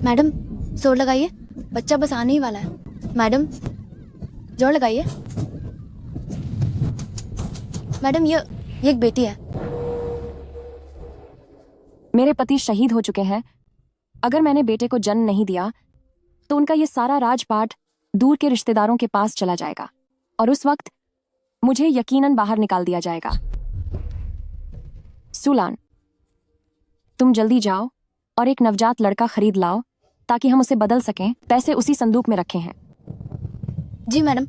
Madam, जोर लगाइए, बच्चा बस आने ही वाला है। मैडम, जोर लगाइए। मैडम, ये एक बेटी है। मेरे पति शहीद हो चुके हैं। अगर मैंने बेटे को जन्म नहीं दिया तो उनका ये सारा राजपाट दूर के रिश्तेदारों के पास चला जाएगा और उस वक्त मुझे यकीनन बाहर निकाल दिया जाएगा। सुलान, तुम जल्दी जाओ और एक नवजात लड़का खरीद लाओ ताकि हम उसे बदल सकें। पैसे उसी संदूक में रखे हैं। जी मैडम।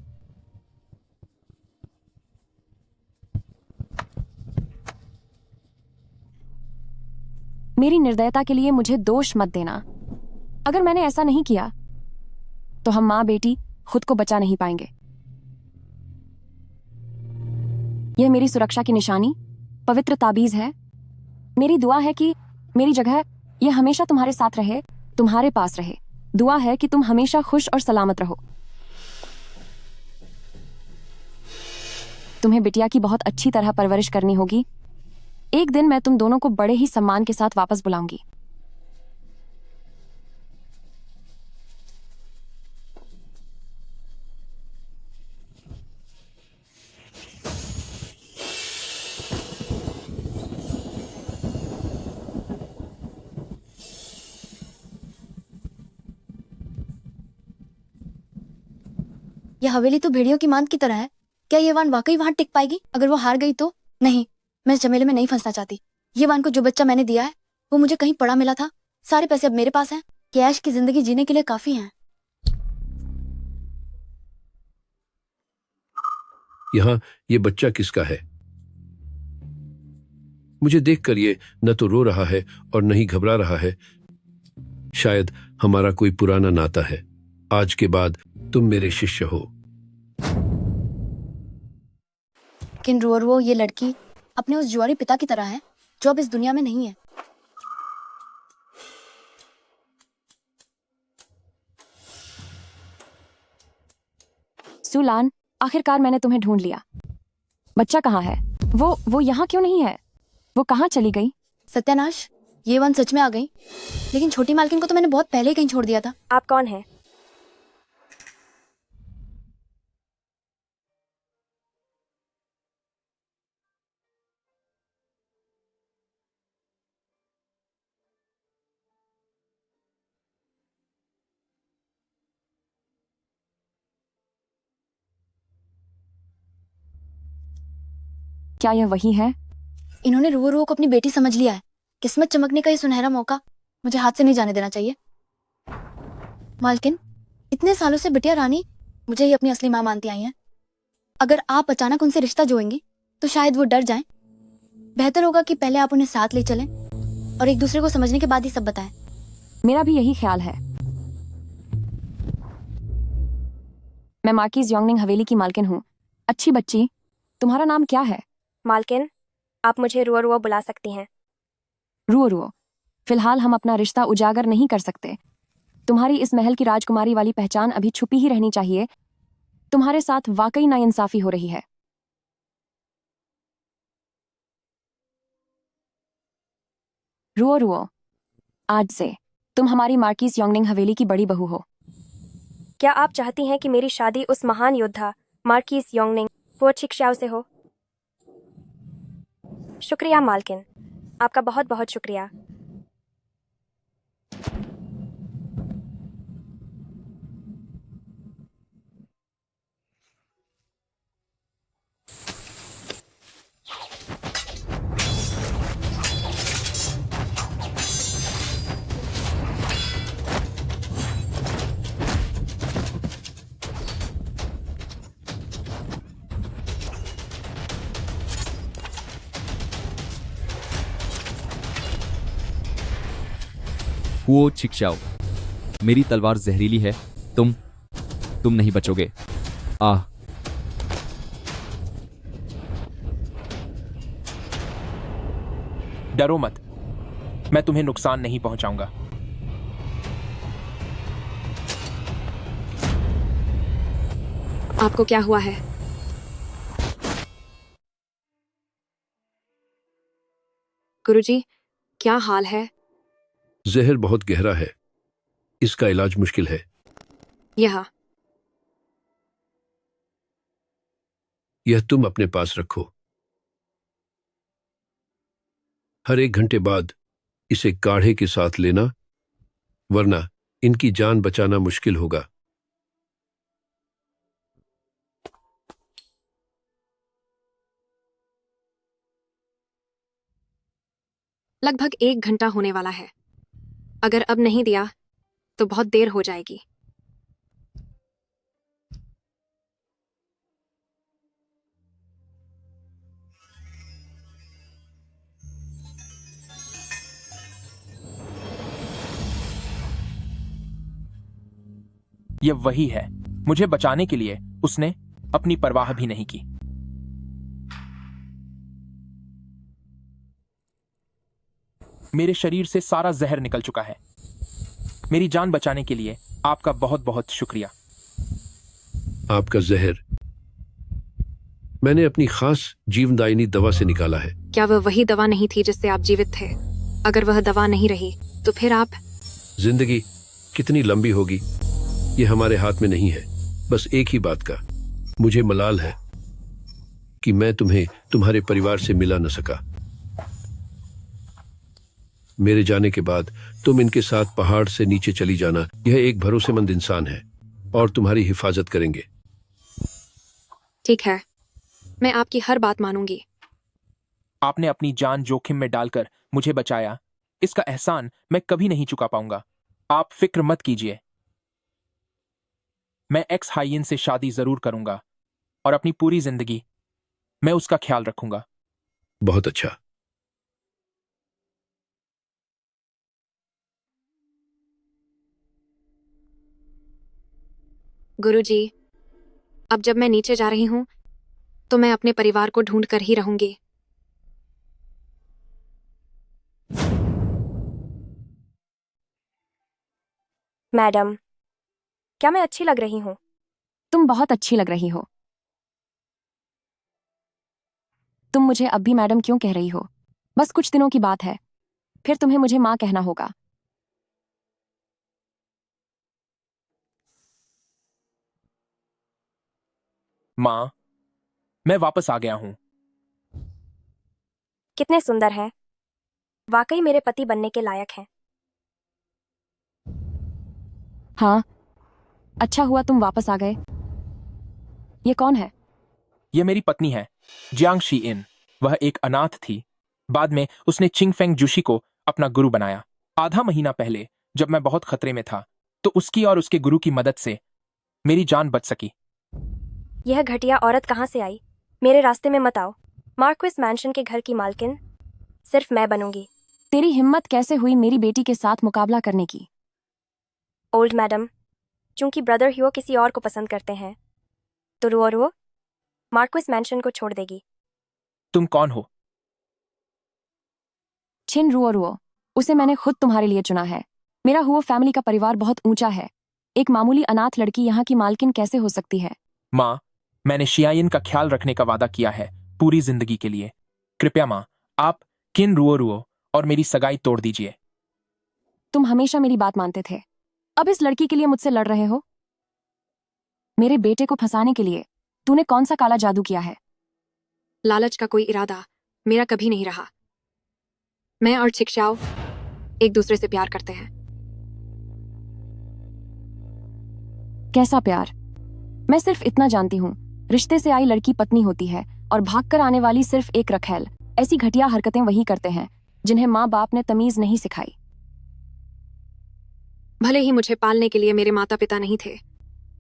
मेरी निर्दयता के लिए मुझे दोष मत देना। अगर मैंने ऐसा नहीं किया तो हम माँ बेटी खुद को बचा नहीं पाएंगे। यह मेरी सुरक्षा की निशानी पवित्र ताबीज है। मेरी दुआ है कि मेरी जगह यह हमेशा तुम्हारे साथ रहे, तुम्हारे पास रहे। दुआ है कि तुम हमेशा खुश और सलामत रहो। तुम्हें बिटिया की बहुत अच्छी तरह परवरिश करनी होगी। एक दिन मैं तुम दोनों को बड़े ही सम्मान के साथ वापस बुलाऊंगी। यह हवेली तो भेड़ियों की मांद की तरह है। क्या ये वान वाकई वहां टिक पाएगी? अगर वो हार गई तो? नहीं, मैं इस झमेले में नहीं फंसना चाहती। ये वान को जो बच्चा मैंने दिया है वो मुझे कहीं पड़ा मिला था। सारे पैसे अब मेरे पास हैं। कैश की जिंदगी जीने के लिए काफी हैं। यहाँ ये बच्चा किसका है? मुझे देखकर ये न तो रो रहा है और न ही घबरा रहा है। शायद हमारा कोई पुराना नाता है। आज के बाद तुम मेरे शिष्य हो। लेकिन वो ये लड़की अपने उस जुआरी पिता की तरह है जो अब इस दुनिया में नहीं है। सुलान, आखिरकार मैंने तुम्हें ढूंढ लिया। बच्चा कहाँ है? वो यहाँ क्यों नहीं है? वो कहाँ चली गई? सत्यानाश, ये वन सच में आ गई। लेकिन छोटी मालकिन को तो मैंने बहुत पहले ही कहीं छोड़ दिया था। आप कौन हैं? क्या यह वही है? इन्होंने रुओ को अपनी बेटी समझ लिया है। किस्मत चमकने का ये सुनहरा मौका मुझे हाथ से नहीं जाने देना चाहिए। मालकिन, इतने सालों से बिटिया रानी मुझे ही अपनी असली माँ मानती आई हैं। अगर आप अचानक उनसे रिश्ता जोड़ेंगी तो शायद वो डर जाएं। बेहतर होगा कि पहले आप उन्हें साथ ले चलें और एक दूसरे को समझने के बाद ही सब बताएं। मेरा भी यही ख्याल है। मैं मार्किस योंगनिंग हवेली की मालकिन हूँ। अच्छी बच्ची, तुम्हारा नाम क्या है? मालकिन, आप मुझे रुआ बुला सकती हैं। रुओ। फिलहाल हम अपना रिश्ता उजागर नहीं कर सकते। तुम्हारी इस महल की राजकुमारी वाली पहचान अभी छुपी ही रहनी चाहिए। तुम्हारे साथ वाकई नाइंसाफी हो रही है। रुओ। आज से तुम हमारी मार्किस योंगनिंग हवेली की बड़ी बहू हो। क्या आप चाहती हैं कि मेरी शादी उस महान योद्धा मार्किस योंगनिंग वो छिक्शाओ से हो? शुक्रिया मालकिन, आपका बहुत बहुत शुक्रिया। हुओ छिक्शाओ, मेरी तलवार जहरीली है। तुम नहीं बचोगे। आह! डरो मत, मैं तुम्हें नुकसान नहीं पहुंचाऊंगा। आपको क्या हुआ है? गुरुजी, क्या हाल है? जहर बहुत गहरा है। इसका इलाज मुश्किल है। यह तुम अपने पास रखो। हर 1 घंटे बाद इसे काढ़े के साथ लेना, वरना इनकी जान बचाना मुश्किल होगा। लगभग 1 घंटा होने वाला है। अगर अब नहीं दिया तो बहुत देर हो जाएगी। यह वही है। मुझे बचाने के लिए उसने अपनी परवाह भी नहीं की। मेरे शरीर से सारा जहर निकल चुका है। मेरी जान बचाने के लिए आपका बहुत बहुत शुक्रिया। आपका जहर मैंने अपनी खास जीवनदायिनी दवा से निकाला है। क्या वह वही दवा नहीं थी जिससे आप जीवित थे? अगर वह दवा नहीं रही तो फिर आप... जिंदगी कितनी लंबी होगी ये हमारे हाथ में नहीं है। बस एक ही बात का मुझे मलाल है कि मैं तुम्हें तुम्हारे परिवार से मिला न सका। मेरे जाने के बाद तुम इनके साथ पहाड़ से नीचे चली जाना। यह एक भरोसेमंद इंसान है और तुम्हारी हिफाजत करेंगे। ठीक है, मैं आपकी हर बात मानूंगी। आपने अपनी जान जोखिम में डालकर मुझे बचाया। इसका एहसान मैं कभी नहीं चुका पाऊंगा। आप फिक्र मत कीजिए। मैं एक्स हाइयन से शादी जरूर करूंगा और अपनी पूरी जिंदगी मैं उसका ख्याल रखूंगा। बहुत अच्छा। गुरुजी, अब जब मैं नीचे जा रही हूं तो मैं अपने परिवार को ढूंढ कर ही रहूंगी। मैडम, क्या मैं अच्छी लग रही हूँ? तुम बहुत अच्छी लग रही हो। तुम मुझे अब भी मैडम क्यों कह रही हो? बस कुछ दिनों की बात है, फिर तुम्हें मुझे माँ कहना होगा। माँ, मैं वापस आ गया हूं। कितने सुंदर हैं। वाकई मेरे पति बनने के लायक हैं। हाँ, अच्छा हुआ तुम वापस आ गए। ये कौन है? यह मेरी पत्नी है, जियांग शी इन। वह एक अनाथ थी। बाद में उसने चिंगफेंग जुशी को अपना गुरु बनाया। आधा महीना पहले जब मैं बहुत खतरे में था तो उसकी और उसके गुरु की मदद से मेरी जान बच सकी। यह घटिया औरत कहाँ से आई? मेरे रास्ते में मत आओ। मार्क्विस मैंशन के घर की मालकिन सिर्फ मैं बनूंगी। तेरी हिम्मत कैसे हुई मेरी बेटी के साथ मुकाबला करने की? ओल्ड मैडम, चूंकि ब्रदर ह्यो किसी और को पसंद करते हैं तो रुओ मार्क्विस मैंशन को छोड़ देगी। तुम कौन हो? छिन रुओ, उसे मैंने खुद तुम्हारे लिए चुना है। मेरा हुआ फैमिली का परिवार बहुत ऊंचा है। एक मामूली अनाथ लड़की यहाँ की मालकिन कैसे हो सकती है? माँ, मैंने शियाइन का ख्याल रखने का वादा किया है पूरी जिंदगी के लिए। कृपया माँ, आप किन रुओ और मेरी सगाई तोड़ दीजिए। तुम हमेशा मेरी बात मानते थे, अब इस लड़की के लिए मुझसे लड़ रहे हो? मेरे बेटे को फंसाने के लिए तूने कौन सा काला जादू किया है? लालच का कोई इरादा मेरा कभी नहीं रहा। मैं और छिकशाओ एक दूसरे से प्यार करते हैं। कैसा प्यार? मैं सिर्फ इतना जानती हूँ, रिश्ते से आई लड़की पत्नी होती है और भागकर आने वाली सिर्फ एक रखैल। ऐसी घटिया हरकतें वही करते हैं जिन्हें माँ बाप ने तमीज नहीं सिखाई। भले ही मुझे पालने के लिए मेरे माता पिता नहीं थे,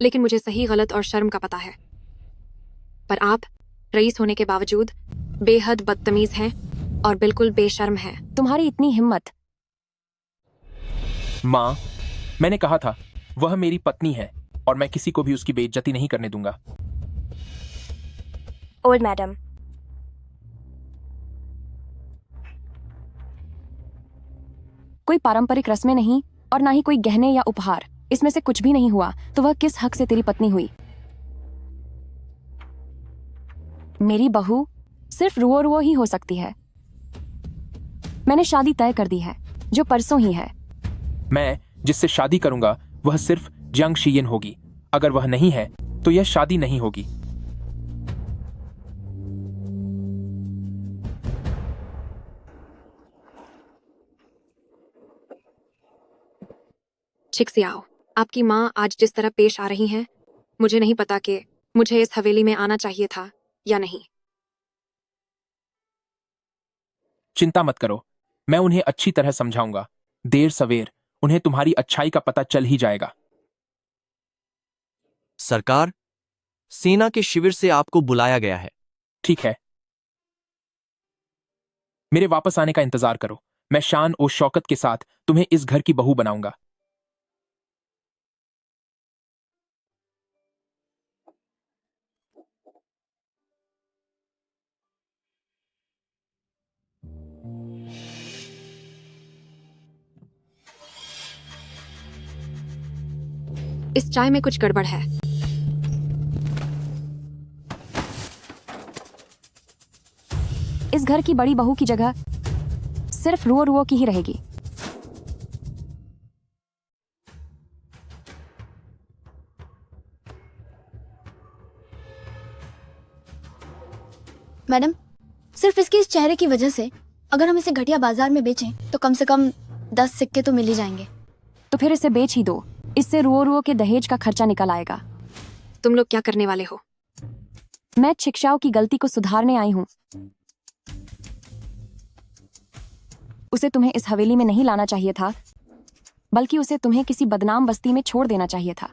लेकिन मुझे सही गलत और शर्म का पता है। पर आप रईस होने के बावजूद बेहद बदतमीज हैं और बिल्कुल बेशर्म हैं। तुम्हारी इतनी हिम्मत। माँ, मैंने कहा था वह मेरी पत्नी है और मैं किसी को भी उसकी बेइज्जती नहीं करने दूंगा। ओल्ड मैडम, कोई पारंपरिक रस्में नहीं और ना ही कोई गहने या उपहार। इसमें से कुछ भी नहीं हुआ तो वह किस हक से तेरी पत्नी हुई? मेरी बहू सिर्फ रुओ ही हो सकती है। मैंने शादी तय कर दी है, जो परसों ही है। मैं जिससे शादी करूंगा वह सिर्फ जियांग शीयिन होगी। अगर वह नहीं है तो यह शादी नहीं होगी। छिक्सियाओ, आपकी माँ आज जिस तरह पेश आ रही हैं, मुझे नहीं पता कि मुझे इस हवेली में आना चाहिए था या नहीं। चिंता मत करो, मैं उन्हें अच्छी तरह समझाऊंगा। देर सवेर उन्हें तुम्हारी अच्छाई का पता चल ही जाएगा। सरकार, सेना के शिविर से आपको बुलाया गया है। ठीक है, मेरे वापस आने का इंतजार करो। मैं शान और शौकत के साथ तुम्हें इस घर की बहू बनाऊंगा। इस चाय में कुछ गड़बड़ है। इस घर की बड़ी बहू की जगह सिर्फ रुओ रुओ की ही रहेगी। मैडम, सिर्फ इसके इस चेहरे की वजह से अगर हम इसे घटिया बाजार में बेचें तो कम से कम 10 सिक्के तो मिल ही जाएंगे। तो फिर इसे बेच ही दो। इससे रुओ रुओ के दहेज का खर्चा निकल आएगा। तुम लोग क्या करने वाले हो? मैं छिक्साओ की गलती को सुधारने आई हूं। उसे तुम्हें इस हवेली में नहीं लाना चाहिए था, बल्कि उसे तुम्हें किसी बदनाम बस्ती में छोड़ देना चाहिए था,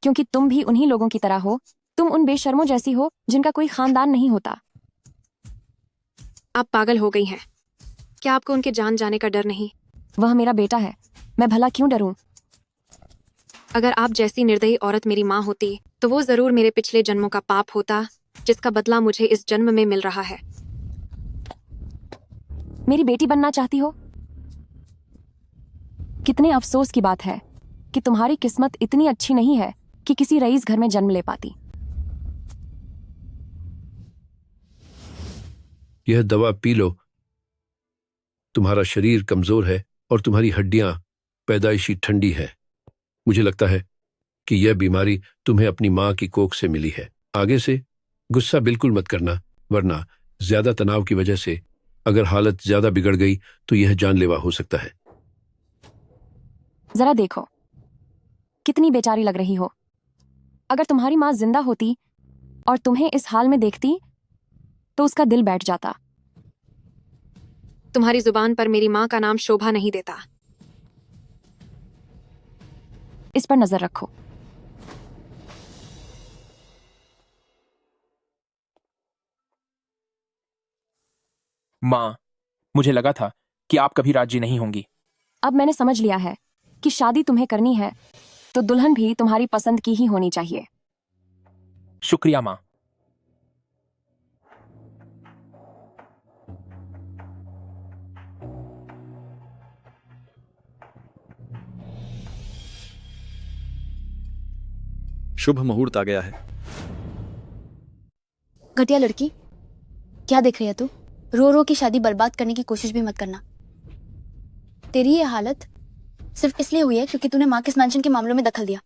क्योंकि तुम भी उन्हीं लोगों की तरह हो। तुम उन बेशर्मों जैसी हो जिनका कोई खानदान नहीं होता। आप पागल हो गई हैं। क्या आपको उनके जान जाने का डर नहीं? वह मेरा बेटा है, मैं भला क्यों डरूं? अगर आप जैसी निर्दयी औरत मेरी माँ होती तो वो जरूर मेरे पिछले जन्मों का पाप होता, जिसका बदला मुझे इस जन्म में मिल रहा है। मेरी बेटी बनना चाहती हो? कितने अफसोस की बात है कि तुम्हारी किस्मत इतनी अच्छी नहीं है कि किसी रईस घर में जन्म ले पाती। यह दवा पी लो। तुम्हारा शरीर कमजोर है और तुम्हारी हड्डियां पैदाइशी ठंडी है। मुझे लगता है कि यह बीमारी तुम्हें अपनी मां की कोख से मिली है। आगे से गुस्सा बिल्कुल मत करना, वरना ज्यादा तनाव की वजह से अगर हालत ज्यादा बिगड़ गई तो यह जानलेवा हो सकता है। जरा देखो, कितनी बेचारी लग रही हो। अगर तुम्हारी माँ जिंदा होती और तुम्हें इस हाल में देखती तो उसका दिल बैठ जाता। तुम्हारी जुबान पर मेरी माँ का नाम शोभा नहीं देता। इस पर नजर रखो। माँ, मुझे लगा था कि आप कभी राजी नहीं होंगी। अब मैंने समझ लिया है कि शादी तुम्हें करनी है तो दुल्हन भी तुम्हारी पसंद की ही होनी चाहिए। शुक्रिया माँ। शुभ मुहूर्त आ गया है। घटिया लड़की, क्या देख रही है तू? रो रो की शादी बर्बाद करने की कोशिश भी मत करना। तेरी ये हालत सिर्फ इसलिए हुई है क्योंकि तूने मार्कस मैंशन के मामलों में दखल दिया।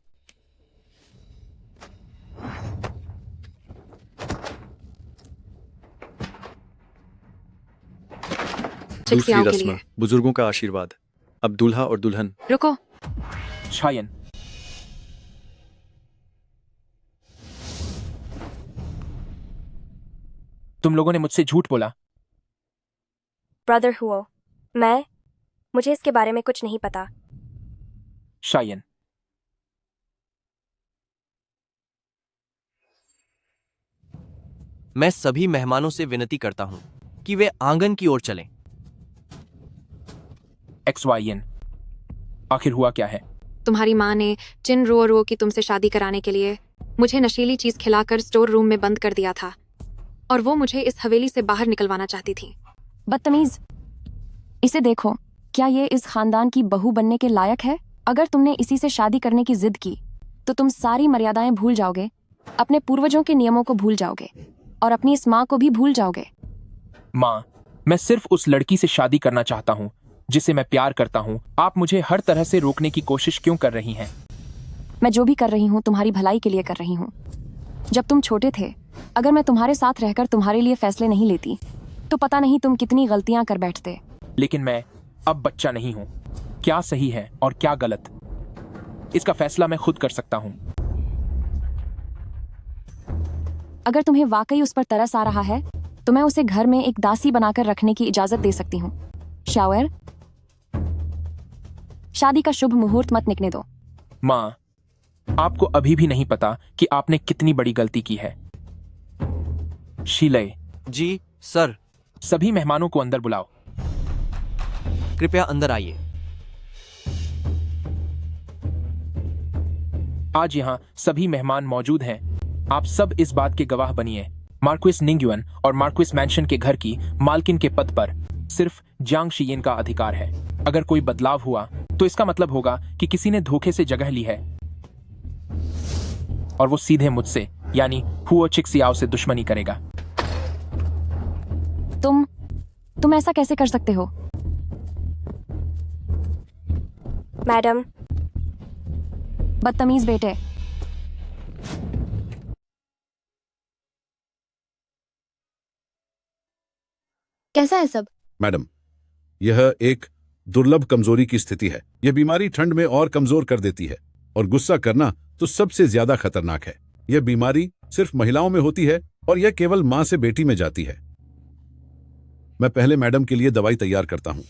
दूसरी के रस्म, लिए। बुजुर्गों का आशीर्वाद। अब दूल्हा और दुल्हन। रुको, शायन, तुम लोगों ने मुझसे झूठ बोला। ब्रदर हुओ, मुझे इसके बारे में कुछ नहीं पता। शायन, मैं सभी मेहमानों से विनती करता हूं कि वे आंगन की ओर चलें। XYN, आखिर हुआ क्या है? तुम्हारी माँ ने चिन रो रो की तुमसे शादी कराने के लिए मुझे नशीली चीज खिलाकर स्टोर रूम में बंद कर दिया था, और वो मुझे इस हवेली से बाहर निकलवाना चाहती थी। बदतमीज, इसे देखो, क्या ये इस खानदान की बहू बनने के लायक है? अगर तुमने इसी से शादी करने की जिद की तो तुम सारी मर्यादाएं भूल जाओगे, अपने पूर्वजों के नियमों को भूल जाओगे और अपनी इस माँ को भी भूल जाओगे। माँ, मैं सिर्फ उस लड़की से शादी करना चाहता हूँ जिसे मैं प्यार करता हूँ, आप मुझे हर तरह से रोकने की कोशिश क्यों कर रही हैं? मैं जो भी कर रही हूँ तुम्हारी भलाई के लिए कर रही हूँ। जब तुम छोटे थे, अगर मैं तुम्हारे साथ रहकर तुम्हारे लिए फैसले नहीं लेती तो पता नहीं तुम कितनी गलतियां कर बैठते। लेकिन मैं अब बच्चा नहीं हूँ। क्या सही है और क्या गलत, इसका फैसला मैं खुद कर सकता हूँ। अगर तुम्हें वाकई उस पर तरस आ रहा है तो मैं उसे घर में एक दासी बनाकर रखने की इजाजत दे सकती हूँ। शावर, शादी का शुभ मुहूर्त मत निकने दो। माँ, आपको अभी भी नहीं पता कि आपने कितनी बड़ी गलती की है। शीलय, जी सर। सभी मेहमानों को अंदर बुलाओ। कृपया अंदर आइए। आज यहाँ सभी मेहमान मौजूद हैं। आप सब इस बात के गवाह बनिए, मार्क्विस निंगयुन और मार्क्विस मैंशन के घर की मालकिन के पद पर सिर्फ जियांग शीयिन का अधिकार है। अगर कोई बदलाव हुआ तो इसका मतलब होगा कि किसी ने धोखे से जगह ली है और वो सीधे मुझसे यानी हुओ चिक्सियाओ से दुश्मनी करेगा। तुम ऐसा कैसे कर सकते हो? मैडम, बदतमीज बेटे। कैसा है सब? मैडम, यह एक दुर्लभ कमजोरी की स्थिति है। यह बीमारी ठंड में और कमजोर कर देती है, और गुस्सा करना तो सबसे ज्यादा खतरनाक है। यह बीमारी सिर्फ महिलाओं में होती है और यह केवल मां से बेटी में जाती है। मैं पहले मैडम के लिए दवाई तैयार करता हूं।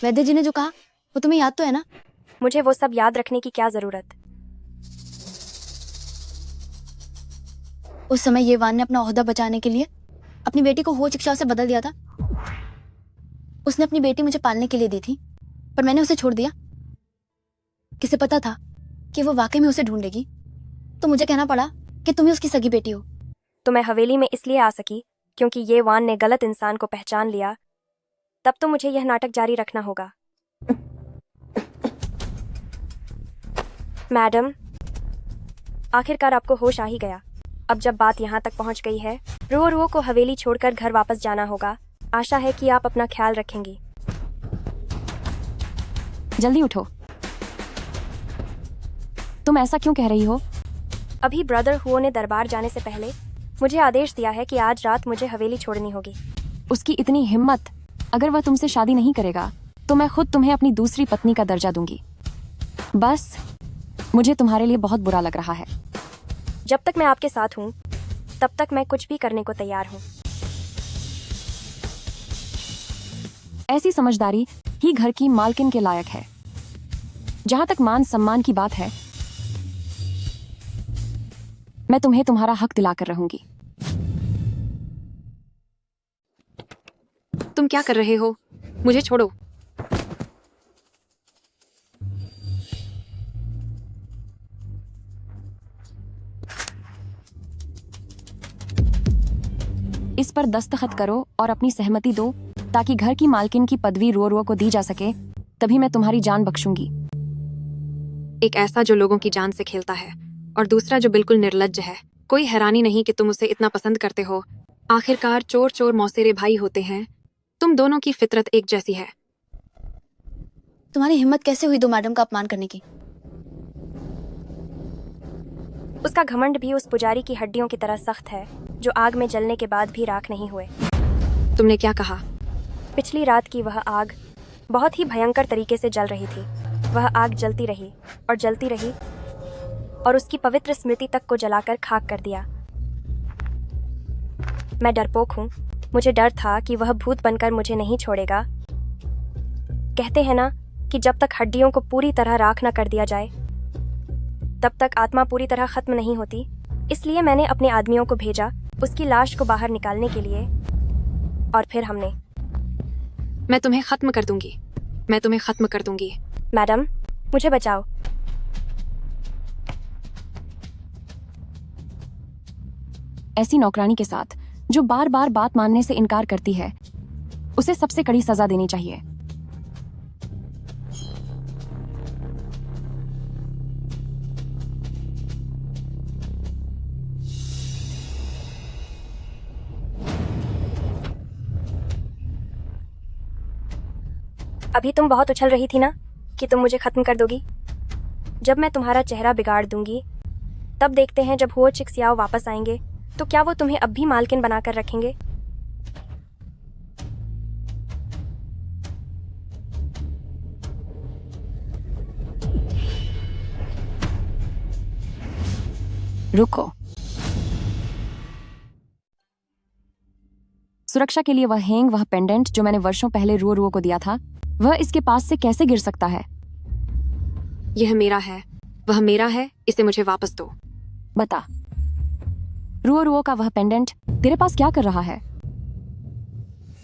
वैद्य जी ने जो कहा वो तुम्हें याद तो है ना? मुझे वो सब याद रखने की क्या जरूरत? उस समय ये वान ने अपना ओहदा बचाने के लिए अपनी बेटी को हो शिक्षा से बदल दिया था। उसने अपनी बेटी मुझे पालने के लिए दी थी, पर मैंने उसे छोड़ दिया। किसे पता था कि वो वाकई में उसे ढूंढेगी, तो मुझे कहना पड़ा कि तुम ही उसकी सगी बेटी हो। तो मैं हवेली में इसलिए आ सकी क्योंकि ये वान ने गलत इंसान को पहचान लिया। तब तो मुझे यह नाटक जारी रखना होगा। मैडम, आखिरकार आपको होश आ ही गया। अब जब बात यहाँ तक पहुँच गई है, रुओ को हवेली छोड़कर घर वापस जाना होगा। आशा है कि आप अपना ख्याल रखेंगी। जल्दी उठो। तुम ऐसा क्यों कह रही हो? अभी ब्रदर हुओ ने दरबार जाने से पहले मुझे आदेश दिया है कि आज रात मुझे हवेली छोड़नी होगी। उसकी इतनी हिम्मत! अगर वह तुमसे शादी नहीं करेगा तो मैं खुद तुम्हें अपनी दूसरी पत्नी का दर्जा दूंगी। बस मुझे तुम्हारे लिए बहुत बुरा लग रहा है। जब तक मैं आपके साथ हूँ तब तक मैं कुछ भी करने को तैयार हूँ। ऐसी समझदारी ही घर की मालकिन के लायक है। जहां तक मान सम्मान की बात है, मैं तुम्हें तुम्हारा हक दिलाकर रहूंगी। तुम क्या कर रहे हो? मुझे छोड़ो। इस पर दस्तखत करो और अपनी सहमति दो ताकि घर की मालकिन की पदवी रुओ को दी जा सके। तभी मैं तुम्हारी जान बख्शूंगी। एक ऐसा जो लोगों की जान से खेलता है और दूसरा जो बिल्कुल निर्लज्ज है। कोई हैरानी नहीं कि तुम उसे इतना पसंद करते हो। आखिरकार चोर चोर मौसेरे भाई होते हैं। तुम दोनों की फितरत एक जैसी है। तुम्हारी हिम्मत कैसे हुई दो मैडम का अपमान करने की? उसका घमंड भी उस पुजारी की हड्डियों की तरह सख्त है जो आग में जलने के बाद भी राख नहीं हुए। तुमने क्या कहा? पिछली रात की वह आग बहुत ही भयंकर तरीके से जल रही थी। वह आग जलती रही और जलती रही और उसकी पवित्र स्मृति तक को जलाकर खाक कर दिया। मैं डरपोक हूँ। मुझे डर था कि वह भूत बनकर मुझे नहीं छोड़ेगा। कहते हैं ना कि जब तक हड्डियों को पूरी तरह राख न कर दिया जाए तब तक आत्मा पूरी तरह खत्म नहीं होती। इसलिए मैंने अपने आदमियों को भेजा उसकी लाश को बाहर निकालने के लिए, और फिर हमने। मैं तुम्हें खत्म कर दूंगी। मैं तुम्हें खत्म कर दूंगी। मैडम, मुझे बचाओ। ऐसी नौकरानी के साथ जो बार बार बात मानने से इनकार करती है, उसे सबसे कड़ी सजा देनी चाहिए। अभी तुम बहुत उछल रही थी ना कि तुम मुझे खत्म कर दोगी। जब मैं तुम्हारा चेहरा बिगाड़ दूंगी तब देखते हैं जब हुओ चिक सियाओ वापस आएंगे तो क्या वो तुम्हें अब भी मालकिन बनाकर रखेंगे। रुको। सुरक्षा के लिए वह हैंग, वह पेंडेंट जो मैंने वर्षों पहले रुओ रुओ को दिया था, वह इसके पास से कैसे गिर सकता है? यह मेरा है, वह मेरा है, इसे मुझे वापस दो। बता, रुओ रुओ का वह पेंडेंट तेरे पास क्या कर रहा है?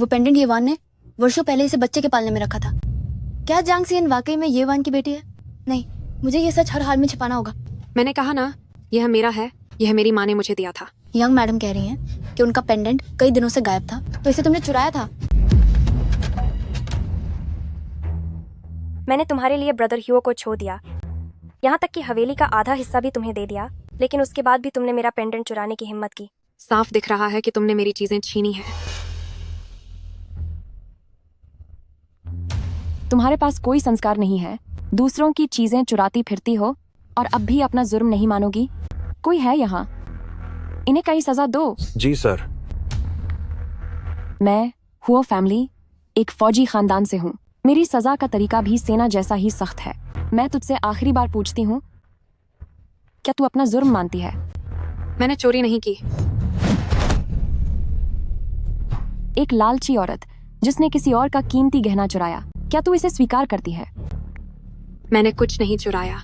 वो पेंडेंट येवान ने वर्षों पहले इसे बच्चे के पालने में रखा था। क्या जांग सियन वाकई में येवान की बेटी है? नहीं, मुझे ये सच हर हाल में छिपाना होगा। मैंने कहा ना, यह मेरा है, यह मेरी माँ ने मुझे दिया था। यंग मैडम कह रही हैं कि उनका पेंडेंट कई दिनों से गायब था, तो इसे तुमने चुराया था। मैंने तुम्हारे लिए ब्रदर ह्यू को छो दिया, यहाँ तक कि हवेली का आधा हिस्सा भी तुम्हें दे दिया, लेकिन उसके बाद भी तुमने मेरा पेंडेंट चुराने की हिम्मत की। साफ दिख रहा है कि तुमने मेरी चीजें छीनी है। तुम्हारे पास कोई संस्कार नहीं है, दूसरों की चीजें चुराती फिरती हो और अब भी अपना जुर्म नहीं मानोगी। कोई है यहाँ? इन्हें कई सजा दो। जी सर। मैं हुओ फैमिली, एक फौजी खानदान से हूँ। मेरी सजा का तरीका भी सेना जैसा ही सख्त है। मैं तुझसे आखिरी बार पूछती हूँ, क्या तू अपना जुर्म मानती है? मैंने चोरी नहीं की। एक लालची औरत जिसने किसी और का कीमती गहना चुराया, क्या तू इसे स्वीकार करती है? मैंने कुछ नहीं चुराया।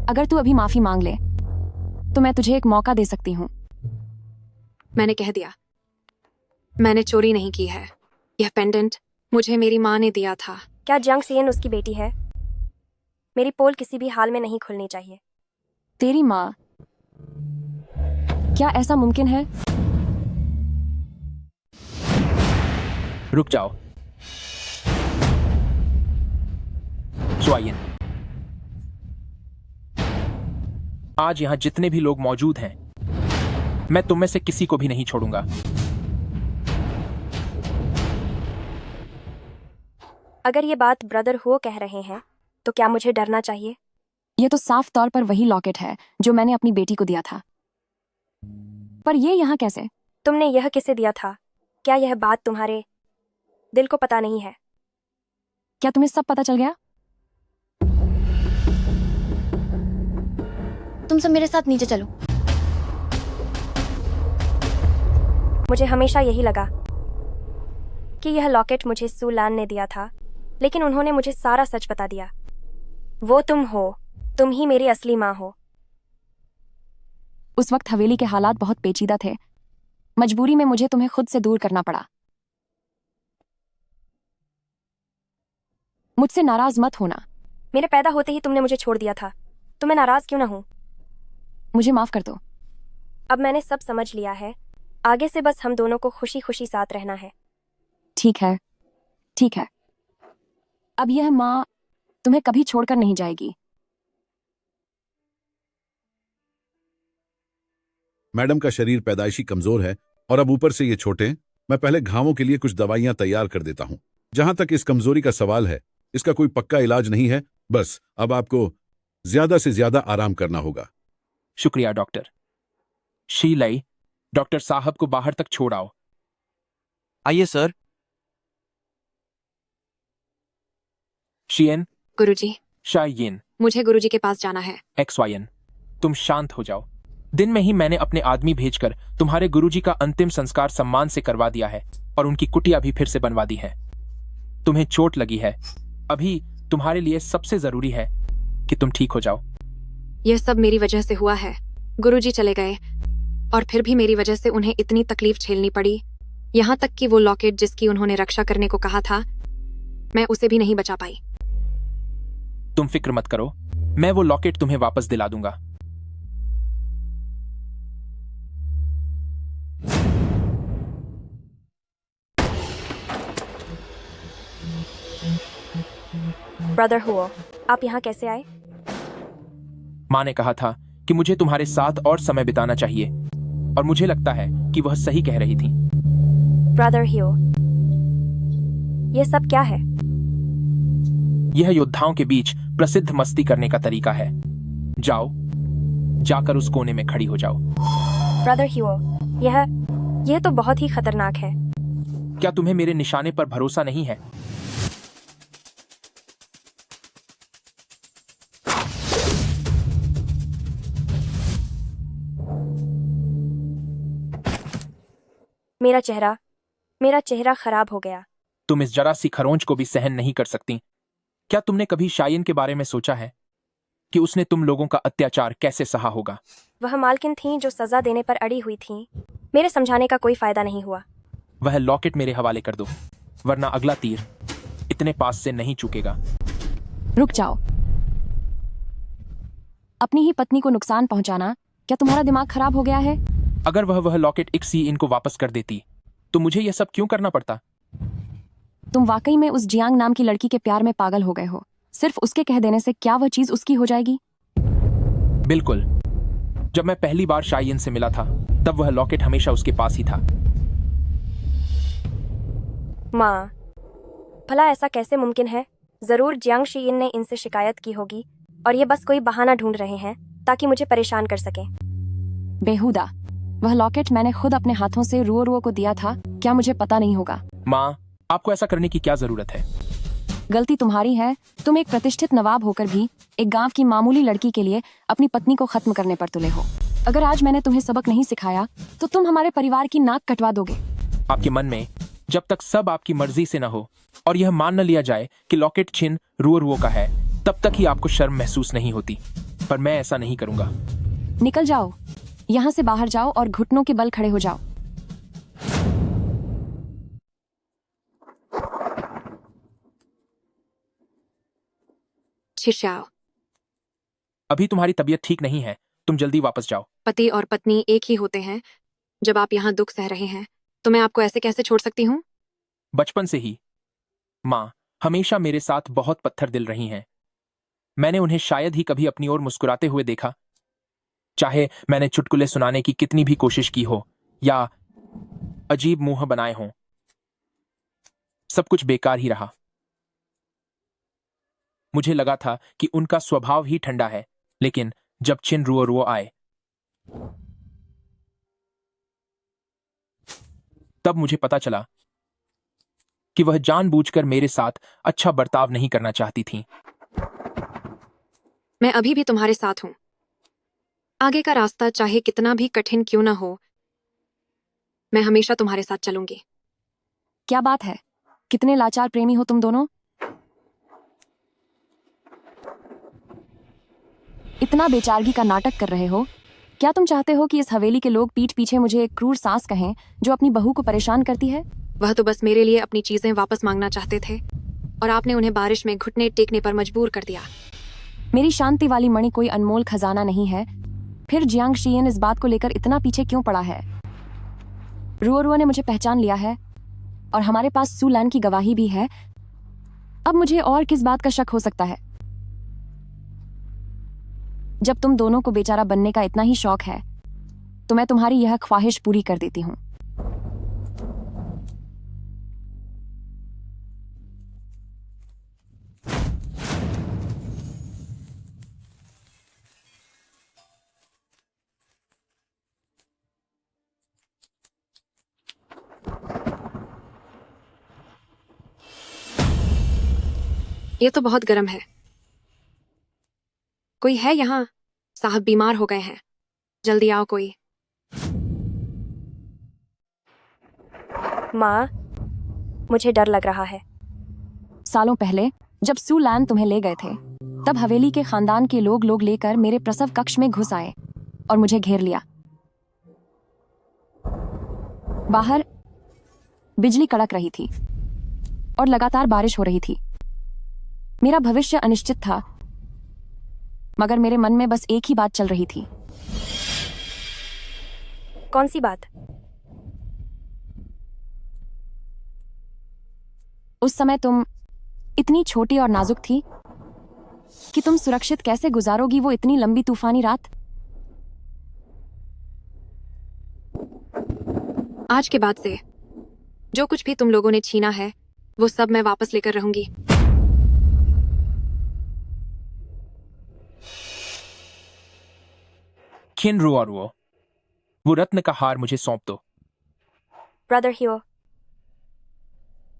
अगर तू अभी माफी मांग ले तो मैं तुझे एक मौका दे सकती हूँ। मैंने कह दिया, मैंने चोरी नहीं की है। यह पेंडेंट मुझे मेरी माँ ने दिया था। क्या जंग सियन उसकी बेटी है? मेरी पोल किसी भी हाल में नहीं खुलनी चाहिए। तेरी माँ? क्या ऐसा मुमकिन है? रुक जाओ। स्वाइन, आज यहां जितने भी लोग मौजूद हैं, मैं तुम में से किसी को भी नहीं छोड़ूंगा। अगर ये बात ब्रदर हुओ कह रहे हैं तो क्या मुझे डरना चाहिए? ये तो साफ तौर पर वही लॉकेट है जो मैंने अपनी बेटी को दिया था। पर ये यहाँ कैसे? तुमने यह किसे दिया था? क्या यह बात तुम्हारे दिल को पता नहीं है? क्या तुम्हें सब पता चल गया? तुम सब मेरे साथ नीचे चलो। मुझे हमेशा यही लगा कि यह लॉकेट मुझे सूलान ने दिया था, लेकिन उन्होंने मुझे सारा सच बता दिया। वो तुम हो, तुम ही मेरी असली माँ हो। उस वक्त हवेली के हालात बहुत पेचीदा थे। मजबूरी में मुझे तुम्हें खुद से दूर करना पड़ा। मुझसे नाराज मत होना। मेरे पैदा होते ही तुमने मुझे छोड़ दिया था, तो मैं नाराज क्यों ना हूं? मुझे माफ कर दो। अब मैंने सब समझ लिया है। आगे से बस हम दोनों को खुशी खुशी साथ रहना है। ठीक है, ठीक है। अब यह माँ तुम्हें कभी छोड़कर नहीं जाएगी। मैडम का शरीर पैदाइशी कमजोर है और अब ऊपर से ये छोटे। मैं पहले घावों के लिए कुछ दवाइयां तैयार कर देता हूं। जहां तक इस कमजोरी का सवाल है, इसका कोई पक्का इलाज नहीं है। बस अब आपको ज्यादा से ज्यादा आराम करना होगा। शुक्रिया डॉक्टर। शी लई, डॉक्टर साहब को बाहर तक छोड़ आओ। आइए सर। शियन, गुरुजी, शायिन, मुझे गुरुजी के पास जाना है। XYN, तुम शांत हो जाओ। दिन में ही मैंने अपने आदमी भेजकर तुम्हारे गुरुजी का अंतिम संस्कार सम्मान से करवा दिया है और उनकी कुटिया भी फिर से बनवा दी है। तुम्हें चोट लगी है, अभी तुम्हारे लिए सबसे जरूरी है कि तुम ठीक हो जाओ। यह सब मेरी वजह से हुआ है। गुरुजी चले गए और फिर भी मेरी वजह से उन्हें इतनी तकलीफ झेलनी पड़ी। यहाँ तक कि वो लॉकेट जिसकी उन्होंने रक्षा करने को कहा था, मैं उसे भी नहीं बचा पाई। तुम फिक्र मत करो, मैं वो लॉकेट तुम्हें वापस दिला दूंगा। ब्रदर हुओ, आप यहाँ कैसे आए? माँ ने कहा था कि मुझे तुम्हारे साथ और समय बिताना चाहिए और मुझे लगता है कि वह सही कह रही थी। ब्रदर ह्यू, ये सब क्या है? यह योद्धाओं के बीच प्रसिद्ध मस्ती करने का तरीका है। जाओ, जाकर उस कोने में खड़ी हो जाओ। ब्रदर ह्यू, यह तो बहुत ही खतरनाक है। क्या तुम्हें मेरे निशाने पर भरोसा नहीं है? मेरा चेहरा खराब हो गया। तुम इस जरा सी खरोंच को भी सहन नहीं कर सकती। क्या तुमने कभी शायन के बारे में सोचा है कि उसने तुम लोगों का अत्याचार कैसे सहा होगा? वह मालकिन थी जो सजा देने पर अड़ी हुई थी। मेरे समझाने का कोई फायदा नहीं हुआ। वह लॉकेट मेरे हवाले कर दो, वरना अगला तीर इतने पास से नहीं चूकेगा। रुक जाओ। अपनी ही पत्नी को नुकसान पहुंचाना, क्या तुम्हारा दिमाग खराब हो गया है? अगर वह लॉकेट इक्सी इनको वापस कर देती तो मुझे यह सब क्यों करना पड़ता? तुम वाकई में उस जियांग नाम की लड़की के प्यार में पागल हो गए हो। सिर्फ उसके कह देने से क्या वह चीज उसकी हो जाएगी? बिल्कुल। जब मैं पहली बार शायन से मिला था तब वह लॉकेट हमेशा उसके पास ही था। माँ, भला ऐसा कैसे मुमकिन है? जरूर जियांग शीइन ने इनसे शिकायत की होगी और ये बस कोई बहाना ढूंढ रहे हैं ताकि मुझे परेशान कर सकें। बेहुदा। वह लॉकेट मैंने खुद अपने हाथों से रुओ को दिया था। क्या मुझे पता नहीं होगा? माँ, आपको ऐसा करने की क्या जरूरत है? गलती तुम्हारी है। तुम एक प्रतिष्ठित नवाब होकर भी एक गांव की मामूली लड़की के लिए अपनी पत्नी को खत्म करने पर तुले हो। अगर आज मैंने तुम्हें सबक नहीं सिखाया तो तुम हमारे परिवार की नाक कटवा दोगे। आपके मन में जब तक सब आपकी मर्जी से न हो और यह मान न लिया जाए कि लॉकेट छिन रुओ का है, तब तक ही आपको शर्म महसूस नहीं होती। पर मैं ऐसा नहीं करूंगा। निकल जाओ, यहाँ से बाहर जाओ और घुटनों के बल खड़े हो जाओ। छिशाओ। अभी तुम्हारी तबीयत ठीक नहीं है, तुम जल्दी वापस जाओ। पति और पत्नी एक ही होते हैं। जब आप यहाँ दुख सह रहे हैं तो मैं आपको ऐसे कैसे छोड़ सकती हूँ? बचपन से ही माँ हमेशा मेरे साथ बहुत पत्थर दिल रही हैं। मैंने उन्हें शायद ही कभी अपनी ओर मुस्कुराते हुए देखा। चाहे मैंने चुटकुले सुनाने की कितनी भी कोशिश की हो या अजीब मुंह बनाए हों, सब कुछ बेकार ही रहा। मुझे लगा था कि उनका स्वभाव ही ठंडा है, लेकिन जब छिन रुओ आए तब मुझे पता चला कि वह जानबूझकर मेरे साथ अच्छा बर्ताव नहीं करना चाहती थी। मैं अभी भी तुम्हारे साथ हूँ। आगे का रास्ता चाहे कितना भी कठिन क्यों ना हो, मैं हमेशा तुम्हारे साथ चलूंगी। क्या बात है? कितने लाचार प्रेमी हो तुम दोनों। इतना बेचारगी का नाटक कर रहे हो। क्या तुम चाहते हो कि इस हवेली के लोग पीठ पीछे मुझे एक क्रूर सास कहें जो अपनी बहू को परेशान करती है? वह तो बस मेरे लिए अपनी चीजें वापस मांगना चाहते थे और आपने उन्हें बारिश में घुटने टेकने पर मजबूर कर दिया। मेरी शांति वाली मणि कोई अनमोल खजाना नहीं है। फिर जियांग शीयन इस बात को लेकर इतना पीछे क्यों पड़ा है? रुओ ने मुझे पहचान लिया है और हमारे पास सुलैन की गवाही भी है। अब मुझे और किस बात का शक हो सकता है? जब तुम दोनों को बेचारा बनने का इतना ही शौक है तो मैं तुम्हारी यह ख्वाहिश पूरी कर देती हूँ। ये तो बहुत गर्म है। कोई है यहाँ? साहब बीमार हो गए हैं, जल्दी आओ कोई। माँ, मुझे डर लग रहा है। सालों पहले जब सुलैन तुम्हें ले गए थे तब हवेली के खानदान के लोग लेकर मेरे प्रसव कक्ष में घुस आए और मुझे घेर लिया। बाहर बिजली कड़क रही थी और लगातार बारिश हो रही थी। मेरा भविष्य अनिश्चित था, मगर मेरे मन में बस एक ही बात चल रही थी। कौन सी बात? उस समय तुम इतनी छोटी और नाजुक थी कि तुम सुरक्षित कैसे गुजारोगी वो इतनी लंबी तूफानी रात। आज के बाद से जो कुछ भी तुम लोगों ने छीना है वो सब मैं वापस लेकर रहूंगी। किन रुओ, वो रत्न का हार मुझे सौंप दो। ब्रदर ह्यो,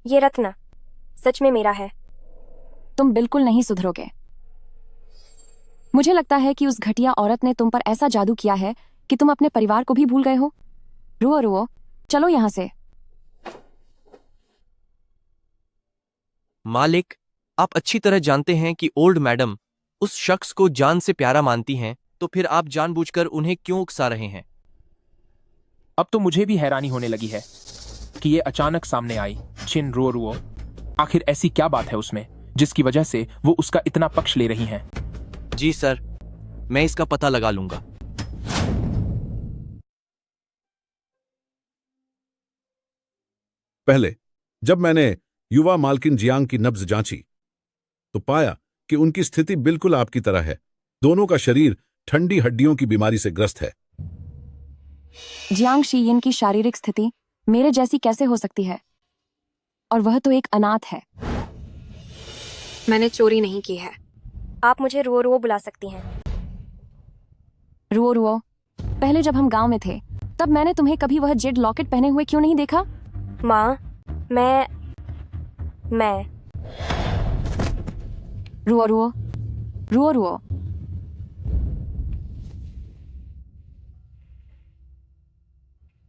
ये रत्न सच में मेरा है। तुम बिल्कुल नहीं सुधरोगे। मुझे लगता है कि उस घटिया औरत ने तुम पर ऐसा जादू किया है कि तुम अपने परिवार को भी भूल गए हो। रुओ रुओ, चलो यहां से। मालिक, आप अच्छी तरह जानते हैं कि ओल्ड मैडम उस शख्स को जान से प्यारा मानती हैं, तो फिर आप जानबूझकर उन्हें क्यों उकसा रहे हैं? अब तो मुझे भी हैरानी होने लगी है कि ये अचानक सामने आई। चिन रुओ, आखिर ऐसी क्या बात है उसमें जिसकी वजह से वो उसका इतना पक्ष ले रही हैं? जी सर, मैं इसका पता लगा लूंगा। पहले जब मैंने युवा मालकिन जियांग की नब्ज जांची तो पाया कि उनकी स्थिति बिल्कुल आपकी तरह है। दोनों का शरीर ठंडी हड्डियों की बीमारी से ग्रस्त है। जियांग शीयिन की शारीरिक स्थिति मेरे जैसी कैसे हो सकती है? और वह तो एक अनाथ है। मैंने चोरी नहीं की है। आप मुझे रुओ बुला सकती हैं। रुओ रुओ, पहले जब हम गांव में थे तब मैंने तुम्हें कभी वह जेड लॉकेट पहने हुए क्यों नहीं देखा? माँ, मैं रुओ रुओ, रुओ रुओ।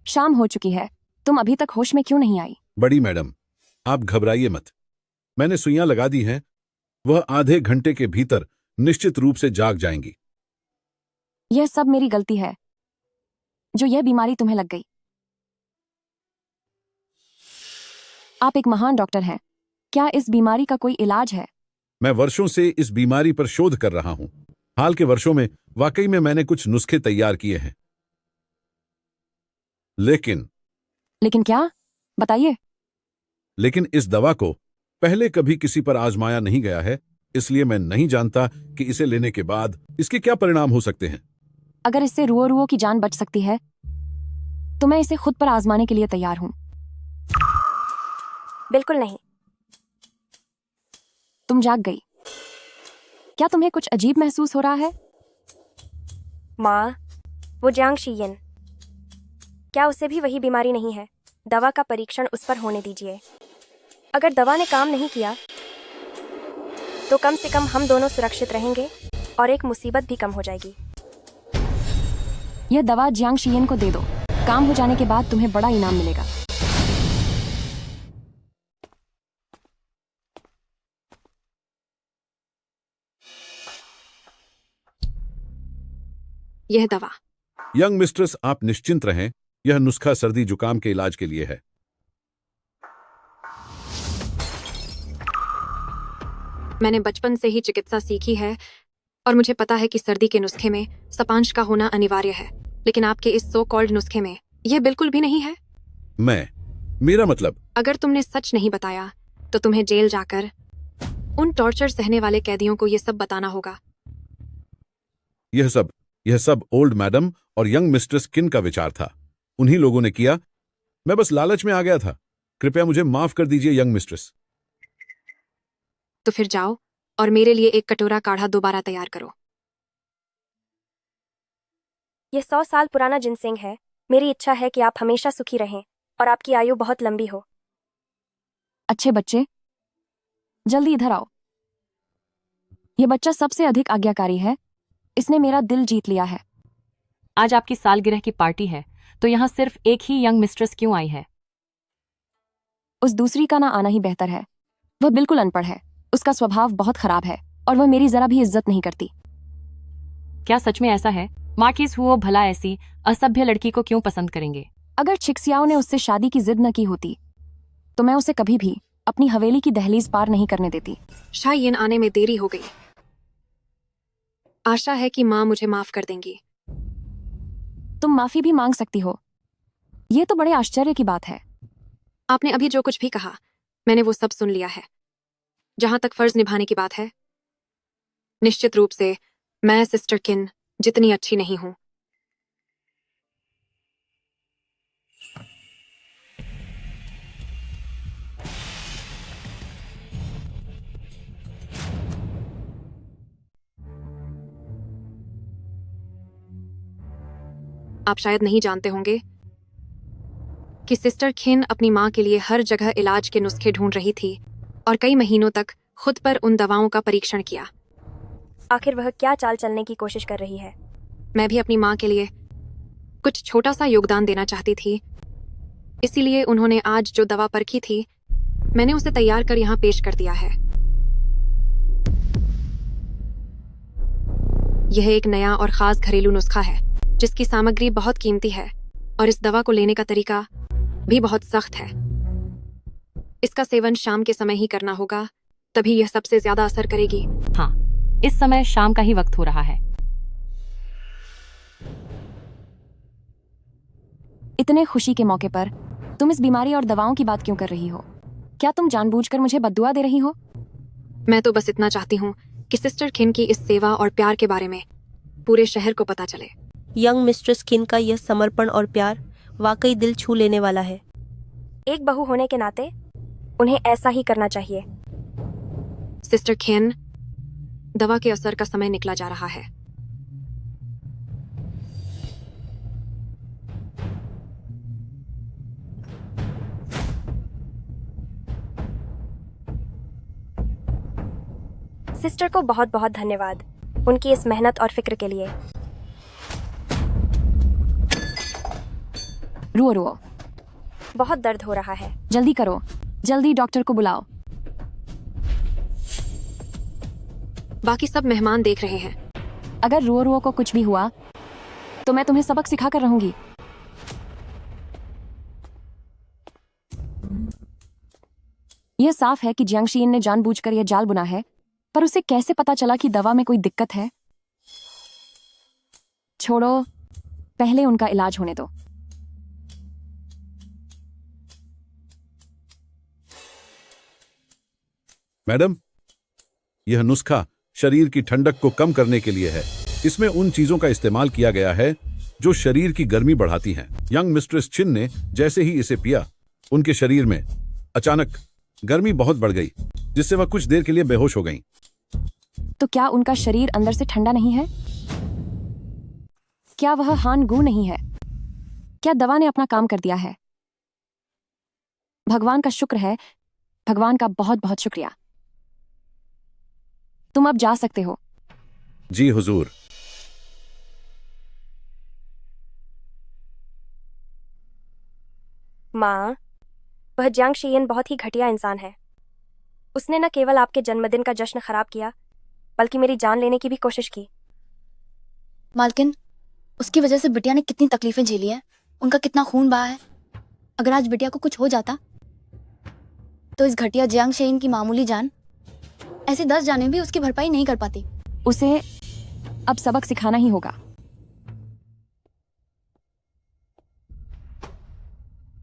शाम हो चुकी है, तुम अभी तक होश में क्यों नहीं आई? बड़ी मैडम, आप घबराइए मत। मैंने सुइयां लगा दी हैं। वह आधे घंटे के भीतर निश्चित रूप से जाग जाएंगी। यह सब मेरी गलती है जो यह बीमारी तुम्हें लग गई। आप एक महान डॉक्टर हैं। क्या इस बीमारी का कोई इलाज है? मैं वर्षों से इस बीमारी पर शोध कर रहा हूं। हाल के वर्षों में वाकई में मैंने कुछ नुस्खे तैयार किए हैं, लेकिन क्या? बताइए। लेकिन इस दवा को पहले कभी किसी पर आजमाया नहीं गया है, इसलिए मैं नहीं जानता कि इसे लेने के बाद इसके क्या परिणाम हो सकते हैं। अगर इससे रुओ रुओ की जान बच सकती है तो मैं इसे खुद पर आजमाने के लिए तैयार हूं। बिल्कुल नहीं। तुम जाग गई। क्या तुम्हें कुछ अजीब महसूस हो रहा है? माँ, वो जियांग शीयिन, क्या उसे भी वही बीमारी नहीं है? दवा का परीक्षण उस पर होने दीजिए। अगर दवा ने काम नहीं किया तो कम से कम हम दोनों सुरक्षित रहेंगे और एक मुसीबत भी कम हो जाएगी। यह दवा जियांग शीयिन को दे दो। काम हो जाने के बाद तुम्हें बड़ा इनाम मिलेगा। यह दवा। यंग मिस्ट्रेस, आप निश्चिंत रहें। यह नुस्खा सर्दी जुकाम के इलाज के लिए है। मैंने बचपन से ही चिकित्सा सीखी है और मुझे पता है कि सर्दी के नुस्खे में सपांश का होना अनिवार्य है, लेकिन आपके इस सो कॉल्ड नुस्खे में यह बिल्कुल भी नहीं है। मेरा मतलब, अगर तुमने सच नहीं बताया तो तुम्हें जेल जाकर उन टॉर्चर सहने वाले कैदियों को यह सब बताना होगा। यह सब ओल्ड मैडम और यंग मिस्ट्रेस किन का विचार था। उन्हीं लोगों ने किया। मैं बस लालच में आ गया था। कृपया मुझे माफ कर दीजिए यंग मिस्ट्रेस। तो फिर जाओ और मेरे लिए एक कटोरा काढ़ा दोबारा तैयार करो। यह 100 साल पुराना जिनसेंग है। मेरी इच्छा है कि आप हमेशा सुखी रहें और आपकी आयु बहुत लंबी हो। अच्छे बच्चे, जल्दी इधर आओ। यह बच्चा सबसे अधिक आज्ञाकारी है। इसने मेरा दिल जीत लिया है। आज आपकी सालगिरह की पार्टी है, तो यहाँ सिर्फ एक ही यंग मिस्ट्रेस क्यों आई है? उस दूसरी का ना आना ही बेहतर है। वह बिल्कुल अनपढ़ है, उसका स्वभाव बहुत खराब है और वह मेरी जरा भी इज्जत नहीं करती। क्या सच में ऐसा है? मार्किस हुओ भला ऐसी असभ्य लड़की को क्यों पसंद करेंगे? अगर छिक्सियाओ ने उससे शादी की जिद न की होती तो मैं उसे कभी भी अपनी हवेली की दहलीज पार नहीं करने देती। शायद आने में देरी हो गई। आशा है कि माँ मुझे माफ कर देंगी। तुम माफी भी मांग सकती हो। यह तो बड़े आश्चर्य की बात है। आपने अभी जो कुछ भी कहा मैंने वो सब सुन लिया है। जहां तक फर्ज निभाने की बात है, निश्चित रूप से मैं सिस्टर किन जितनी अच्छी नहीं हूं। आप शायद नहीं जानते होंगे कि सिस्टर खिन अपनी माँ के लिए हर जगह इलाज के नुस्खे ढूंढ रही थी और कई महीनों तक खुद पर उन दवाओं का परीक्षण किया। आखिर वह क्या चाल चलने की कोशिश कर रही है? मैं भी अपनी माँ के लिए कुछ छोटा सा योगदान देना चाहती थी, इसीलिए उन्होंने आज जो दवा परखी थी मैंने उसे तैयार कर यहाँ पेश कर दिया है। यह एक नया और खास घरेलू नुस्खा है जिसकी सामग्री बहुत कीमती है और इस दवा को लेने का तरीका भी बहुत सख्त है। इसका सेवन शाम के समय ही करना होगा, तभी यह सबसे ज्यादा असर करेगी। हाँ, इस समय शाम का ही वक्त हो रहा है। इतने खुशी के मौके पर तुम इस बीमारी और दवाओं की बात क्यों कर रही हो? क्या तुम जानबूझकर मुझे बद्दुआ दे रही हो? मैं तो बस इतना चाहती हूँ कि सिस्टर खिन की इस सेवा और प्यार के बारे में पूरे शहर को पता चले। यंग मिस्ट्रेस खिन का यह समर्पण और प्यार वाकई दिल छू लेने वाला है। एक बहू होने के नाते उन्हें ऐसा ही करना चाहिए। सिस्टर खिन, दवा के असर का समय निकला जा रहा है। सिस्टर को बहुत बहुत धन्यवाद उनकी इस मेहनत और फिक्र के लिए। रुओ रुओ, बहुत दर्द हो रहा है। जल्दी करो, जल्दी डॉक्टर को बुलाओ। बाकी सब मेहमान देख रहे हैं। अगर रुओ रुओ को कुछ भी हुआ तो मैं तुम्हें सबक सिखा कर रहूंगी। यह साफ है कि जियांग शीइन ने जानबूझकर यह जाल बुना है, पर उसे कैसे पता चला कि दवा में कोई दिक्कत है? छोड़ो, पहले उनका इलाज होने दो। मैडम, यह नुस्खा शरीर की ठंडक को कम करने के लिए है। इसमें उन चीजों का इस्तेमाल किया गया है जो शरीर की गर्मी बढ़ाती हैं। यंग मिस्ट्रेस छिन ने जैसे ही इसे पिया, उनके शरीर में अचानक गर्मी बहुत बढ़ गई, जिससे वह कुछ देर के लिए बेहोश हो गईं। तो क्या उनका शरीर अंदर से ठंडा नहीं है? क्या वह हान गू नहीं है? क्या दवा ने अपना काम कर दिया है? भगवान का शुक्र है, भगवान का बहुत बहुत शुक्रिया। तुम अब जा सकते हो। जी हुजूर। माँ, वह जियांग शीइन बहुत ही घटिया इंसान है। उसने न केवल आपके जन्मदिन का जश्न खराब किया, बल्कि मेरी जान लेने की भी कोशिश की। मालकिन, उसकी वजह से बिटिया ने कितनी तकलीफें झेली हैं, उनका कितना खून बहा है। अगर आज बिटिया को कुछ हो जाता तो इस घटिया जियांग शीइन की मामूली जान ऐसे 10 जानें भी उसकी भरपाई नहीं कर पाती। उसे अब सबक सिखाना ही होगा।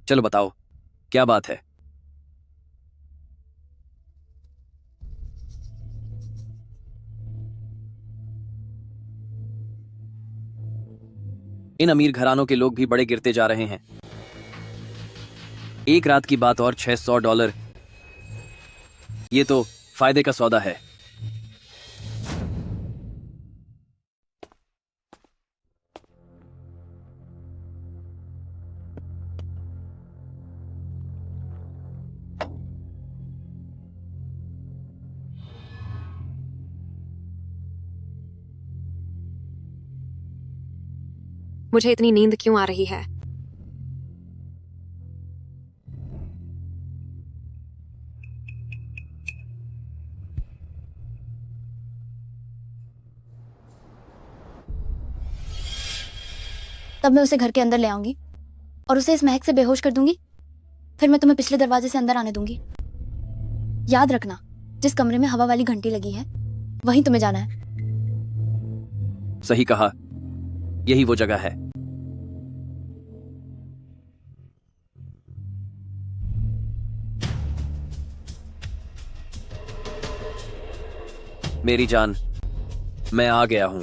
चलो बताओ, क्या बात है? इन अमीर घरानों के लोग भी बड़े गिरते जा रहे हैं। एक रात की बात और $600, ये तो फायदे का सौदा है। मुझे इतनी नींद क्यों आ रही है? तब मैं उसे घर के अंदर ले आऊंगी और उसे इस महक से बेहोश कर दूंगी। फिर मैं तुम्हें पिछले दरवाजे से अंदर आने दूंगी। याद रखना, जिस कमरे में हवा वाली घंटी लगी है वहीं तुम्हें जाना है। सही कहा, यही वो जगह है। मेरी जान, मैं आ गया हूं।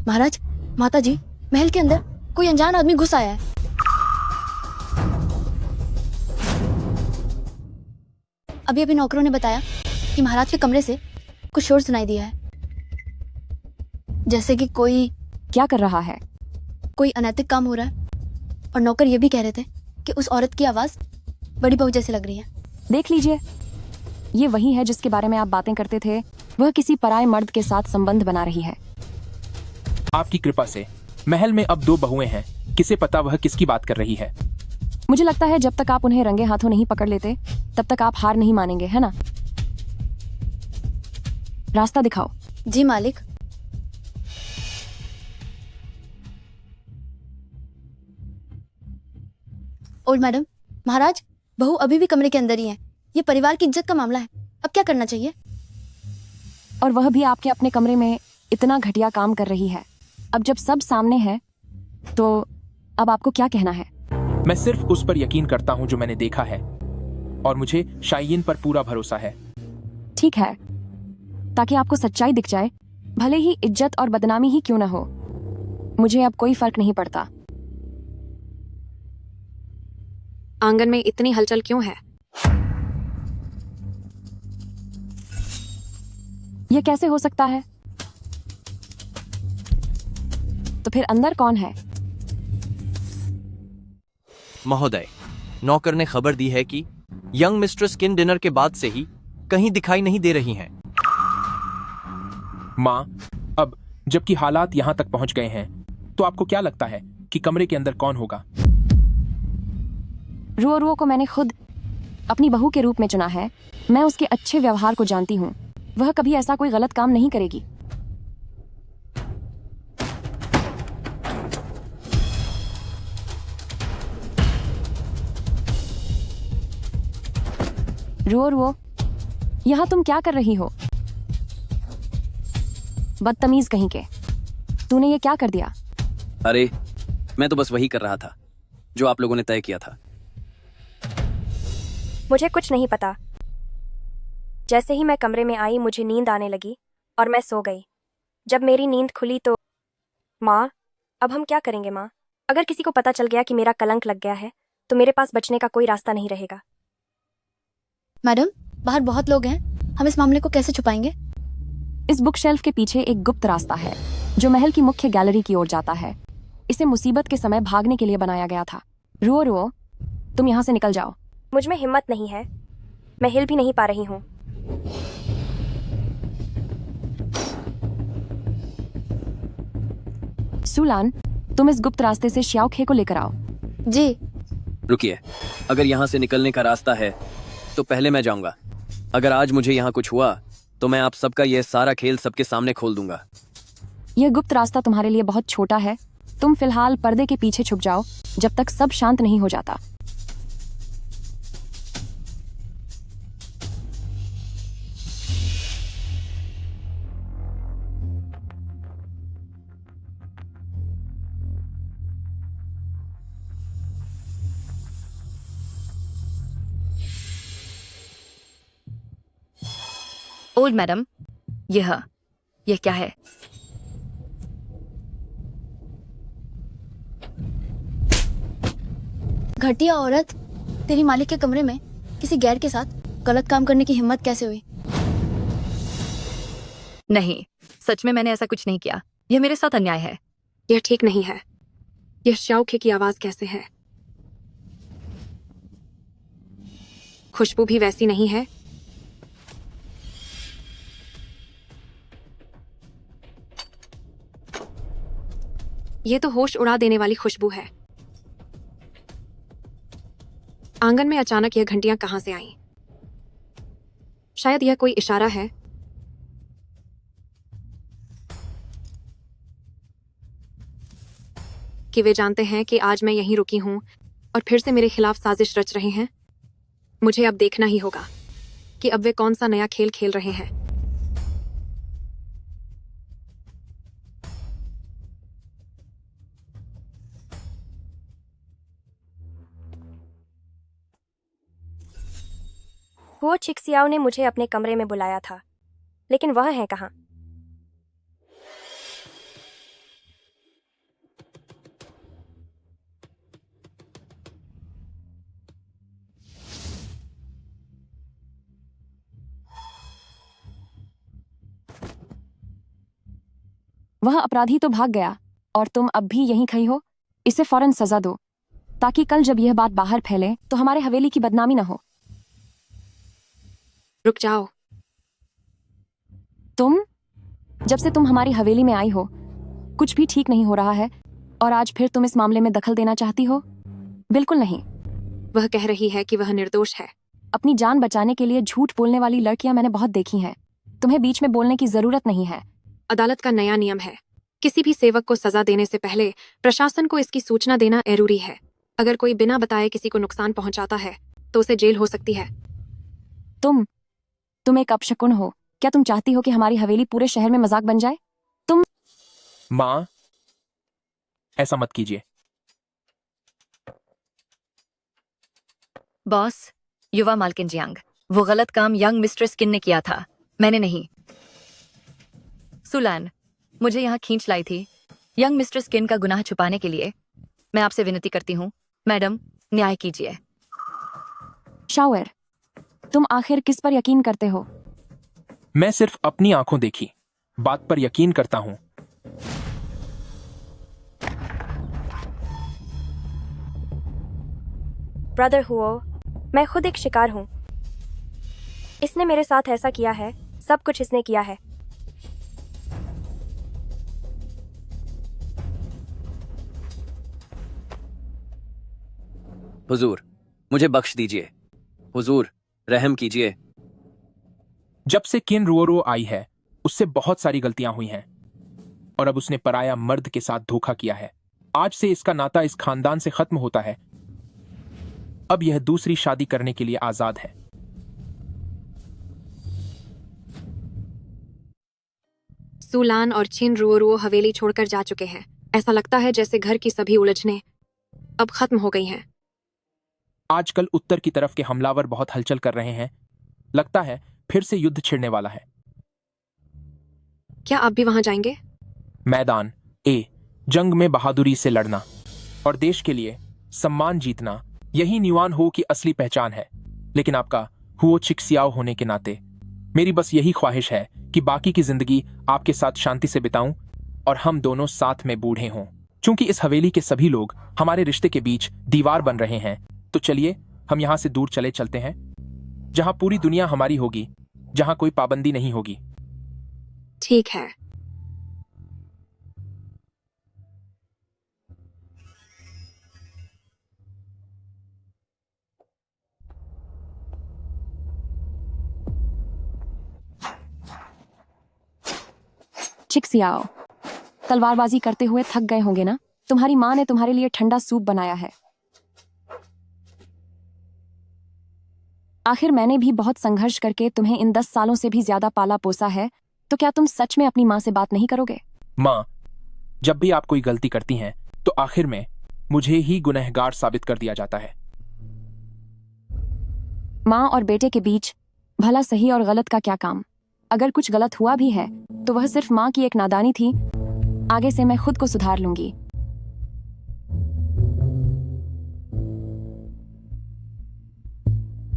महाराज, माता जी, महल के अंदर कोई अनजान आदमी घुस आया है। अभी अभी नौकरों ने बताया कि महाराज के कमरे से कुछ शोर सुनाई दिया है, जैसे कि कोई क्या कर रहा है? कोई अनैतिक काम हो रहा है। और नौकर ये भी कह रहे थे कि उस औरत की आवाज बड़ी बहू जैसी लग रही है। देख लीजिए, ये वही है जिसके बारे में आप बातें करते थे। वह किसी पराये मर्द के साथ संबंध बना रही है। आपकी कृपा से महल में अब 2 बहुएं हैं, किसे पता वह किसकी बात कर रही है। मुझे लगता है जब तक आप उन्हें रंगे हाथों नहीं पकड़ लेते तब तक आप हार नहीं मानेंगे, है ना? रास्ता दिखाओ। जी मालिक। ओल्ड मैडम, महाराज, बहू अभी भी कमरे के अंदर ही है। ये परिवार की इज्जत का मामला है। अब क्या करना चाहिए? और वह भी आपके अपने कमरे में इतना घटिया काम कर रही है। अब जब सब सामने है तो अब आपको क्या कहना है? मैं सिर्फ उस पर यकीन करता हूं जो मैंने देखा है, और मुझे शायीन पर पूरा भरोसा है। ठीक है, ताकि आपको सच्चाई दिख जाए, भले ही इज्जत और बदनामी ही क्यों ना हो। मुझे अब कोई फर्क नहीं पड़ता। आंगन में इतनी हलचल क्यों है? यह कैसे हो सकता है? तो फिर अंदर कौन है? महोदय, नौकर ने खबर दी है कि यंग मिस्ट्रेस किन डिनर के बाद से ही कहीं दिखाई नहीं दे रही हैं। माँ, अब जबकि हालात यहाँ तक पहुँच गए हैं, तो आपको क्या लगता है कि कमरे के अंदर कौन होगा? रुओ को मैंने खुद अपनी बहू के रूप में चुना है। मैं उसके अच्छे व्यवहार को जानती हूँ। वह कभी ऐसा कोई गलत काम नहीं करेगी। रुओ, यहाँ तुम क्या कर रही हो? बदतमीज कहीं के। तूने ये क्या कर दिया? अरे, मैं तो बस वही कर रहा था जो आप लोगों ने तय किया था। मुझे कुछ नहीं पता। जैसे ही मैं कमरे में आई मुझे नींद आने लगी और मैं सो गई। जब मेरी नींद खुली तो माँ, अब हम क्या करेंगे माँ? अगर किसी को पता चल गया कि मेरा कलंक लग गया है तो मेरे पास बचने का कोई रास्ता नहीं रहेगा। मैडम, बाहर बहुत लोग हैं। हम इस मामले को कैसे छुपाएंगे? इस बुक शेल्फ के पीछे एक गुप्त रास्ता है जो महल की मुख्य गैलरी की ओर जाता है। इसे मुसीबत के समय भागने के लिए बनाया गया था। रुओ, तुम यहाँ से निकल जाओ। मुझ में हिम्मत नहीं है। मैं हिल भी नहीं पा रही हूँ। सुलान, तुम इस गुप्त रास्ते से श्याओ खे को लेकर आओ। जी। रुकिए, अगर यहाँ से निकलने का रास्ता है तो पहले मैं जाऊंगा। अगर आज मुझे यहाँ कुछ हुआ तो मैं आप सबका यह सारा खेल सबके सामने खोल दूंगा। यह गुप्त रास्ता तुम्हारे लिए बहुत छोटा है। तुम फिलहाल पर्दे के पीछे छुप जाओ जब तक सब शांत नहीं हो जाता। ओल्ड मैडम, यह क्या है? घटिया औरत, तेरी मालिक के कमरे में किसी गैर के साथ गलत काम करने की हिम्मत कैसे हुई? नहीं, सच में मैंने ऐसा कुछ नहीं किया। यह मेरे साथ अन्याय है। यह ठीक नहीं है। यह श्याओ खे की आवाज कैसे है? खुशबू भी वैसी नहीं है। यह तो होश उड़ा देने वाली खुशबू है। आंगन में अचानक यह घंटियां कहां से आईं? शायद यह कोई इशारा है। कि वे जानते हैं कि आज मैं यहीं रुकी हूं और फिर से मेरे खिलाफ साजिश रच रहे हैं। मुझे अब देखना ही होगा कि अब वे कौन सा नया खेल खेल रहे हैं। वो चिक्सियाओ ने मुझे अपने कमरे में बुलाया था, लेकिन वह है कहाँ? वह अपराधी तो भाग गया और तुम अब भी यहीं खड़ी हो। इसे फौरन सजा दो ताकि कल जब यह बात बाहर फैले तो हमारे हवेली की बदनामी न हो। रुक जाओ। जब से तुम हमारी हवेली में आई हो कुछ भी ठीक नहीं हो रहा है और आज फिर तुम इस मामले में दखल देना चाहती हो? बिल्कुल नहीं। वह कह रही है कि वह निर्दोष है। अपनी जान बचाने के लिए झूठ बोलने वाली लड़कियां मैंने बहुत देखी हैं। तुम्हें बीच में बोलने की जरूरत नहीं है। अदालत का नया नियम है, किसी भी सेवक को सजा देने से पहले प्रशासन को इसकी सूचना देना जरूरी है। अगर कोई बिना बताए किसी को नुकसान पहुंचाता है तो उसे जेल हो सकती है। तुम एक अपशकुन हो। क्या तुम चाहती हो कि हमारी हवेली पूरे शहर में मजाक बन जाए? माँ, ऐसा मत कीजिए। बॉस, युवा मालकिन जियांग, वो गलत काम यंग मिस्ट्रेस किन ने किया था, मैंने नहीं। सुलान मुझे यहाँ खींच लाई थी यंग मिस्ट्रेस किन का गुनाह छुपाने के लिए। मैं आपसे विनती करती हूँ मैडम, न्याय कीजिए। शावर, तुम आखिर किस पर यकीन करते हो? मैं सिर्फ अपनी आंखों देखी बात पर यकीन करता हूं। ब्रदर हुओ, मैं खुद एक शिकार हूं। इसने मेरे साथ ऐसा किया है, सब कुछ इसने किया है। हुजूर, मुझे बख्श दीजिए। हुजूर, रहम कीजिए। जब से किन रुओरो आई है उससे बहुत सारी गलतियां हुई हैं और अब उसने पराया मर्द के साथ धोखा किया है। आज से इसका नाता इस खानदान से खत्म होता है। अब यह दूसरी शादी करने के लिए आजाद है। सुलान और छिन रुओ हवेली छोड़कर जा चुके हैं। ऐसा लगता है जैसे घर की सभी उलझनें अब खत्म हो गई हैं। आजकल उत्तर की तरफ के हमलावर बहुत हलचल कर रहे हैं। लगता है फिर से युद्ध छिड़ने वाला है। क्या आप भी वहां जाएंगे? मैदान जंग में बहादुरी से लड़ना और देश के लिए सम्मान जीतना, यही न्यूआन हो की असली पहचान है। लेकिन आपका हुओ चिक्सियाओ होने के नाते मेरी बस यही ख्वाहिश है कि बाकी की जिंदगी आपके साथ शांति से बिताऊं और हम दोनों साथ में बूढ़े हों। चूंकि इस हवेली के सभी लोग हमारे रिश्ते के बीच दीवार बन रहे हैं, तो चलिए हम यहां से दूर चलते हैं, जहां पूरी दुनिया हमारी होगी, जहां कोई पाबंदी नहीं होगी। ठीक है। चिक्सियाओ, तलवारबाजी करते हुए थक गए होंगे ना? तुम्हारी माँ ने तुम्हारे लिए ठंडा सूप बनाया है। आखिर मैंने भी बहुत संघर्ष करके तुम्हें इन 10 सालों से भी ज्यादा पाला पोसा है, तो क्या तुम सच में अपनी माँ से बात नहीं करोगे? माँ, जब भी आप कोई गलती करती हैं तो आखिर में मुझे ही गुनहगार साबित कर दिया जाता है। माँ और बेटे के बीच भला सही और गलत का क्या काम? अगर कुछ गलत हुआ भी है तो वह सिर्फ माँ की एक नादानी थी। आगे से मैं खुद को सुधार लूंगी।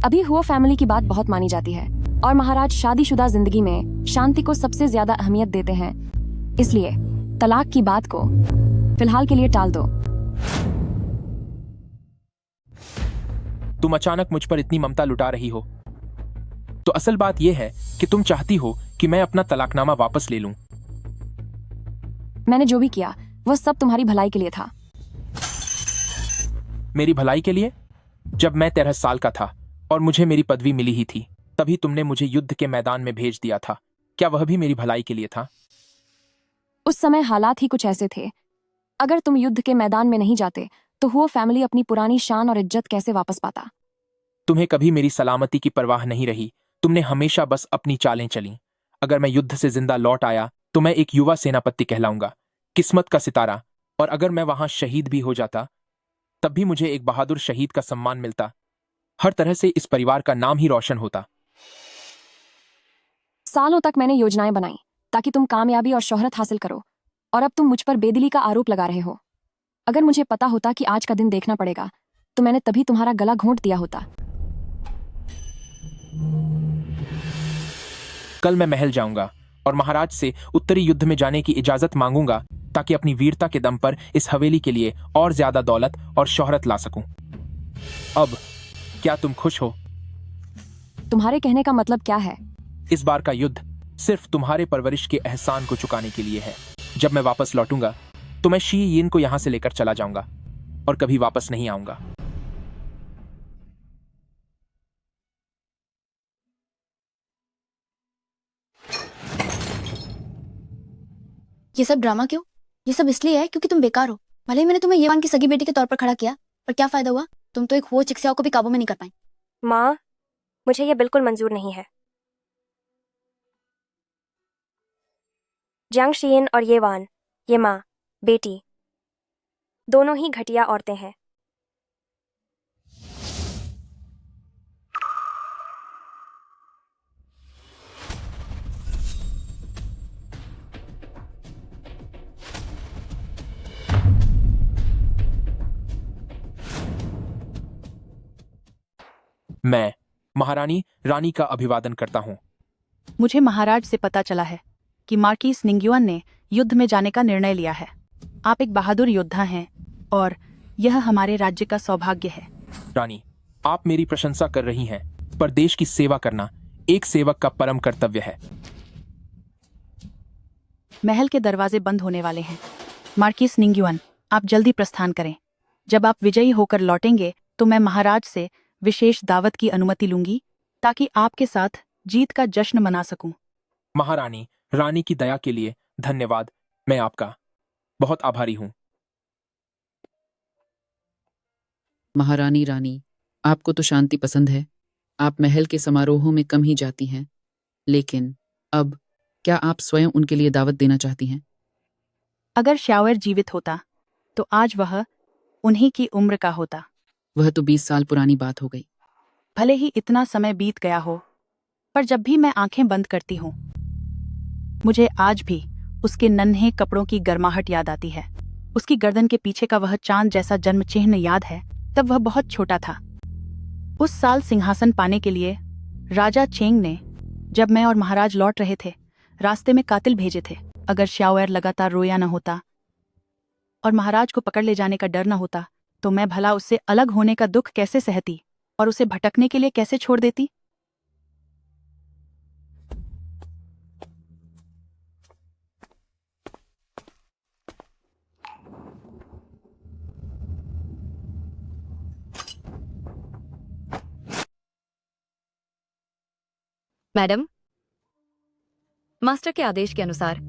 अभी हुआ फैमिली की बात बहुत मानी जाती है और महाराज शादीशुदा जिंदगी में शांति को सबसे ज्यादा अहमियत देते हैं। इसलिए तलाक की बात को फिलहाल के लिए टाल दो। तुम अचानक मुझ पर इतनी ममता लुटा रही हो, तो असल बात यह है कि तुम चाहती हो कि मैं अपना तलाकनामा वापस ले लूं। मैंने जो भी किया वह सब तुम्हारी भलाई के लिए था। मेरी भलाई के लिए? जब मैं 13 साल का था और मुझे मेरी पदवी मिली ही थी, तभी तुमने मुझे युद्ध के मैदान में भेज दिया था। क्या वह भी मेरी भलाई के लिए था? उस समय हालात ही कुछ ऐसे थे। अगर तुम युद्ध के मैदान में नहीं जाते तो वो फैमिली अपनी पुरानी शान और इज्जत कैसे वापस पाता? तुम्हें कभी मेरी सलामती की परवाह नहीं रही। तुमने हमेशा बस अपनी चालें चली। अगर मैं युद्ध से जिंदा लौट आया तो मैं एक युवा सेनापति कहलाऊंगा, किस्मत का सितारा। और अगर मैं वहां शहीद भी हो जाता तब भी मुझे एक बहादुर शहीद का सम्मान मिलता। हर तरह से इस परिवार का नाम ही रोशन होता। सालों तक मैंने योजनाएं बनाई ताकि तुम कामयाबी और शोहरत हासिल करो, और अब तुम मुझ पर बेदिली का आरोप लगा रहे हो। अगर मुझे पता होता कि आज का दिन देखना पड़ेगा तो मैंने तभी तुम्हारा गला घोंट दिया होता। कल मैं महल जाऊंगा और महाराज से उत्तरी युद्ध में जाने की इजाजत मांगूंगा ताकि अपनी वीरता के दम पर इस हवेली के लिए और ज्यादा दौलत और शोहरत ला सकूं। अब क्या तुम खुश हो? तुम्हारे कहने का मतलब क्या है? इस बार का युद्ध सिर्फ तुम्हारे परवरिश के एहसान को चुकाने के लिए है। जब मैं वापस लौटूंगा तो मैं शी यिन को यहां से लेकर चला जाऊंगा और कभी वापस नहीं आऊंगा। ये सब ड्रामा क्यों? ये सब इसलिए है क्योंकि तुम बेकार हो। भले ही मैंने तुम्हें येवान की सगी बेटी के तौर पर खड़ा किया, पर क्या फायदा हुआ? तुम तो एक हो चिक्सियाओ को भी काबू में नहीं कर पाई। माँ, मुझे ये बिल्कुल मंजूर नहीं है। जियांग शीइन और येवान, ये माँ बेटी दोनों ही घटिया औरतें हैं। मैं महारानी रानी का अभिवादन करता हूँ। मुझे महाराज से पता चला है कि मार्किस निंगयुआन ने युद्ध में जाने का निर्णय लिया है। आप एक बहादुर योद्धा हैं और यह हमारे राज्य का सौभाग्य है। रानी, आप मेरी प्रशंसा कर रही हैं, पर देश की सेवा करना एक सेवक का परम कर्तव्य है। महल के दरवाजे बंद होने वाले हैं। मार्किस निंगयुआन, आप जल्दी प्रस्थान करें। जब आप विजयी होकर लौटेंगे तो मैं महाराज से विशेष दावत की अनुमति लूंगी ताकि आपके साथ जीत का जश्न मना सकूं। महारानी रानी की दया के लिए धन्यवाद। मैं आपका बहुत आभारी हूँ। महारानी रानी, आपको तो शांति पसंद है। आप महल के समारोहों में कम ही जाती हैं, लेकिन अब क्या आप स्वयं उनके लिए दावत देना चाहती हैं? अगर श्यावर जीवित होता तो आज वह उन्हीं की उम्र का होता। वह तो 20 साल पुरानी बात हो गई। भले ही इतना समय बीत गया हो, पर जब भी मैं आंखें बंद करती हूँ मुझे आज भी उसके नन्हे कपड़ों की गर्माहट याद आती है। उसकी गर्दन के पीछे का वह चांद जैसा जन्म चिन्ह याद है। तब वह बहुत छोटा था। उस साल सिंहासन पाने के लिए राजा चेंग ने, जब मैं और महाराज लौट रहे थे, रास्ते में कातिल भेजे थे। अगर श्याओएर लगातार रोया न होता और महाराज को पकड़ ले जाने का डर न होता तो मैं भला उससे अलग होने का दुख कैसे सहती और उसे भटकने के लिए कैसे छोड़ देती? मैडम, मास्टर के आदेश के अनुसार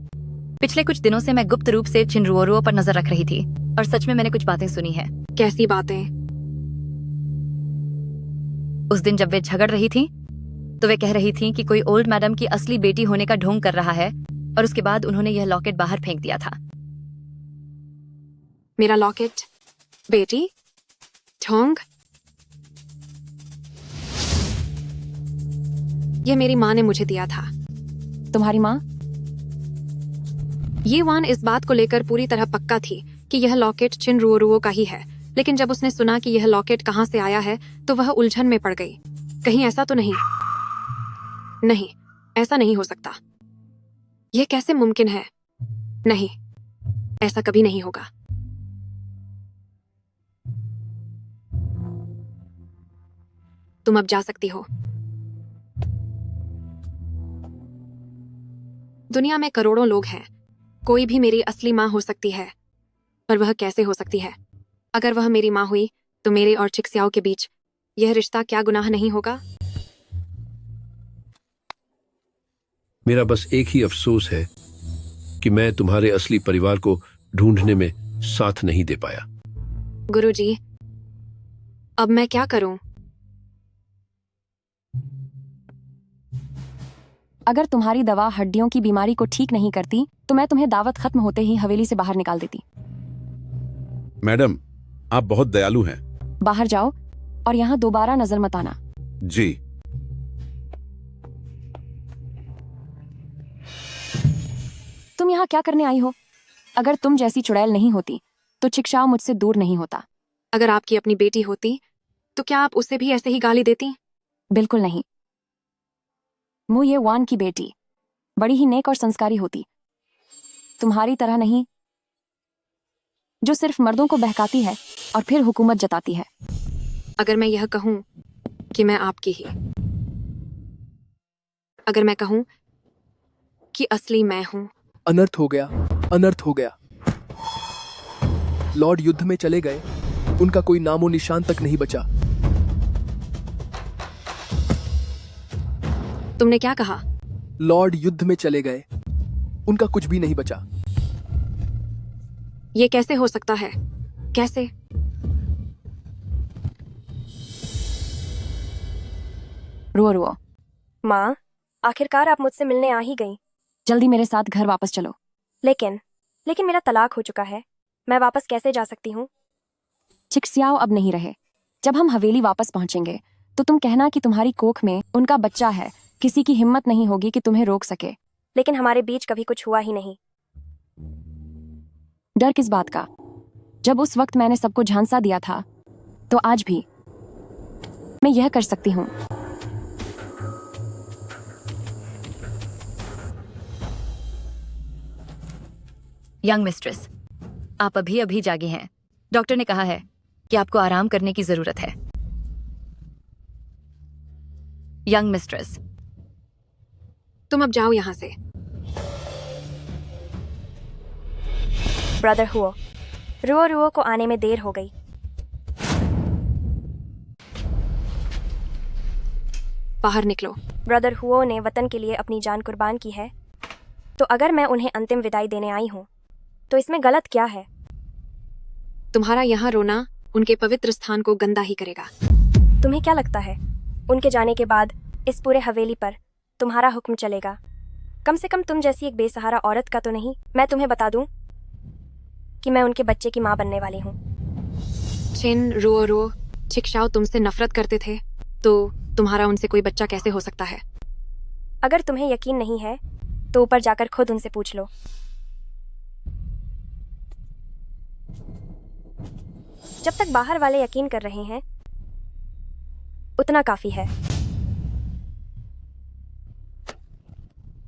पिछले कुछ दिनों से मैं गुप्त रूप से चिनरुओरुओ पर नजर रख रही थी और सच में मैंने कुछ बातें सुनी है। कैसी बातें? उस दिन जब वे झगड़ रही थी तो वे कह रही थी कि कोई ओल्ड मैडम की असली बेटी होने का ढोंग कर रहा है और उसके बाद उन्होंने यह लॉकेट बाहर फेंक दिया था। मेरा लॉकेट? बेटी? ढोंग? यह मेरी माँ ने मुझे दिया था। तुम्हारी माँ? ये वान इस बात को लेकर पूरी तरह पक्का थी कि यह लॉकेट चिनरुओरुओ का ही है, लेकिन जब उसने सुना कि यह लॉकेट कहाँ से आया है तो वह उलझन में पड़ गई। कहीं ऐसा तो नहीं? नहीं, ऐसा नहीं हो सकता। यह कैसे मुमकिन है? नहीं, ऐसा कभी नहीं होगा। तुम अब जा सकती हो। दुनिया में करोड़ों लोग हैं, कोई भी मेरी असली माँ हो सकती है, पर वह कैसे हो सकती है? अगर वह मेरी माँ हुई तो मेरे और चिक्सियाओ के बीच यह रिश्ता क्या गुनाह नहीं होगा? मेरा बस एक ही अफसोस है कि मैं तुम्हारे असली परिवार को ढूंढने में साथ नहीं दे पाया। गुरुजी, अब मैं क्या करूं? अगर तुम्हारी दवा हड्डियों की बीमारी को ठीक नहीं करती तो मैं तुम्हें दावत खत्म होते ही हवेली से बाहर निकाल देती। मैडम, आप बहुत दयालु हैं। बाहर जाओ और यहाँ दोबारा नजर मत आना। जी। तुम यहाँ क्या करने आई हो? अगर तुम जैसी चुड़ैल नहीं होती तो चिक्साओ मुझसे दूर नहीं होता। अगर आपकी अपनी बेटी होती तो क्या आप उसे भी ऐसे ही गाली देती? बिल्कुल नहीं। मु ये वान की बेटी बड़ी ही नेक और संस्कारी होती, तुम्हारी तरह नहीं, जो सिर्फ मर्दों को बहकाती है और फिर हुकूमत जताती है। अगर मैं यह कहूं कि मैं आपकी ही, अगर मैं कहूं कि असली मैं हूं। अनर्थ हो गया, अनर्थ हो गया। लॉर्ड युद्ध में चले गए, उनका कोई नामो निशान तक नहीं बचा। तुमने क्या कहा? लॉर्ड युद्ध में चले गए, उनका कुछ भी नहीं बचा। ये कैसे हो सकता है? कैसे? रुओ रुओ। माँ, आखिरकार आप मुझसे मिलने आ ही गई। जल्दी मेरे साथ घर वापस चलो। लेकिन मेरा तलाक हो चुका है, मैं वापस कैसे जा सकती हूँ? चिक्सियाओ अब नहीं रहे। जब हम हवेली वापस पहुंचेंगे तो तुम कहना कि तुम्हारी कोख में उनका बच्चा है। किसी की हिम्मत नहीं होगी कि तुम्हें रोक सके। लेकिन हमारे बीच कभी कुछ हुआ ही नहीं। डर किस बात का? जब उस वक्त मैंने सबको झांसा दिया था, तो आज भी मैं यह कर सकती हूँ। यंग मिस्ट्रेस, आप अभी अभी जागी हैं। डॉक्टर ने कहा है कि आपको आराम करने की जरूरत है। यंग मिस्ट्रेस, तुम अब जाओ यहां से। ब्रदर हुओ, रुओ रुओ को आने में देर हो गई। बाहर निकलो। ब्रदर हुओ ने वतन के लिए अपनी जान कुर्बान की है, तो अगर मैं उन्हें अंतिम विदाई देने आई हूँ तो इसमें गलत क्या है? तुम्हारा यहाँ रोना उनके पवित्र स्थान को गंदा ही करेगा। तुम्हें क्या लगता है उनके जाने के बाद इस पूरे हवेली पर तुम्हारा हुक्म चलेगा? कम से कम तुम जैसी एक बेसहारा औरत का तो नहीं। मैं तुम्हें बता दूं कि मैं उनके बच्चे की माँ बनने वाली हूँ। चिन, रो चिक्शाओ तुमसे नफरत करते थे, तो तुम्हारा उनसे कोई बच्चा कैसे हो सकता है? अगर तुम्हें यकीन नहीं है तो ऊपर जाकर खुद उनसे पूछ लो। जब तक बाहर वाले यकीन कर रहे हैं उतना काफी है।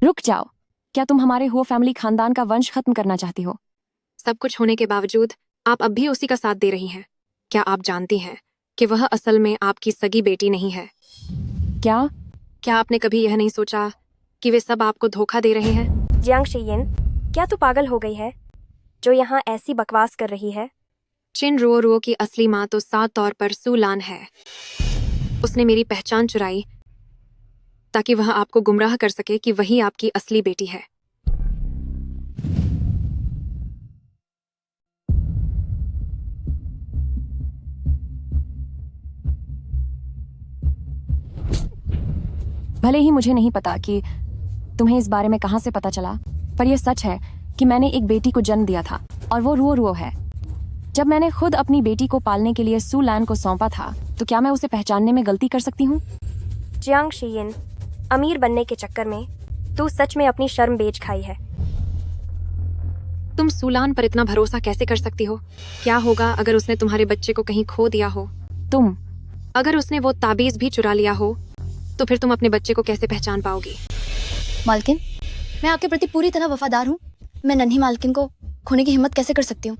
रुक जाओ। क्या तुम हमारे हो फैमिली खानदान का वंश खत्म करना चाहती हो? सब कुछ होने के बावजूद आप अब भी उसी का साथ दे रही हैं। क्या आप जानती हैं कि वह असल में आपकी सगी बेटी नहीं है? क्या आपने कभी यह नहीं सोचा कि वे सब आपको धोखा दे रहे हैं? जियांग शीयिन, क्या तू पागल हो गई है जो यहाँ ऐसी बकवास कर रही है? चिन रुओ की असली माँ तो साफ तौर पर सूलान है। उसने मेरी पहचान चुराई ताकि वह आपको गुमराह कर सके कि वही आपकी असली बेटी है। भले ही मुझे नहीं पता कि तुम्हें इस बारे में कहां से पता चला, पर यह सच है कि मैंने एक बेटी को जन्म दिया था और वो रुओ है। जब मैंने खुद अपनी बेटी को पालने के लिए सूलान को सौंपा था, तो क्या मैं उसे पहचानने में गलती कर सकती हूँ? जियांग शीयिन, अमीर बनने के चक्कर में तू सच में अपनी शर्म बेच खाई है। तुम सूलान पर इतना भरोसा कैसे कर सकती हो? क्या होगा अगर उसने तुम्हारे बच्चे को कहीं खो दिया हो? अगर उसने वो ताबीज भी चुरा लिया हो, तो फिर तुम अपने बच्चे को कैसे पहचान पाओगी? मालकिन, मैं आपके प्रति पूरी तरह वफादार हूँ। मैं नन्ही मालकिन को खोने की हिम्मत कैसे कर सकती हूँ?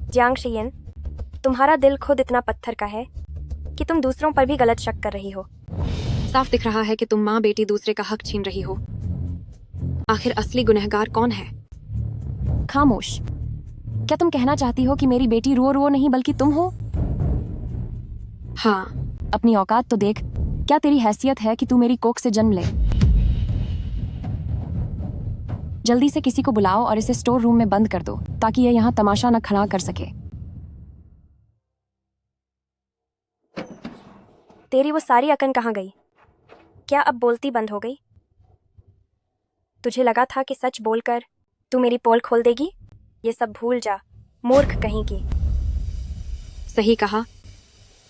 जियांग शीयिन, तुम्हारा दिल खुद इतना पत्थर का है कि तुम दूसरों पर भी गलत शक कर रही हो। साफ दिख रहा है कि तुम माँ बेटी दूसरे का हक छीन रही हो। आखिर असली गुनहगार कौन है? खामोश। क्या तुम कहना चाहती हो कि मेरी बेटी रुओ नहीं बल्कि तुम हो? हाँ। अपनी औकात तो देख। क्या तेरी हैसियत है कि तू मेरी कोख से जन्म ले? जल्दी से किसी को बुलाओ और इसे स्टोर रूम में बंद कर दो ताकि यह यहाँ तमाशा न खड़ा कर सके। तेरी वो सारी अकन कहाँ गई? क्या अब बोलती बंद हो गई? तुझे लगा था कि सच बोलकर तू मेरी पोल खोल देगी? ये सब भूल जा, मूर्ख कहीं की। सही कहा,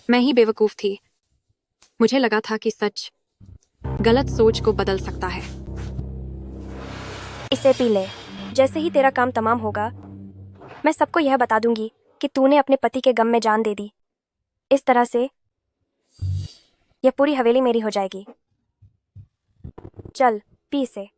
मैं ही बेवकूफ थी। मुझे लगा था कि सच गलत सोच को बदल सकता है। इसे पी ले। जैसे ही तेरा काम तमाम होगा, मैं सबको यह बता दूंगी कि तूने अपने पति के गम में जान दे दी। इस तरह से यह पूरी हवेली मेरी हो जाएगी। चल, पी इसे।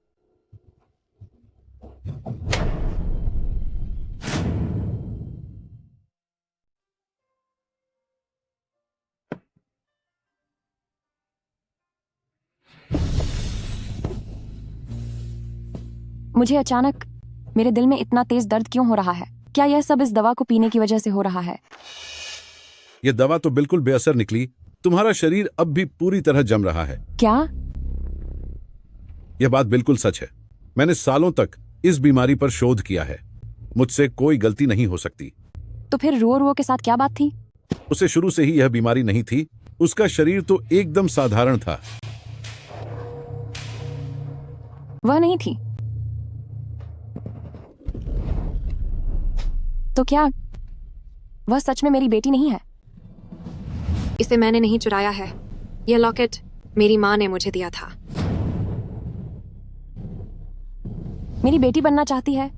मुझे अचानक मेरे दिल में इतना तेज दर्द क्यों हो रहा है? क्या यह सब इस दवा को पीने की वजह से हो रहा है? यह दवा तो बिल्कुल बेअसर निकली। तुम्हारा शरीर अब भी पूरी तरह जम रहा है। क्या? यह बात बिल्कुल सच है। मैंने सालों तक इस बीमारी पर शोध किया है। मुझसे कोई गलती नहीं हो सकती। तो फिर रो के साथ क्या बात थी? उसे शुरू से ही यह बीमारी नहीं थी। उसका शरीर तो एकदम साधारण था। वह नहीं थी तो क्या वह सच में मेरी बेटी नहीं है? इसे मैंने नहीं चुराया है। यह लॉकेट मेरी माँ ने मुझे दिया था। मेरी बेटी बनना चाहती है?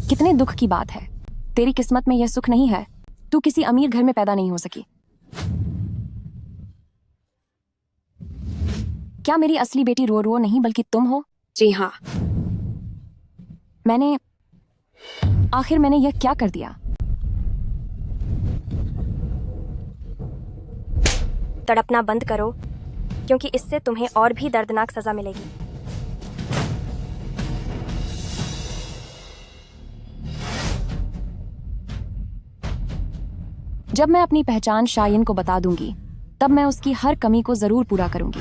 कितने दुख की बात है। तेरी किस्मत में यह सुख नहीं है। तू किसी अमीर घर में पैदा नहीं हो सकी। क्या मेरी असली बेटी रो नहीं बल्कि तुम हो? जी हाँ। आखिर मैंने यह क्या कर दिया? तड़पना बंद करो, क्योंकि इससे तुम्हें और भी दर्दनाक सजा मिलेगी। जब मैं अपनी पहचान शायन को बता दूंगी, तब मैं उसकी हर कमी को जरूर पूरा करूंगी।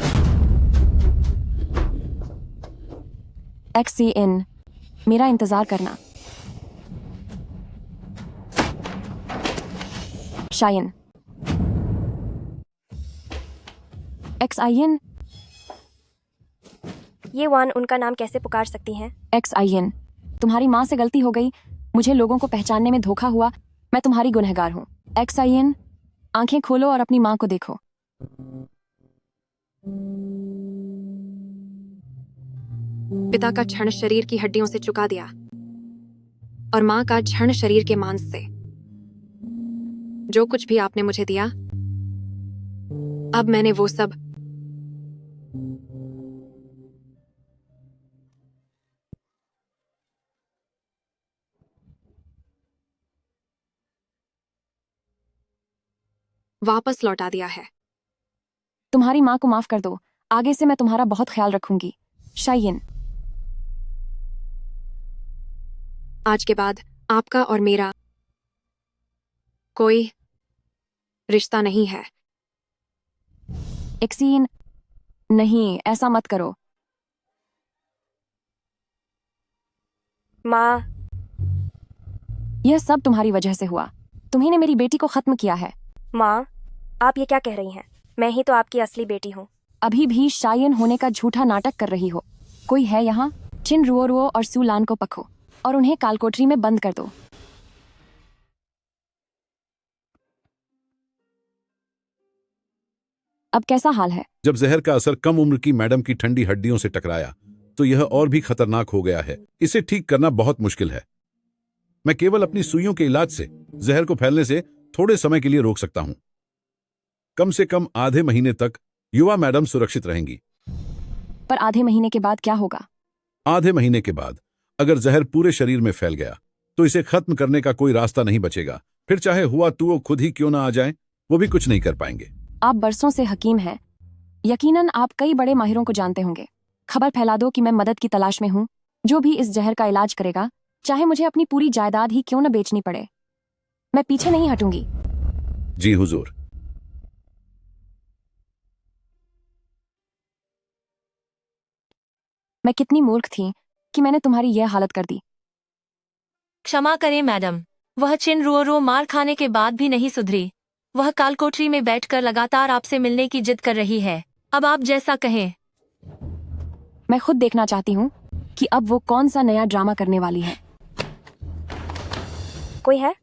XCN, मेरा इंतजार करना। शायन। XIN। ये वान उनका नाम कैसे पुकार सकती हैं? XIN, तुम्हारी माँ से गलती हो गई। मुझे लोगों को पहचानने में धोखा हुआ। मैं तुम्हारी गुनहगार हूँ। XIN, आंखें खोलो और अपनी माँ को देखो। पिता का क्षण शरीर की हड्डियों से चुका दिया और माँ का क्षण शरीर के मांस से। जो कुछ भी आपने मुझे दिया, अब मैंने वो सब वापस लौटा दिया है। तुम्हारी माँ को माफ कर दो। आगे से मैं तुम्हारा बहुत ख्याल रखूंगी। शायन। आज के बाद आपका और मेरा कोई रिश्ता नहीं है। XCN, नहीं, ऐसा मत करो। माँ, यह सब तुम्हारी वजह से हुआ। तुम्ही ने मेरी बेटी को खत्म किया है। माँ, आप ये क्या कह रही हैं? मैं ही तो आपकी असली बेटी हूँ। अभी भी शायन होने का झूठा नाटक कर रही हो। कोई है यहाँ? चिन रुओ और सुलान को पकड़ो और उन्हें कालकोठरी में बंद कर दो। अब कैसा हाल है? जब जहर का असर कम उम्र की मैडम की ठंडी हड्डियों से टकराया तो यह और भी खतरनाक हो गया है। इसे ठीक करना बहुत मुश्किल है। मैं केवल अपनी सुइयों के इलाज से जहर को फैलने से थोड़े समय के लिए रोक सकता हूं। कम से कम आधे महीने तक युवा मैडम सुरक्षित रहेंगी। पर आधे महीने के बाद क्या होगा? आधे महीने के बाद अगर जहर पूरे शरीर में फैल गया तो इसे खत्म करने का कोई रास्ता नहीं बचेगा। फिर चाहे हुआ तो वो खुद ही क्यों ना आ जाए, वो भी कुछ नहीं कर पाएंगे। आप बरसों से हकीम हैं। यकीनन आप कई बड़े माहिरों को जानते होंगे। खबर फैला दो कि मैं मदद की तलाश में हूँ। जो भी इस जहर का इलाज करेगा, चाहे मुझे अपनी पूरी जायदाद ही क्यों न बेचनी पड़े, मैं पीछे नहीं हटूंगी। जी हुजूर। मैं कितनी मूर्ख थी कि मैंने तुम्हारी यह हालत कर दी। क्षमा करें मैडम, वह चिन रुओ मार खाने के बाद भी नहीं सुधरी। वह कालकोठरी में बैठकर लगातार आपसे मिलने की जिद कर रही है। अब आप जैसा कहें। मैं खुद देखना चाहती हूँ कि अब वो कौन सा नया ड्रामा करने वाली है। कोई है?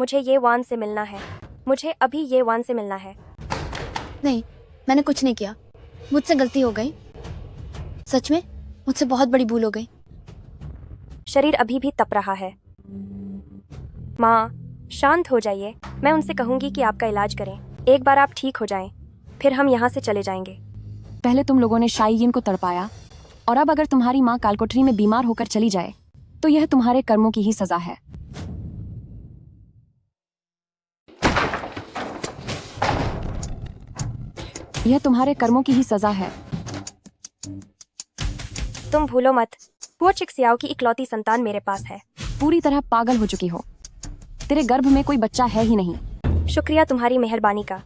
मुझे ये वान से मिलना है। मुझे अभी ये वान से मिलना है। नहीं, मैंने कुछ नहीं किया। मुझसे गलती हो गई। सच में मुझसे बहुत बड़ी भूल हो गई। शरीर अभी भी तप रहा है। माँ, शांत हो जाइए। मैं उनसे कहूंगी कि आपका इलाज करें। एक बार आप ठीक हो जाएं, फिर हम यहाँ से चले जाएंगे। पहले तुम लोगों ने शायन को तड़पाया, और अब अगर तुम्हारी माँ कालकोठरी में बीमार होकर चली जाए तो यह तुम्हारे कर्मों की ही सजा है। यह तुम्हारे कर्मों की ही सजा है। तुम भूलो मत, वो चिक्सियाओ की इकलौती संतान मेरे पास है। पूरी तरह पागल हो चुकी हो। तेरे गर्भ में कोई बच्चा है ही नहीं। शुक्रिया तुम्हारी मेहरबानी का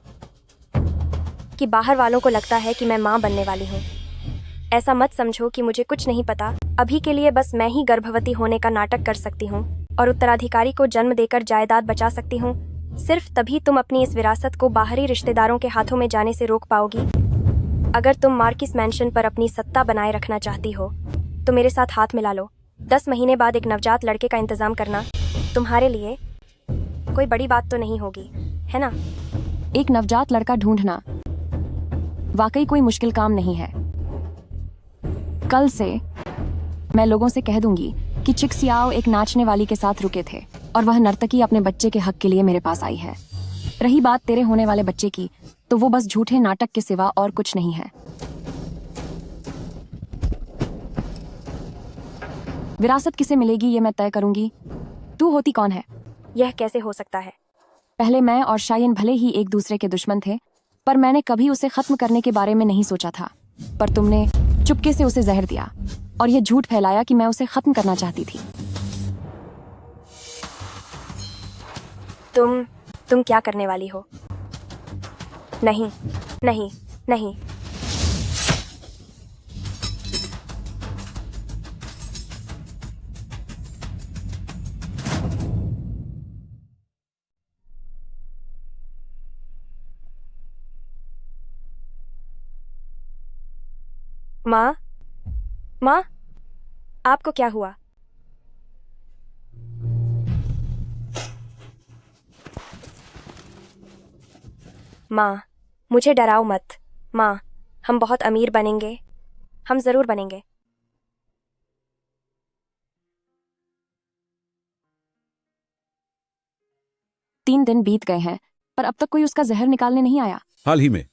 कि बाहर वालों को लगता है कि मैं माँ बनने वाली हूँ। ऐसा मत समझो कि मुझे कुछ नहीं पता। अभी के लिए बस मैं ही गर्भवती होने का नाटक कर सकती हूँ और उत्तराधिकारी को जन्म देकर जायदाद बचा सकती हूँ। सिर्फ तभी तुम अपनी इस विरासत को बाहरी रिश्तेदारों के हाथों में जाने से रोक पाओगी। अगर तुम मार्किस मैंशन पर अपनी सत्ता बनाए रखना चाहती हो तो मेरे साथ हाथ मिला लो। 10 महीने बाद एक नवजात लड़के का इंतजाम करना तुम्हारे लिए कोई बड़ी बात तो नहीं होगी, है ना? एक नवजात लड़का ढूंढना वाकई कोई मुश्किल काम नहीं है। कल से मैं लोगों से कह दूंगी कि चिक्सियाओ एक नाचने वाली के साथ रुके थे और वह नर्तकी अपने बच्चे के हक के लिए मेरे पास आई है। रही बात तेरे होने वाले बच्चे की, तो वो बस झूठे नाटक के सिवा और कुछ नहीं है। विरासत किसे मिलेगी ये मैं तय करूंगी। तू होती कौन है? यह कैसे हो सकता है? पहले मैं और शायन भले ही एक दूसरे के दुश्मन थे, पर मैंने कभी उसे खत्म करने के बारे में नहीं सोचा था। पर तुमने चुपके से उसे जहर दिया और यह झूठ फैलाया कि मैं उसे खत्म करना चाहती थी। तुम क्या करने वाली हो? नहीं नहीं नहीं। माँ, माँ, आपको क्या हुआ? माँ, मुझे डराओ मत। माँ, हम बहुत अमीर बनेंगे, हम जरूर बनेंगे। तीन दिन बीत गए हैं, पर अब तक कोई उसका जहर निकालने नहीं आया। हाल ही में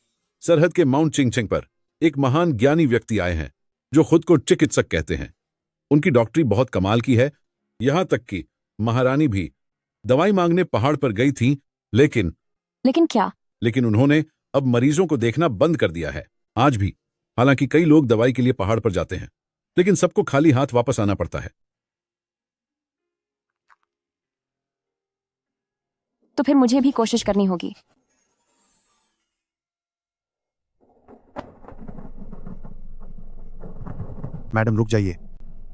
सरहद के माउंट चिंगचेंग पर एक महान ज्ञानी व्यक्ति आए हैं जो खुद को चिकित्सक कहते हैं। उनकी डॉक्टरी बहुत कमाल की है, यहां तक कि महारानी भी दवाई मांगने पहाड़ पर गई थी, लेकिन क्या? लेकिन उन्होंने अब मरीजों को देखना बंद कर दिया है। आज भी हालांकि कई लोग दवाई के लिए पहाड़ पर जाते हैं, लेकिन सबको खाली हाथ वापस आना पड़ता है। तो फिर मुझे भी कोशिश करनी होगी। मैडम रुक जाइए,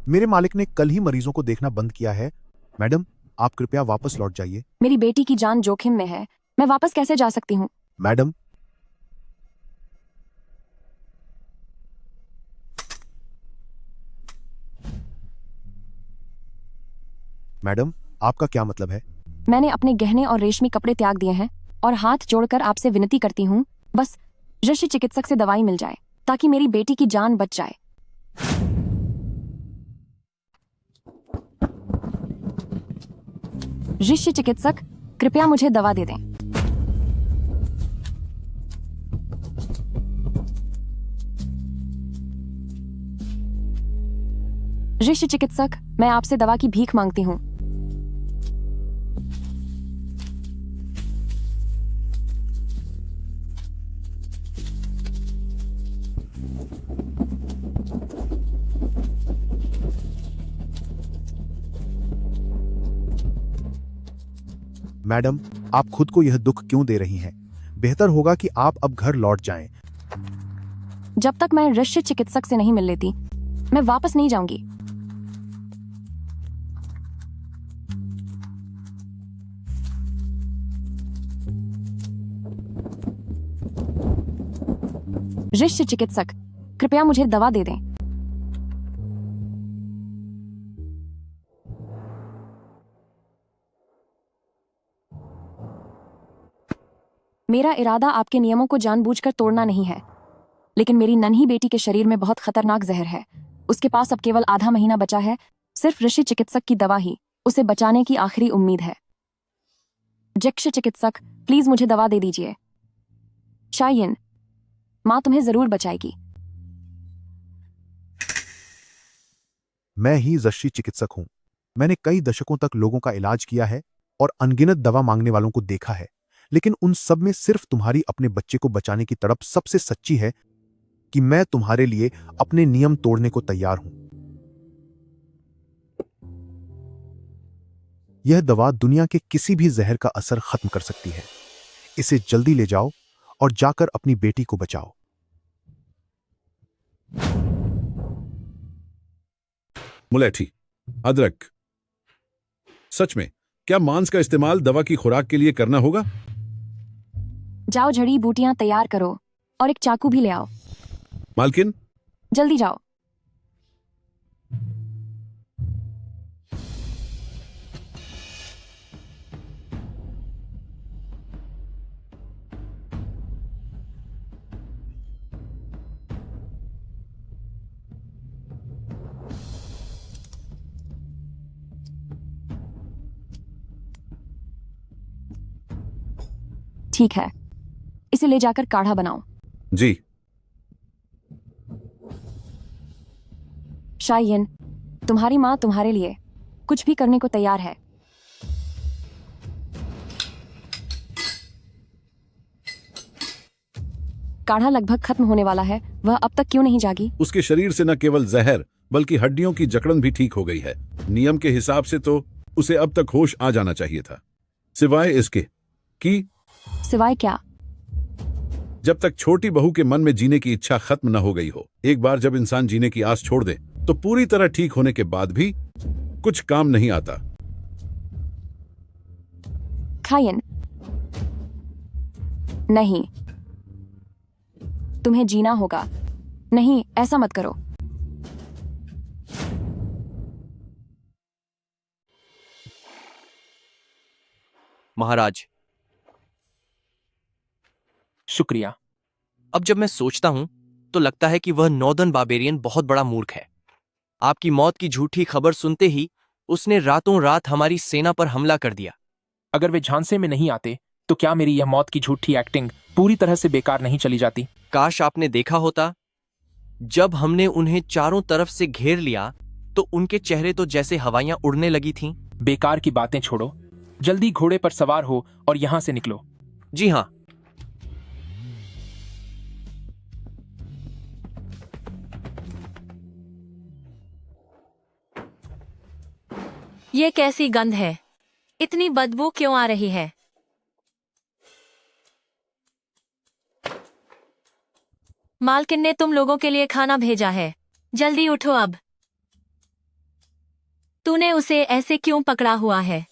मेरे मालिक ने कल ही मरीजों को देखना बंद किया है। मैडम आप कृपया वापस लौट जाइए। मेरी बेटी की जान जोखिम में है, मैं वापस कैसे जा सकती हूँ? मैडम, मैडम आपका क्या मतलब है? मैंने अपने गहने और रेशमी कपड़े त्याग दिए हैं और हाथ जोड़कर आपसे विनती करती हूँ, बस ऋषि चिकित्सक से दवाई मिल जाए ताकि मेरी बेटी की जान बच जाए। ऋषि चिकित्सक, कृपया मुझे दवा दे दें। ऋषि चिकित्सक, मैं आपसे दवा की भीख मांगती हूँ। मैडम आप खुद को यह दुख क्यों दे रही हैं? बेहतर होगा कि आप अब घर लौट जाएं। जब तक मैं ऋषि चिकित्सक से नहीं मिल लेती, मैं वापस नहीं जाऊंगी। ऋषि चिकित्सक, कृपया मुझे दवा दे दें। मेरा इरादा आपके नियमों को जानबूझकर तोड़ना नहीं है, लेकिन मेरी नन्ही बेटी के शरीर में बहुत खतरनाक जहर है। उसके पास अब केवल आधा महीना बचा है। सिर्फ ऋषि चिकित्सक की दवा ही उसे बचाने की आखिरी उम्मीद है। ऋषि चिकित्सक, प्लीज मुझे दवा दे दीजिए। शायन, माँ तुम्हें जरूर बचाएगी। मैं ही ऋषि चिकित्सक हूं। मैंने कई दशकों तक लोगों का इलाज किया है और अनगिनत दवा मांगने वालों को देखा है, लेकिन उन सब में सिर्फ तुम्हारी अपने बच्चे को बचाने की तड़प सबसे सच्ची है कि मैं तुम्हारे लिए अपने नियम तोड़ने को तैयार हूं। यह दवा दुनिया के किसी भी जहर का असर खत्म कर सकती है। इसे जल्दी ले जाओ और जाकर अपनी बेटी को बचाओ। मुलेठी, अदरक। सच में क्या मांस का इस्तेमाल दवा की खुराक के लिए करना होगा? जाओ जड़ी बूटियां तैयार करो और एक चाकू भी ले आओ। मालकिन, जल्दी जाओ। ठीक है, इसे ले जाकर काढ़ा बनाओ। जी। शायन, तुम्हारी माँ तुम्हारे लिए कुछ भी करने को तैयार है। काढ़ा लगभग खत्म होने वाला है, वह अब तक क्यों नहीं जागी? उसके शरीर से न केवल जहर बल्कि हड्डियों की जकड़न भी ठीक हो गई है। नियम के हिसाब से तो उसे अब तक होश आ जाना चाहिए था, सिवाय इसके कि सिवाय क्या? जब तक छोटी बहू के मन में जीने की इच्छा खत्म न हो गई हो। एक बार जब इंसान जीने की आस छोड़ दे तो पूरी तरह ठीक होने के बाद भी कुछ काम नहीं आता। खायन, नहीं, तुम्हें जीना होगा। नहीं, ऐसा मत करो। महाराज, शुक्रिया। अब जब मैं सोचता हूं तो लगता है कि वह नॉर्दर्न बार्बेरियन बहुत बड़ा मूर्ख है। आपकी मौत की झूठी खबर सुनते ही उसने रातों रात हमारी सेना पर हमला कर दिया। अगर वे झांसे में नहीं आते तो क्या मेरी यह मौत की झूठी एक्टिंग पूरी तरह से बेकार नहीं चली जाती? काश आपने देखा होता, जब हमने उन्हें चारों तरफ से घेर लिया तो उनके चेहरे तो जैसे हवाइयां उड़ने लगी थीं। बेकार की बातें छोड़ो, जल्दी घोड़े पर सवार हो और यहां से निकलो। जी हाँ। ये कैसी गंध है? इतनी बदबू क्यों आ रही है? मालकिन ने तुम लोगों के लिए खाना भेजा है, जल्दी उठो अब। तूने उसे ऐसे क्यों पकड़ा हुआ है?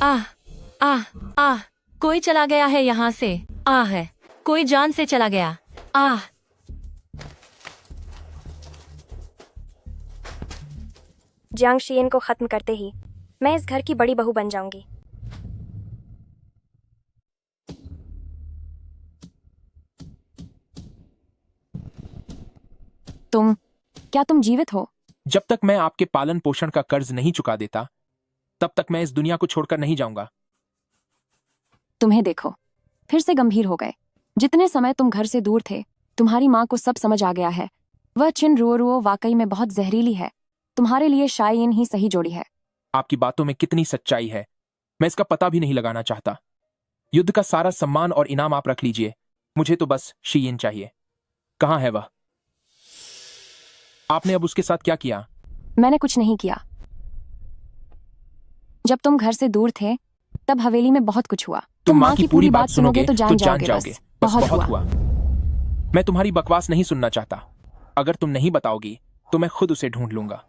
आह आह आह, कोई चला गया है यहाँ से। आह है, कोई जान से चला गया। आह, जियांग शीइन को खत्म करते ही मैं इस घर की बड़ी बहू बन जाऊंगी। क्या तुम जीवित हो? जब तक मैं आपके पालन पोषण का कर्ज नहीं चुका देता तब तक मैं इस दुनिया को छोड़कर नहीं जाऊंगा। तुम्हें देखो, फिर से गंभीर हो गए। जितने समय तुम घर से दूर थे, तुम्हारी माँ को सब समझ आ गया है। वह चिन रुओ वाकई में बहुत जहरीली है। तुम्हारे लिए शायन ही सही जोड़ी है। आपकी बातों में कितनी सच्चाई है, मैं इसका पता भी नहीं लगाना चाहता। युद्ध का सारा सम्मान और इनाम आप रख लीजिए, मुझे तो बस शीयन चाहिए। कहाँ है वह? आपने अब उसके साथ क्या किया? मैंने कुछ नहीं किया। जब तुम घर से दूर थे तब हवेली में बहुत कुछ हुआ। तुम माँ की पूरी बात सुनोगे तो जान जाओगे। बस बहुत हुआ। मैं तुम्हारी बकवास नहीं सुनना चाहता। अगर तुम नहीं बताओगी तो मैं खुद उसे ढूंढ लूंगा।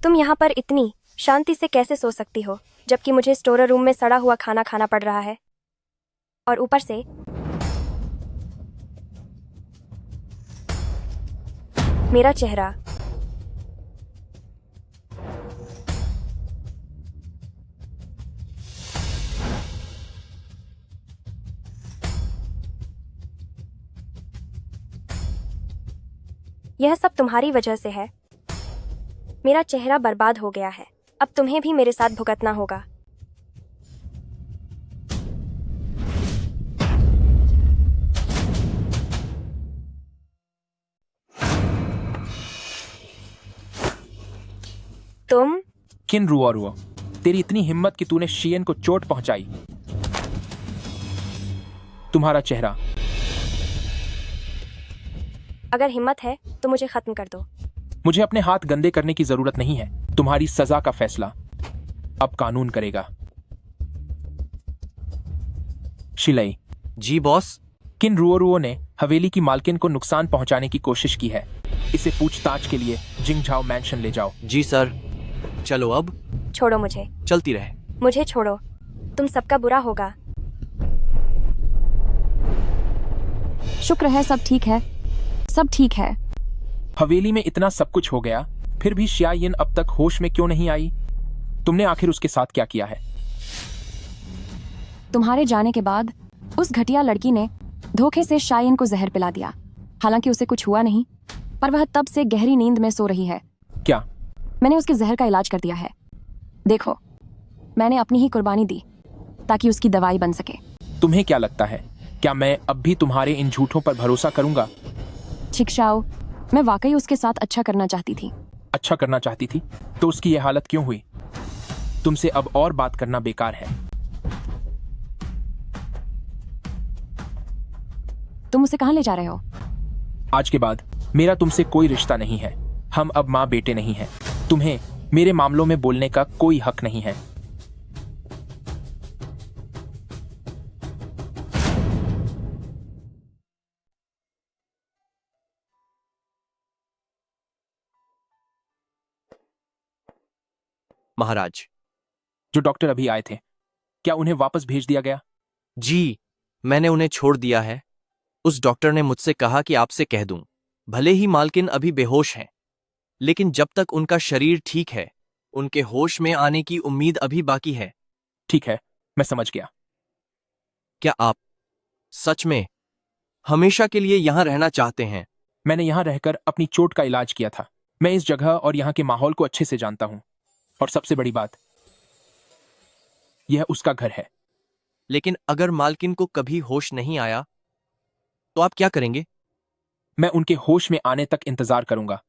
तुम यहाँ पर इतनी शांति से कैसे सो सकती हो जबकि मुझे स्टोर रूम में सड़ा हुआ खाना खाना पड़ रहा है? और ऊपर से मेरा चेहरा। यह सब तुम्हारी वजह से है। मेरा चेहरा बर्बाद हो गया है। अब तुम्हें भी मेरे साथ भुगतना होगा। तुम किन रुओ, तेरी इतनी हिम्मत कि तूने शीयन को चोट पहुंचाई। तुम्हारा चेहरा। अगर हिम्मत है तो मुझे खत्म कर दो। मुझे अपने हाथ गंदे करने की जरूरत नहीं है। तुम्हारी सजा का फैसला अब कानून करेगा। शिलई। जी बॉस। किन रुओरुओ ने हवेली की मालकिन को नुकसान पहुंचाने की कोशिश की है? इसे पूछताछ के लिए जिंगझाओ मैंशन ले जाओ। जी सर। चलो अब। छोड़ो मुझे। चलती रहे। मुझे छोड़ो, तुम सबका बुरा होगा। शुक्र है सब ठीक है, सब ठीक है। हवेली में इतना सब कुछ हो गया, फिर भी शियायिन अब तक होश में क्यों नहीं आई? तुमने आखिर उसके साथ क्या किया है? तुम्हारे जाने के बाद उस घटिया लड़की ने धोखे से शायन को जहर पिला दिया। हालांकि उसे कुछ हुआ नहीं, पर वह तब से गहरी नींद में सो रही है। क्या? मैंने उसके जहर का इलाज कर दिया है। देखो, मैंने अपनी ही कुर्बानी दी ताकि उसकी दवाई बन सके। तुम्हें क्या लगता है, क्या मैं अब भी तुम्हारे इन झूठों पर भरोसा करूंगा? छिकशाओ, मैं वाकई उसके साथ अच्छा करना चाहती थी। अच्छा करना चाहती थी तो उसकी यह हालत क्यों हुई? तुमसे अब और बात करना बेकार है। तुम उसे कहां ले जा रहे हो? आज के बाद मेरा तुमसे कोई रिश्ता नहीं है। हम अब माँ बेटे नहीं हैं। तुम्हें मेरे मामलों में बोलने का कोई हक नहीं है। महाराज। जो डॉक्टर अभी आए थे, क्या उन्हें वापस भेज दिया गया? जी, मैंने उन्हें छोड़ दिया है। उस डॉक्टर ने मुझसे कहा कि आपसे कह दूं, भले ही मालकिन अभी बेहोश हैं, लेकिन जब तक उनका शरीर ठीक है, उनके होश में आने की उम्मीद अभी बाकी है। ठीक है, मैं समझ गया। क्या आप सच में हमेशा के लिए यहां रहना चाहते हैं? मैंने यहां रहकर अपनी चोट का इलाज किया था। मैं इस जगह और यहां के माहौल को अच्छे से जानता हूं। और सबसे बड़ी बात, यह उसका घर है। लेकिन अगर मालकिन को कभी होश नहीं आया तो आप क्या करेंगे? मैं उनके होश में आने तक इंतजार करूंगा,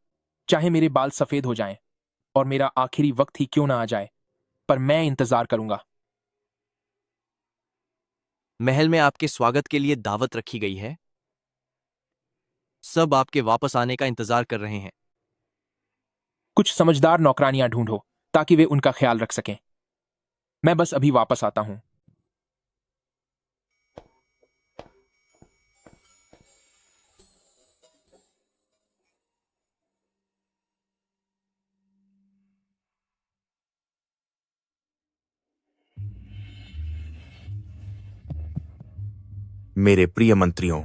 चाहे मेरे बाल सफेद हो जाएं और मेरा आखिरी वक्त ही क्यों ना आ जाए, पर मैं इंतजार करूंगा। महल में आपके स्वागत के लिए दावत रखी गई है। सब आपके वापस आने का इंतजार कर रहे हैं। कुछ समझदार नौकरानियां ढूंढो ताकि वे उनका ख्याल रख सकें। मैं बस अभी वापस आता हूं। मेरे प्रिय मंत्रियों,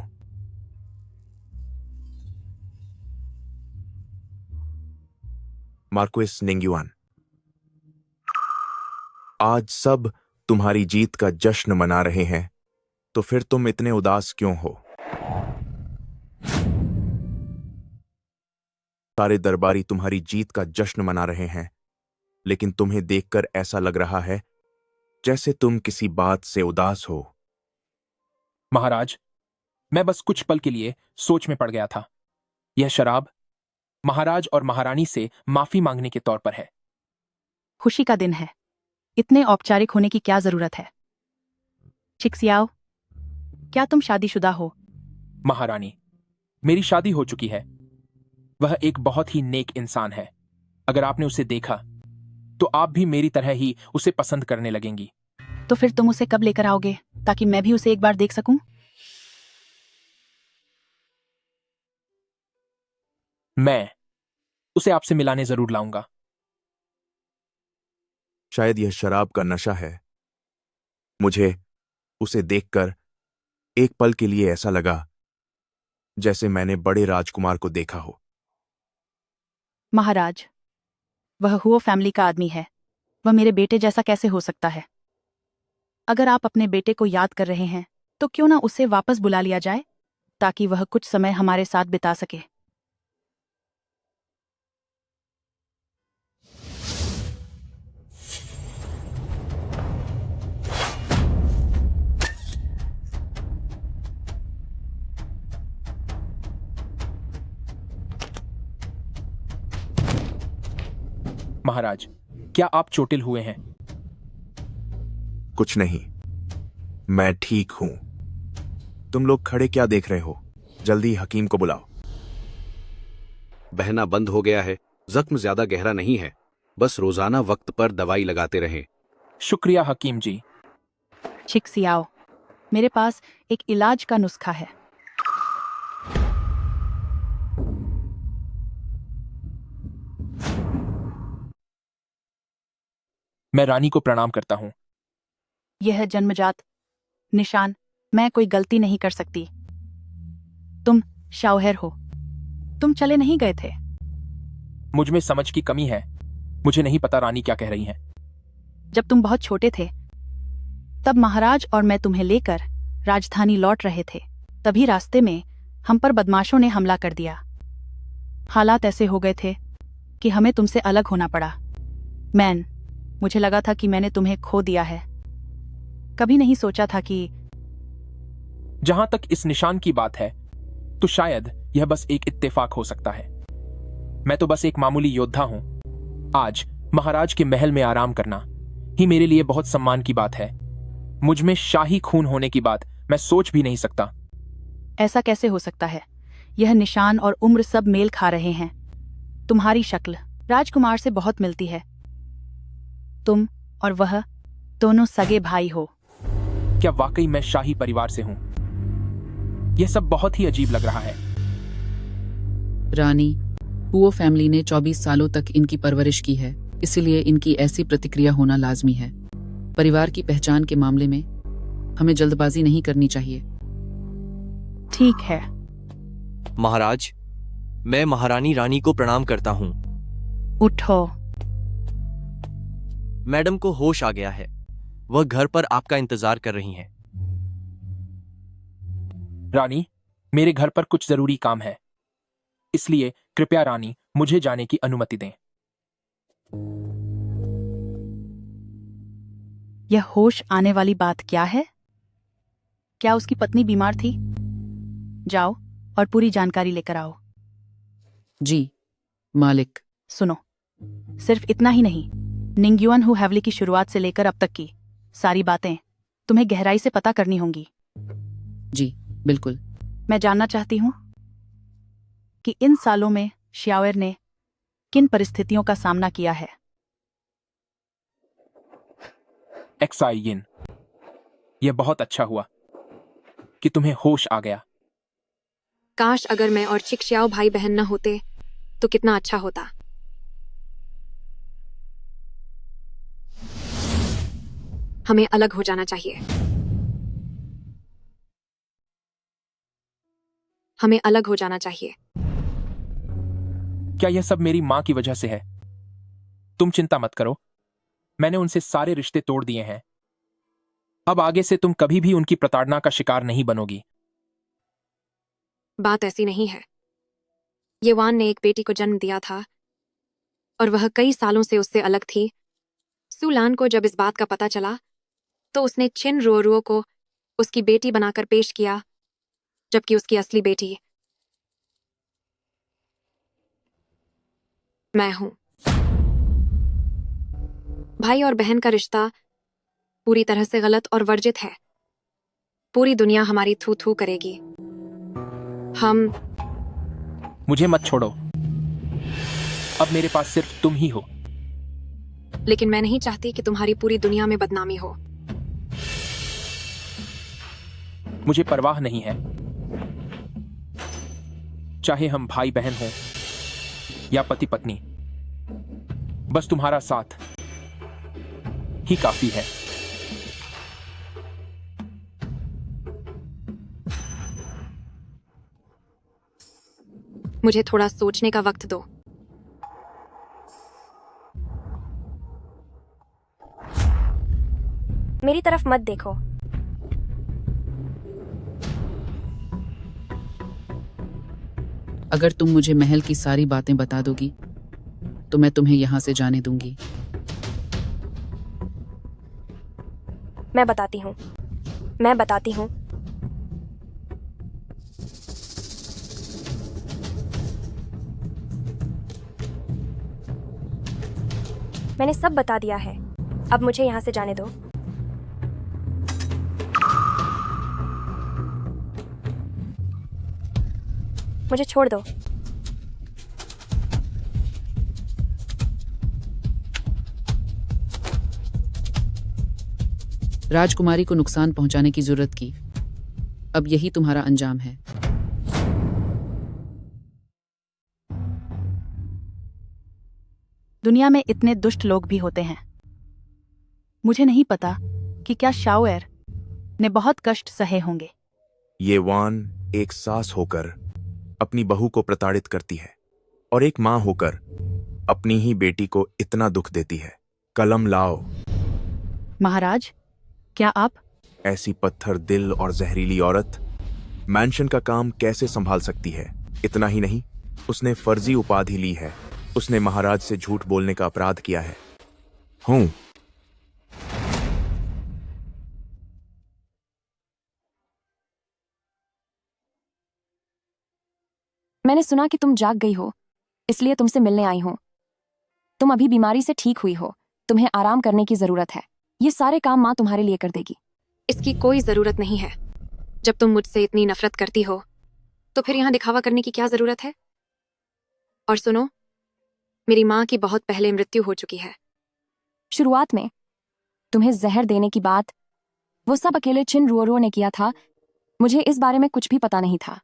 मार्क्वेस निंगयुआन, आज सब तुम्हारी जीत का जश्न मना रहे हैं, तो फिर तुम इतने उदास क्यों हो? सारे दरबारी तुम्हारी जीत का जश्न मना रहे हैं, लेकिन तुम्हें देखकर ऐसा लग रहा है जैसे तुम किसी बात से उदास हो। महाराज, मैं बस कुछ पल के लिए सोच में पड़ गया था। यह शराब महाराज और महारानी से माफी मांगने के तौर पर है। खुशी का दिन है, इतने औपचारिक होने की क्या जरूरत है? चिक्सियाओ, क्या तुम शादीशुदा हो? महारानी, मेरी शादी हो चुकी है। वह एक बहुत ही नेक इंसान है। अगर आपने उसे देखा तो आप भी मेरी तरह ही उसे पसंद करने लगेंगी। तो फिर तुम उसे कब लेकर आओगे ताकि मैं भी उसे एक बार देख सकूं? मैं उसे आपसे मिलाने जरूर लाऊंगा। शायद यह शराब का नशा है। मुझे उसे देखकर एक पल के लिए ऐसा लगा जैसे मैंने बड़े राजकुमार को देखा हो। महाराज, वह हुओ फैमिली का आदमी है। वह मेरे बेटे जैसा कैसे हो सकता है? अगर आप अपने बेटे को याद कर रहे हैं तो क्यों ना उसे वापस बुला लिया जाए ताकि वह कुछ समय हमारे साथ बिता सके। महाराज, क्या आप चोटिल हुए हैं? कुछ नहीं, मैं ठीक हूं। तुम लोग खड़े क्या देख रहे हो? जल्दी हकीम को बुलाओ। बहना बंद हो गया है, जख्म ज्यादा गहरा नहीं है, बस रोजाना वक्त पर दवाई लगाते रहें। शुक्रिया हकीम जी। छिकसियाओ, मेरे पास एक इलाज का नुस्खा है। मैं रानी को प्रणाम करता हूँ। यह जन्मजात निशान, मैं कोई गलती नहीं कर सकती। तुम शाओहेर हो, तुम चले नहीं गए थे। मुझ में समझ की कमी है, मुझे नहीं पता रानी क्या कह रही हैं। जब तुम बहुत छोटे थे तब महाराज और मैं तुम्हें लेकर राजधानी लौट रहे थे, तभी रास्ते में हम पर बदमाशों ने हमला कर दिया। हालात ऐसे हो गए थे कि हमें तुमसे अलग होना पड़ा। मुझे लगा था कि मैंने तुम्हें खो दिया है। कभी नहीं सोचा था कि जहां तक इस निशान की बात है तो शायद यह बस एक इत्तेफाक हो सकता है। मैं तो बस एक मामूली योद्धा हूं। आज महाराज के महल में आराम करना ही मेरे लिए बहुत सम्मान की बात है। मुझ में शाही खून होने की बात मैं सोच भी नहीं सकता। ऐसा कैसे हो सकता है? यह निशान और उम्र सब मेल खा रहे हैं। तुम्हारी शक्ल राजकुमार से बहुत मिलती है। तुम और वह दोनों सगे भाई हो। क्या वाकई मैं शाही परिवार से हूं? यह सब बहुत ही अजीब लग रहा है। रानी, हुओ फैमिली ने 24 सालों तक इनकी परवरिश की है, इसलिए इनकी ऐसी प्रतिक्रिया होना लाजमी है। परिवार की पहचान के मामले में हमें जल्दबाजी नहीं करनी चाहिए। ठीक है महाराज, मैं महारानी रानी को प्रणाम करता हूँ। उठो। मैडम को होश आ गया है, वह घर पर आपका इंतजार कर रही हैं। रानी, मेरे घर पर कुछ जरूरी काम है, इसलिए कृपया रानी मुझे जाने की अनुमति दें। यह होश आने वाली बात क्या है? क्या उसकी पत्नी बीमार थी? जाओ और पूरी जानकारी लेकर आओ। जी मालिक। सुनो, सिर्फ इतना ही नहीं, निंग्युआन हु हैवली की शुरुआत से लेकर अब तक की सारी बातें तुम्हें गहराई से पता करनी होंगी। जी बिल्कुल। मैं जानना चाहती हूँ कि इन सालों में श्याओर ने किन परिस्थितियों का सामना किया है। एक्साइयिन, यह बहुत अच्छा हुआ कि तुम्हें होश आ गया। काश अगर मैं और चिकश्याओ भाई बहन न होते तो कितना अच्छा होता। हमें अलग हो जाना चाहिए। हमें अलग हो जाना चाहिए। क्या यह सब मेरी मां की वजह से है? तुम चिंता मत करो, मैंने उनसे सारे रिश्ते तोड़ दिए हैं। अब आगे से तुम कभी भी उनकी प्रताड़ना का शिकार नहीं बनोगी। बात ऐसी नहीं है। येवान ने एक बेटी को जन्म दिया था और वह कई सालों से उससे अलग थी। सुलान को जब इस बात का पता चला तो उसने छिन रुओरुओ को उसकी बेटी बनाकर पेश किया, जबकि उसकी असली बेटी मैं हूं। भाई और बहन का रिश्ता पूरी तरह से गलत और वर्जित है। पूरी दुनिया हमारी थू थू करेगी। हम मुझे मत छोड़ो, अब मेरे पास सिर्फ तुम ही हो। लेकिन मैं नहीं चाहती कि तुम्हारी पूरी दुनिया में बदनामी हो। मुझे परवाह नहीं है, चाहे हम भाई बहन हों या पति पत्नी, बस तुम्हारा साथ ही काफी है। मुझे थोड़ा सोचने का वक्त दो। मेरी तरफ मत देखो। अगर तुम मुझे महल की सारी बातें बता दोगी तो मैं तुम्हें यहां से जाने दूंगी। मैं बताती हूँ। मैंने सब बता दिया है, अब मुझे यहाँ से जाने दो। मुझे छोड़ दो। राजकुमारी को नुकसान पहुंचाने की जरूरत की। अब यही तुम्हारा अंजाम है। दुनिया में इतने दुष्ट लोग भी होते हैं। मुझे नहीं पता कि क्या शाओएर ने बहुत कष्ट सहे होंगे। ये वान एक सास होकर अपनी बहू को प्रताड़ित करती है और एक मां होकर अपनी ही बेटी को इतना दुख देती है। कलम लाओ। महाराज, क्या आप ऐसी पत्थर दिल और जहरीली औरत मैंशन का काम कैसे संभाल सकती है? इतना ही नहीं, उसने फर्जी उपाधि ली है। उसने महाराज से झूठ बोलने का अपराध किया है। हूं मैंने सुना कि तुम जाग गई हो, इसलिए तुमसे मिलने आई हूं। तुम अभी बीमारी से ठीक हुई हो, तुम्हें आराम करने की जरूरत है। ये सारे काम माँ तुम्हारे लिए कर देगी। इसकी कोई जरूरत नहीं है। जब तुम मुझसे इतनी नफरत करती हो तो फिर यहाँ दिखावा करने की क्या जरूरत है? और सुनो, मेरी माँ की बहुत पहले मृत्यु हो चुकी है। शुरुआत में तुम्हें जहर देने की बात वो सब अकेले चिन रुओरुओ ने किया था। मुझे इस बारे में कुछ भी पता नहीं था।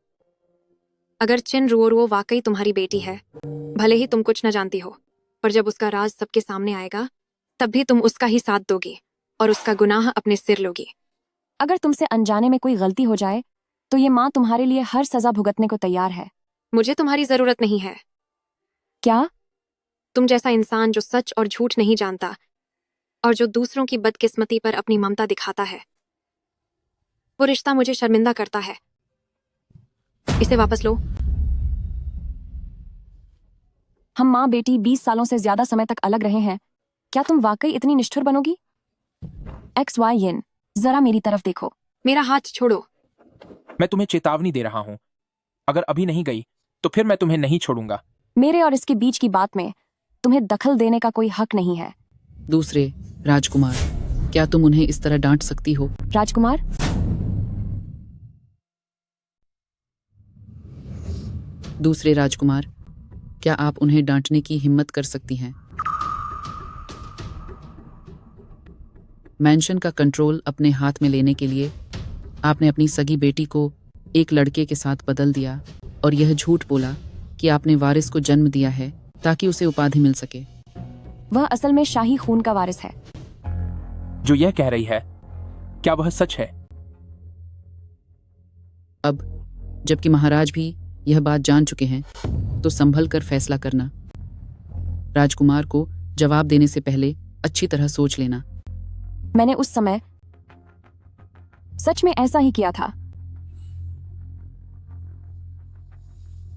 अगर चिन रुओरुओ वाकई तुम्हारी बेटी है, भले ही तुम कुछ न जानती हो, पर जब उसका राज सबके सामने आएगा तब भी तुम उसका ही साथ दोगी और उसका गुनाह अपने सिर लोगी। अगर तुमसे अनजाने में कोई गलती हो जाए तो ये माँ तुम्हारे लिए हर सजा भुगतने को तैयार है। मुझे तुम्हारी जरूरत नहीं है। क्या? तुम जैसा इंसान जो सच और झूठ नहीं जानता और जो दूसरों की बदकिस्मती पर अपनी ममता दिखाता है, वो रिश्ता मुझे शर्मिंदा करता है। इसे वापस लो। हम माँ बेटी 20 सालों से ज्यादा समय तक अलग रहे हैं। क्या तुम वाकई इतनी निष्ठुर बनोगी? XY, जरा मेरी तरफ देखो। मेरा हाथ छोड़ो। मैं तुम्हें चेतावनी दे रहा हूं, अगर अभी नहीं गई तो फिर मैं तुम्हें नहीं छोड़ूंगा। मेरे और इसके बीच की बात में तुम्हें दखल देने का कोई हक नहीं है। दूसरे राजकुमार, क्या तुम उन्हें इस तरह डांट सकती हो? राजकुमार? दूसरे राजकुमार, क्या आप उन्हें डांटने की हिम्मत कर सकती हैं? मैंशन का कंट्रोल अपने हाथ में लेने के लिए आपने अपनी सगी बेटी को एक लड़के के साथ बदल दिया और यह झूठ बोला कि आपने वारिस को जन्म दिया है ताकि उसे उपाधि मिल सके। वह असल में शाही खून का वारिस है। जो यह कह रही है, क्या वह सच है? अब जबकि महाराज भी यह बात जान चुके हैं तो संभल कर फैसला करना। राजकुमार को जवाब देने से पहले अच्छी तरह सोच लेना। मैंने उस समय सच में ऐसा ही किया था।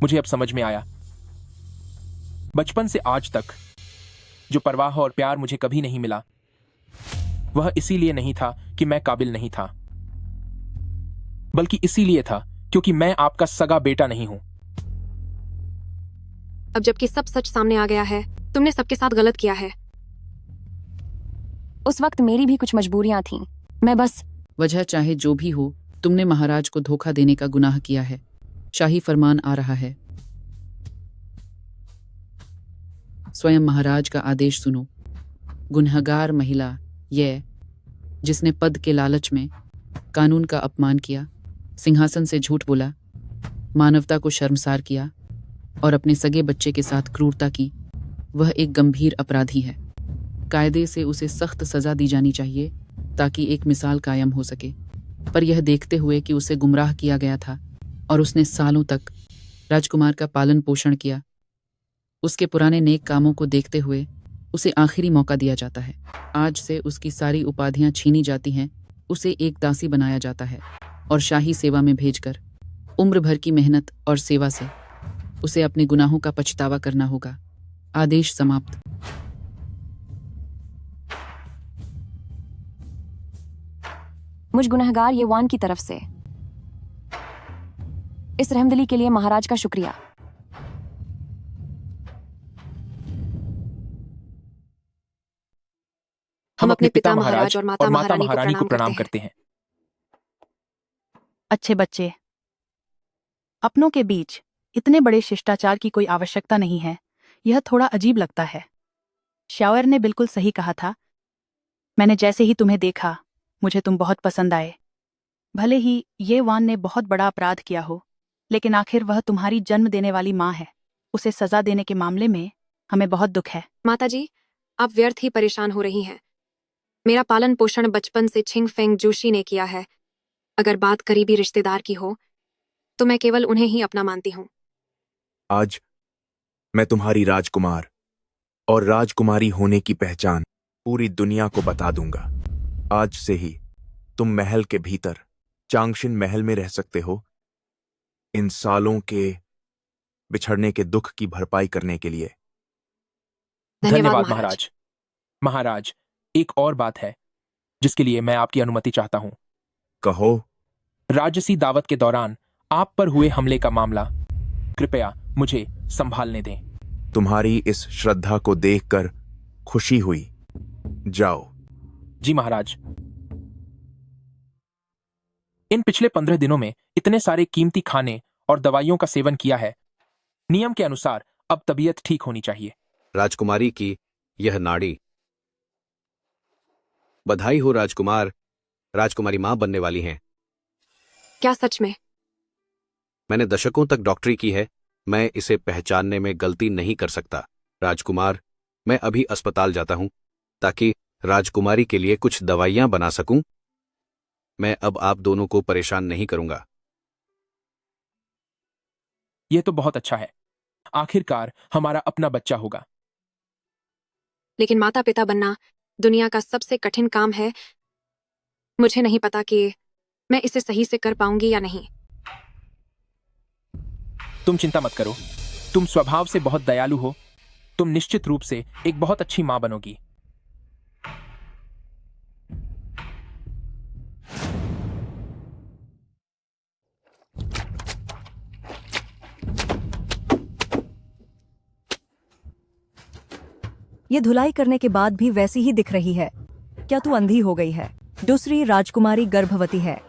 मुझे अब समझ में आया। बचपन से आज तक जो परवाह और प्यार मुझे कभी नहीं मिला, वह इसीलिए नहीं था कि मैं काबिल नहीं था, बल्कि इसीलिए था क्योंकि मैं आपका सगा बेटा नहीं हूं। अब जबकि सब सच सामने आ गया है, तुमने सबके साथ गलत किया है। उस वक्त मेरी भी कुछ मजबूरियां थीं। मैं बस वजह चाहे जो भी हो, तुमने महाराज को धोखा देने का गुनाह किया है। शाही फरमान आ रहा है। स्वयं महाराज का आदेश सुनो। गुनहगार महिला यह जिसने पद के लालच में कानून का अपमान किया, सिंहासन से झूठ बोला, मानवता को शर्मसार किया और अपने सगे बच्चे के साथ क्रूरता की, वह एक गंभीर अपराधी है। कायदे से उसे सख्त सजा दी जानी चाहिए ताकि एक मिसाल कायम हो सके। पर यह देखते हुए कि उसे गुमराह किया गया था और उसने सालों तक राजकुमार का पालन पोषण किया, उसके पुराने नेक कामों को देखते हुए उसे आखिरी मौका दिया जाता है। आज से उसकी सारी उपाधियां छीनी जाती हैं, उसे एक दासी बनाया जाता है और शाही सेवा में भेजकर उम्र भर की मेहनत और सेवा से उसे अपने गुनाहों का पछतावा करना होगा। आदेश समाप्त। मुझ गुनहगार येवान की तरफ से इस रहमदिली के लिए महाराज का शुक्रिया। हम अपने पिता महाराज और माता महारानी को प्रणाम करते हैं। अच्छे बच्चे, अपनों के बीच इतने बड़े शिष्टाचार की कोई आवश्यकता नहीं है। यह थोड़ा अजीब लगता है। शावर ने बिल्कुल सही कहा था। मैंने जैसे ही तुम्हें देखा, मुझे तुम बहुत पसंद आए। भले ही ये वान ने बहुत बड़ा अपराध किया हो, लेकिन आखिर वह तुम्हारी जन्म देने वाली माँ है। उसे सजा देने के मामले में हमें बहुत दुख है। माताजी, आप व्यर्थ ही परेशान हो रही हैं। मेरा पालन पोषण बचपन से छिंग फेंग जोशी ने किया है। अगर बात करीबी रिश्तेदार की हो तो मैं केवल उन्हें ही अपना मानती हूँ। आज मैं तुम्हारी राजकुमार और राजकुमारी होने की पहचान पूरी दुनिया को बता दूंगा। आज से ही तुम महल के भीतर चांगशिन महल में रह सकते हो, इन सालों के बिछड़ने के दुख की भरपाई करने के लिए। धन्यवाद महाराज। महाराज, एक और बात है जिसके लिए मैं आपकी अनुमति चाहता हूं। कहो। राजसी दावत के दौरान आप पर हुए हमले का मामला कृपया मुझे संभालने दें। तुम्हारी इस श्रद्धा को देखकर खुशी हुई। जाओ। जी महाराज। इन पिछले 15 दिनों में इतने सारे कीमती खाने और दवाइयों का सेवन किया है। नियम के अनुसार अब तबीयत ठीक होनी चाहिए। राजकुमारी की यह नाड़ी। बधाई हो राजकुमार, राजकुमारी मां बनने वाली हैं। क्या सच में? मैंने दशकों तक डॉक्टरी की है, मैं इसे पहचानने में गलती नहीं कर सकता। राजकुमार, मैं अभी अस्पताल जाता हूं ताकि राजकुमारी के लिए कुछ दवाइयां बना सकूं। मैं अब आप दोनों को परेशान नहीं करूंगा। यह तो बहुत अच्छा है। आखिरकार हमारा अपना बच्चा होगा। लेकिन माता पिता बनना दुनिया का सबसे कठिन काम है। मुझे नहीं पता कि मैं इसे सही से कर पाऊंगी या नहीं। तुम चिंता मत करो। तुम स्वभाव से बहुत दयालु हो। तुम निश्चित रूप से एक बहुत अच्छी मां बनोगी। ये धुलाई करने के बाद भी वैसी ही दिख रही है। क्या तू अंधी हो गई है? दूसरी राजकुमारी गर्भवती है।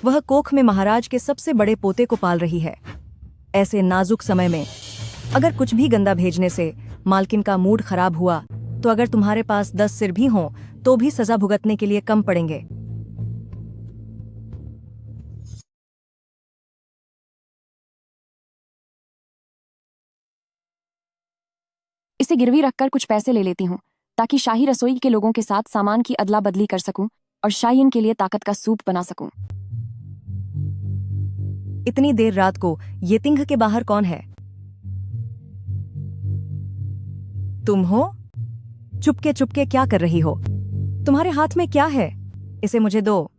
वह कोख में महाराज के सबसे बड़े पोते को पाल रही है। ऐसे नाजुक समय में अगर कुछ भी गंदा भेजने से मालकिन का मूड खराब हुआ तो अगर तुम्हारे पास 10 सिर भी हों तो भी सजा भुगतने के लिए कम पड़ेंगे। इसे गिरवी रखकर कुछ पैसे ले लेती हूँ ताकि शाही रसोई के लोगों के साथ सामान की अदला बदली कर सकूं और शाहीन के लिए ताकत का सूप बना सकूं। इतनी देर रात को ये तिंग के बाहर कौन है? तुम हो? चुपके चुपके क्या कर रही हो? तुम्हारे हाथ में क्या है? इसे मुझे दो।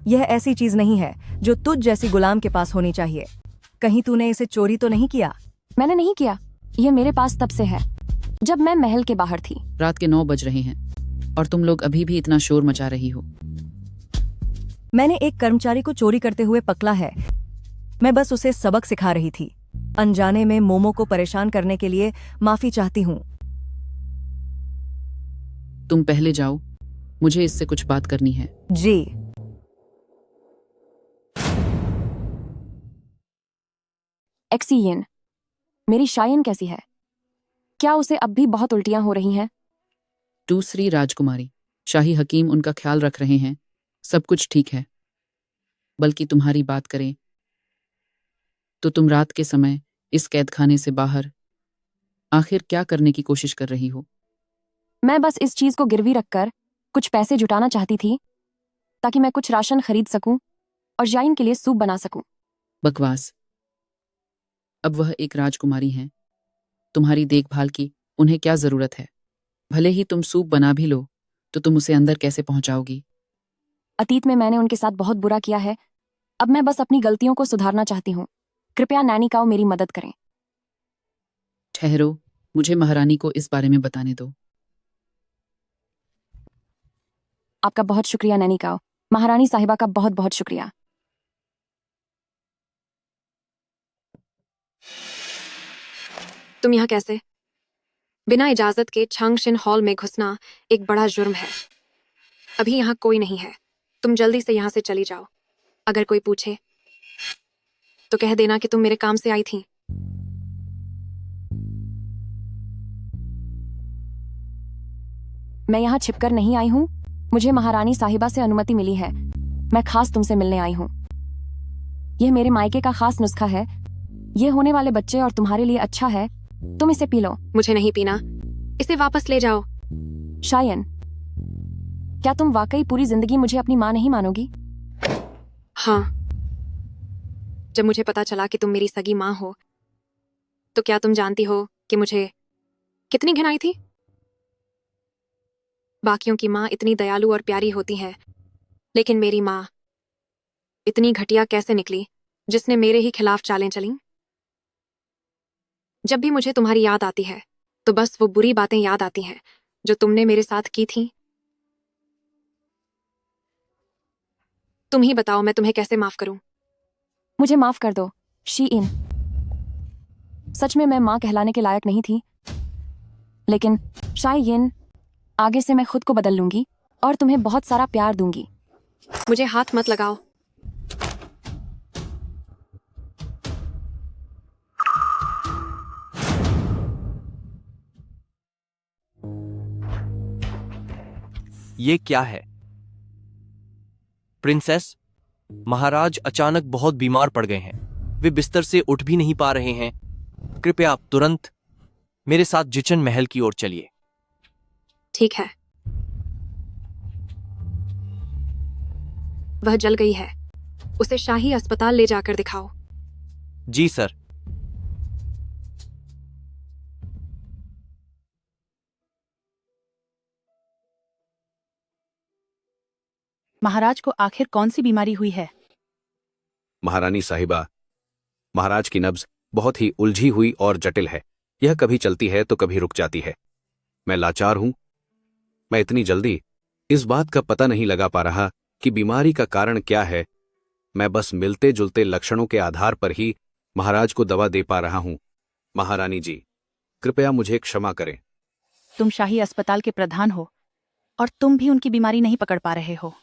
यह ऐसी चीज नहीं है जो तुझ जैसी गुलाम के पास होनी चाहिए। कहीं तूने इसे चोरी तो नहीं किया? मैंने नहीं किया। यह मेरे पास तब से है जब मैं महल के बाहर थी। रात के 9 बज रहे हैं और तुम लोग अभी भी इतना शोर मचा रही हो। मैंने एक कर्मचारी को चोरी करते हुए पकड़ा है। मैं बस उसे सबक सिखा रही थी। अनजाने में मोमो को परेशान करने के लिए माफी चाहती हूँ। तुम पहले जाओ, मुझे इससे कुछ बात करनी है। जी। एक्सियन, मेरी शायन कैसी है? क्या उसे अब भी बहुत उल्टियां हो रही हैं? दूसरी राजकुमारी, शाही हकीम उनका ख्याल रख रहे हैं। सब कुछ ठीक है। बल्कि तुम्हारी बात करें तो तुम रात के समय इस कैदखाने से बाहर आखिर क्या करने की कोशिश कर रही हो? मैं बस इस चीज को गिरवी रखकर कुछ पैसे जुटाना चाहती थी ताकि मैं कुछ राशन खरीद सकूं और जाइन के लिए सूप बना सकूं। बकवास। अब वह एक राजकुमारी हैं। तुम्हारी देखभाल की उन्हें क्या जरूरत है? भले ही तुम सूप बना भी लो तो तुम उसे अंदर कैसे पहुंचाओगी? अतीत में मैंने उनके साथ बहुत बुरा किया है। अब मैं बस अपनी गलतियों को सुधारना चाहती हूँ। कृपया नैनी काओ मेरी मदद करें। ठहरो, मुझे महारानी को इस बारे में बताने दो। आपका बहुत शुक्रिया नैनी काओ। महारानी साहिबा का बहुत बहुत शुक्रिया। तुम यहाँ कैसे? बिना इजाजत के छांगशिन हॉल में घुसना एक बड़ा जुर्म है। अभी यहाँ कोई नहीं है, तुम जल्दी से यहाँ से चली जाओ। अगर कोई पूछे तो कह देना कि तुम मेरे काम से आई थी। मैं यहाँ छिपकर नहीं आई हूँ। मुझे महारानी साहिबा से अनुमति मिली है। मैं खास तुमसे मिलने आई हूँ। यह मेरे मायके का खास नुस्खा है। यह होने वाले बच्चे और तुम्हारे लिए अच्छा है। तुम इसे पी लो। मुझे नहीं पीना, इसे वापस ले जाओ। शायन, क्या तुम वाकई पूरी जिंदगी मुझे अपनी माँ नहीं मानोगी? हाँ, जब मुझे पता चला कि तुम मेरी सगी माँ हो, तो क्या तुम जानती हो कि मुझे कितनी घिन आई थी? बाकियों की माँ इतनी दयालु और प्यारी होती हैं, लेकिन मेरी माँ इतनी घटिया कैसे निकली, जिसने मेरे ही खिलाफ चालें चलीं? जब भी मुझे तुम्हारी याद आती है, तो बस वो बुरी बातें याद आती हैं जो तुमने मेरे साथ की थी। तुम ही बताओ, मैं तुम्हें कैसे माफ करूं? मुझे माफ कर दो शी इन। सच में मैं माँ कहलाने के लायक नहीं थी, लेकिन शायन, आगे से मैं खुद को बदल लूंगी और तुम्हें बहुत सारा प्यार दूंगी। मुझे हाथ मत लगाओ। ये क्या है? प्रिंसेस, महाराज अचानक बहुत बीमार पड़ गए हैं। वे बिस्तर से उठ भी नहीं पा रहे हैं। कृपया आप तुरंत मेरे साथ जिचन महल की ओर चलिए। ठीक है। वह जल गई है, उसे शाही अस्पताल ले जाकर दिखाओ। जी सर। महाराज को आखिर कौन सी बीमारी हुई है? महारानी साहिबा, महाराज की नब्ज बहुत ही उलझी हुई और जटिल है। यह कभी चलती है तो कभी रुक जाती है। मैं लाचार हूं। मैं इतनी जल्दी इस बात का पता नहीं लगा पा रहा कि बीमारी का कारण क्या है। मैं बस मिलते जुलते लक्षणों के आधार पर ही महाराज को दवा दे पा रहा हूं। महारानी जी, कृपया मुझे क्षमा करें। तुम शाही अस्पताल के प्रधान हो और तुम भी उनकी बीमारी नहीं पकड़ पा रहे हो।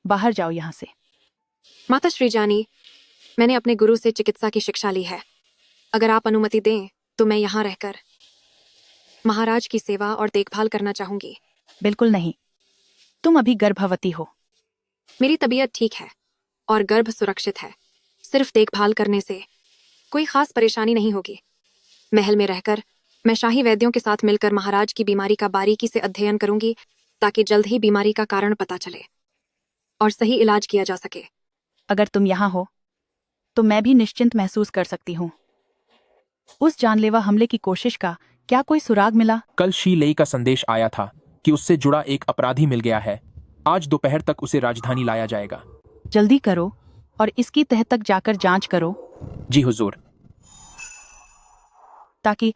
बाहर जाओ यहाँ से। माता श्रीजानी, मैंने अपने गुरु से चिकित्सा की शिक्षा ली है। अगर आप अनुमति दें तो मैं यहाँ रहकर महाराज की सेवा और देखभाल करना चाहूंगी। बिल्कुल नहीं, तुम अभी गर्भवती हो। मेरी तबीयत ठीक है और गर्भ सुरक्षित है। सिर्फ देखभाल करने से कोई खास परेशानी नहीं होगी। महल में रहकर मैं शाही वैद्यों के साथ मिलकर महाराज की बीमारी का बारीकी से अध्ययन करूंगी, ताकि जल्द ही बीमारी का कारण पता चले और सही इलाज किया जा सके। अगर तुम यहाँ हो तो मैं भी निश्चिंत महसूस कर सकती हूँ। उस जानलेवा हमले की कोशिश का क्या कोई सुराग मिला? कल शी लेई का संदेश आया था कि उससे जुड़ा एक अपराधी मिल गया है। आज दोपहर तक उसे राजधानी लाया जाएगा। जल्दी करो और इसकी तह तक जाकर जांच करो। जी हुजूर। ताकि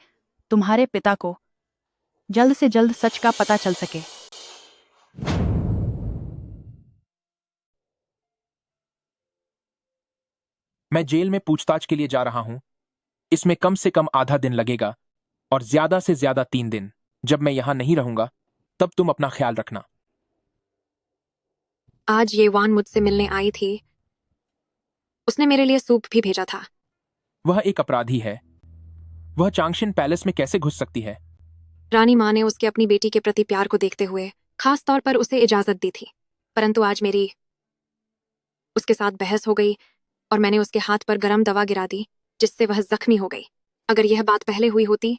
तुम्हारे पिता को जल्द से जल्द सच का पता चल सके। मैं जेल में पूछताछ के लिए जा रहा हूं। इसमें कम से कम आधा दिन लगेगा और ज्यादा से ज्यादा 3 दिन। जब मैं यहां नहीं रहूंगा तब तुम अपना ख्याल रखना। आज ये वान मुझसे मिलने आई थी। उसने मेरे लिए सूप भी भेजा था। वह एक अपराधी है। वह चांगशिन पैलेस में कैसे घुस सकती है? रानी माँ ने उसके अपनी बेटी के प्रति प्यार को देखते हुए खास तौर पर उसे इजाजत दी थी। परंतु आज मेरी उसके साथ बहस हो गई और मैंने उसके हाथ पर गरम दवा गिरा दी, जिससे वह जख्मी हो गई। अगर यह बात पहले हुई होती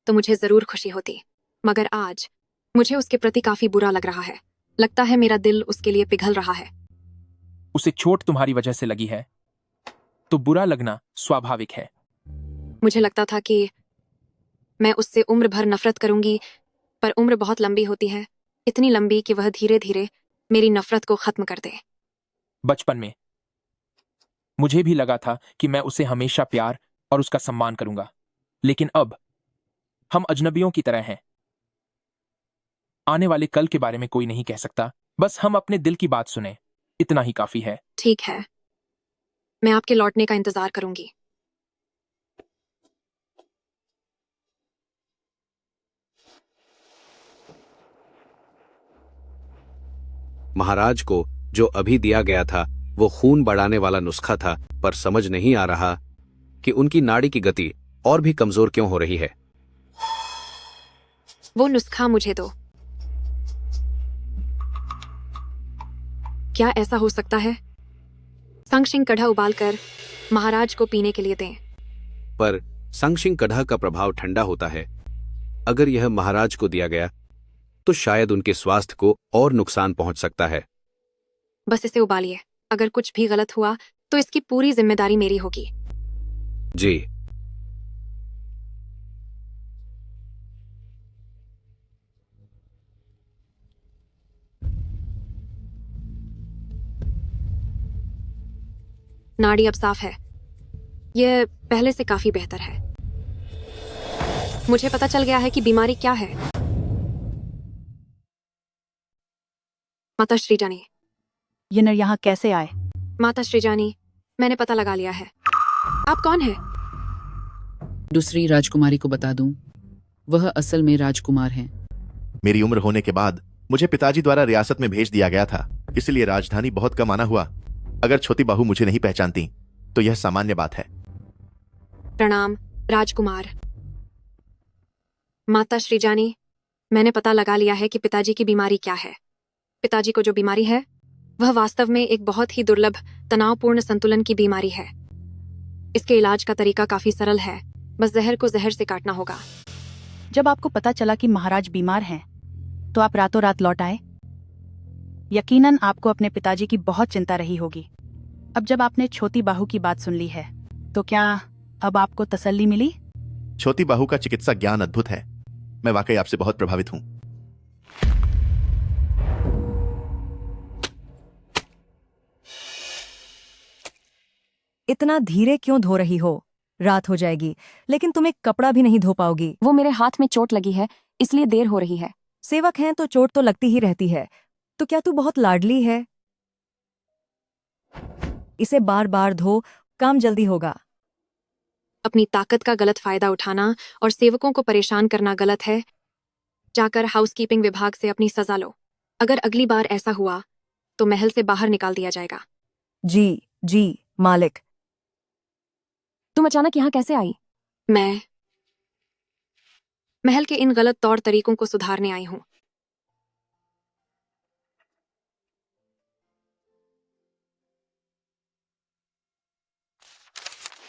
तो मुझे जरूर खुशी होती, मगर आज मुझे उसके प्रति काफी बुरा लग रहा है। लगता है मेरा दिल उसके लिए पिघल रहा है। उसे चोट तुम्हारी वजह से लगी है तो बुरा लगना स्वाभाविक है। मुझे लगता था कि मैं उससे उम्र भर नफरत करूंगी, पर उम्र बहुत लंबी होती है, इतनी लंबी कि वह धीरे धीरे मेरी नफरत को खत्म कर दे। बचपन में मुझे भी लगा था कि मैं उसे हमेशा प्यार और उसका सम्मान करूंगा, लेकिन अब हम अजनबियों की तरह हैं। आने वाले कल के बारे में कोई नहीं कह सकता। बस हम अपने दिल की बात सुने, इतना ही काफी है। ठीक है, मैं आपके लौटने का इंतजार करूंगी। महाराज को जो अभी दिया गया था वो खून बढ़ाने वाला नुस्खा था, पर समझ नहीं आ रहा कि उनकी नाड़ी की गति और भी कमजोर क्यों हो रही है। वो नुस्खा मुझे दो। क्या ऐसा हो सकता है? संगशिंग कढ़ा उबालकर महाराज को पीने के लिए दें। पर संगशिंग कढ़ा का प्रभाव ठंडा होता है। अगर यह महाराज को दिया गया तो शायद उनके स्वास्थ्य को और नुकसान पहुंच सकता है। बस इसे उबालिए। अगर कुछ भी गलत हुआ तो इसकी पूरी जिम्मेदारी मेरी होगी। जी। नाड़ी अब साफ है। यह पहले से काफी बेहतर है। मुझे पता चल गया है कि बीमारी क्या है। माता श्रीजानी। ये नर यहाँ कैसे आए? माता श्रीजानी, मैंने पता लगा लिया है। आप कौन है? दूसरी राजकुमारी को बता दूं, वह असल में राजकुमार हैं। मेरी उम्र होने के बाद मुझे पिताजी द्वारा रियासत में भेज दिया गया था, इसलिए राजधानी बहुत कम आना हुआ। अगर छोटी बहू मुझे नहीं पहचानती तो यह सामान्य बात है। प्रणाम राजकुमार। माता श्रीजानी, मैंने पता लगा लिया है कि पिताजी की बीमारी क्या है। पिताजी को जो बीमारी है वह वास्तव में एक बहुत ही दुर्लभ तनावपूर्ण संतुलन की बीमारी है। इसके इलाज का तरीका काफी सरल है, बस जहर को जहर से काटना होगा। जब आपको पता चला कि महाराज बीमार हैं, तो आप रातों रात लौट आए। यकीनन आपको अपने पिताजी की बहुत चिंता रही होगी। अब जब आपने छोटी बाहू की बात सुन ली है, तो क्या अब आपको तसल्ली मिली? छोटी बहू का चिकित्सा ज्ञान अद्भुत है। मैं वाकई आपसे बहुत प्रभावित हूं। इतना धीरे क्यों धो रही हो? रात हो जाएगी, लेकिन तुम एक कपड़ा भी नहीं धो पाओगी। वो मेरे हाथ में चोट लगी है, इसलिए देर हो रही है। सेवक हैं तो चोट तो लगती ही रहती है। तो क्या तू बहुत लाडली है? इसे बार बार धो, काम जल्दी होगा। अपनी ताकत का गलत फायदा उठाना और सेवकों को परेशान करना गलत है। जाकर हाउसकीपिंग विभाग से अपनी सजा लो। अगर अगली बार ऐसा हुआ तो महल से बाहर निकाल दिया जाएगा। जी जी मालिक। तुम अचानक यहाँ कैसे आई? मैं महल के इन गलत तौर तरीकों को सुधारने आई हूँ।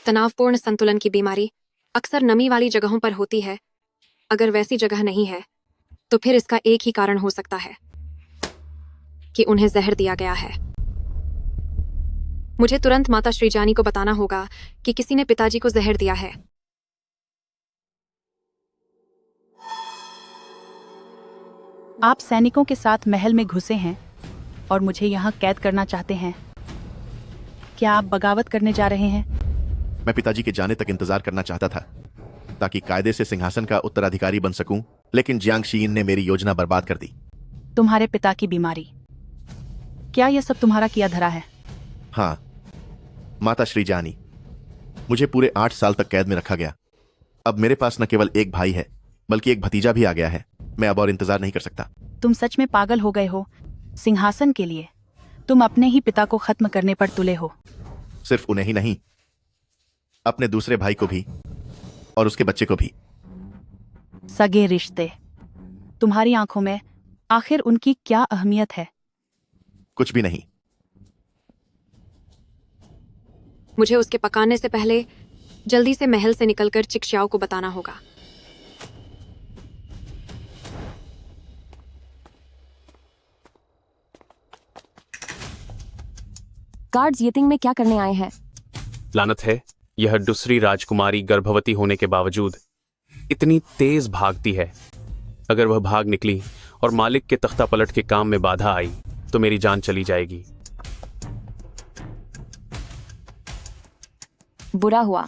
तनावपूर्ण संतुलन की बीमारी अक्सर नमी वाली जगहों पर होती है। अगर वैसी जगह नहीं है तो फिर इसका एक ही कारण हो सकता है कि उन्हें जहर दिया गया है। मुझे तुरंत माता श्रीजानी को बताना होगा कि किसी ने पिताजी को जहर दिया है। आप सैनिकों के साथ महल में घुसे हैं और मुझे यहाँ कैद करना चाहते हैं। क्या आप बगावत करने जा रहे हैं? मैं पिताजी के जाने तक इंतजार करना चाहता था ताकि कायदे से सिंहासन का उत्तराधिकारी बन सकूं, लेकिन जियांग शीइन ने मेरी योजना बर्बाद कर दी। तुम्हारे पिता की बीमारी, क्या यह सब तुम्हारा किया धरा है? हाँ माता श्रीजानी, मुझे पूरे 8 साल तक कैद में रखा गया। अब मेरे पास न केवल एक भाई है बल्कि एक भतीजा भी आ गया है। मैं अब और इंतजार नहीं कर सकता। तुम सच में पागल हो गए हो सिंहासन के लिए। तुम अपने ही पिता को खत्म करने पर तुले हो। सिर्फ उन्हें ही नहीं, अपने दूसरे भाई को भी और उसके बच्चे को भी। सगे रिश्ते, तुम्हारी आंखों में आखिर उनकी क्या अहमियत है? कुछ भी नहीं। मुझे उसके पकाने से पहले जल्दी से महल से निकलकर चिक्ष्याओ को बताना होगा। गार्ड्स येतिंग में क्या करने आए हैं? लानत है, यह दूसरी राजकुमारी गर्भवती होने के बावजूद इतनी तेज भागती है। अगर वह भाग निकली और मालिक के तख्ता पलट के काम में बाधा आई तो मेरी जान चली जाएगी। बुरा हुआ,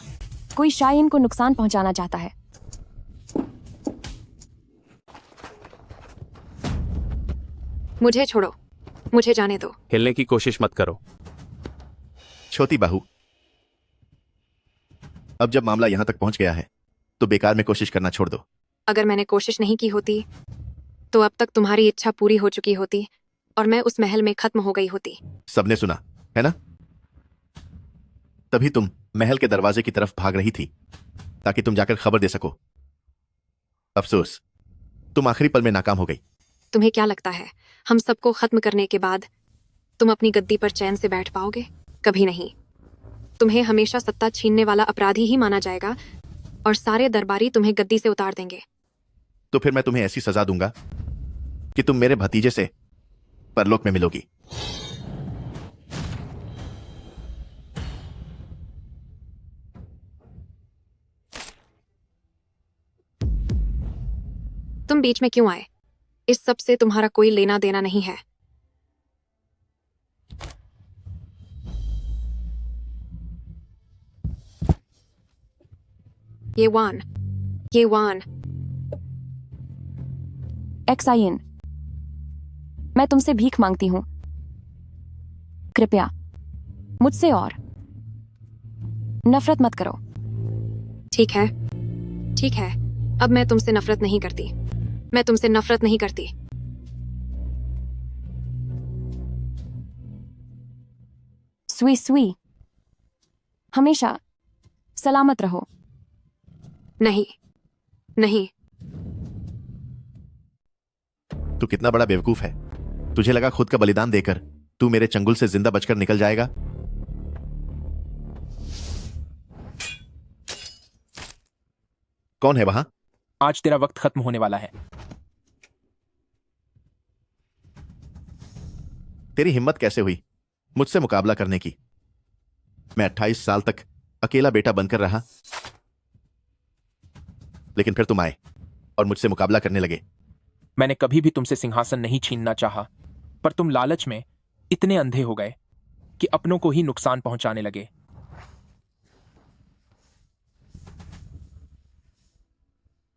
कोई शाइन को नुकसान पहुंचाना चाहता है। मुझे छोड़ो, मुझे जाने दो। हिलने की कोशिश मत करो। छोटी बहू, अब जब मामला यहां तक पहुंच गया है तो बेकार में कोशिश करना छोड़ दो। अगर मैंने कोशिश नहीं की होती तो अब तक तुम्हारी इच्छा पूरी हो चुकी होती। और मैं उस महल में खत्म हो गई होती। सबने सुना है ना? तभी तुम महल के दरवाजे की तरफ भाग रही थी ताकि तुम जाकर खबर दे सको। अफसोस, तुम आखिरी पल में नाकाम हो गई। तुम्हें क्या लगता है हम सबको खत्म करने के बाद तुम अपनी गद्दी पर चैन से बैठ पाओगे? कभी नहीं। तुम्हें हमेशा सत्ता छीनने वाला अपराधी ही माना जाएगा और सारे दरबारी तुम्हें गद्दी से उतार देंगे। तो फिर मैं तुम्हें ऐसी सजा दूंगा कि तुम मेरे भतीजे से परलोक में मिलोगी। तुम बीच में क्यों आए? इस सब से तुम्हारा कोई लेना देना नहीं है। ये वान एक्साइन, मैं तुमसे भीख मांगती हूं, कृपया मुझसे और नफरत मत करो। ठीक है, ठीक है। अब मैं तुमसे नफरत नहीं करती। मैं तुमसे नफरत नहीं करती। सुई हमेशा सलामत रहो। नहीं, नहीं। तू कितना बड़ा बेवकूफ है। तुझे लगा खुद का बलिदान देकर तू मेरे चंगुल से जिंदा बचकर निकल जाएगा? कौन है वहां? आज तेरा वक्त खत्म होने वाला है। तेरी हिम्मत कैसे हुई मुझसे मुकाबला करने की? मैं 28 साल तक अकेला बेटा बनकर रहा, लेकिन फिर तुम आए और मुझसे मुकाबला करने लगे। मैंने कभी भी तुमसे सिंहासन नहीं छीनना चाहा, पर तुम लालच में इतने अंधे हो गए कि अपनों को ही नुकसान पहुंचाने लगे।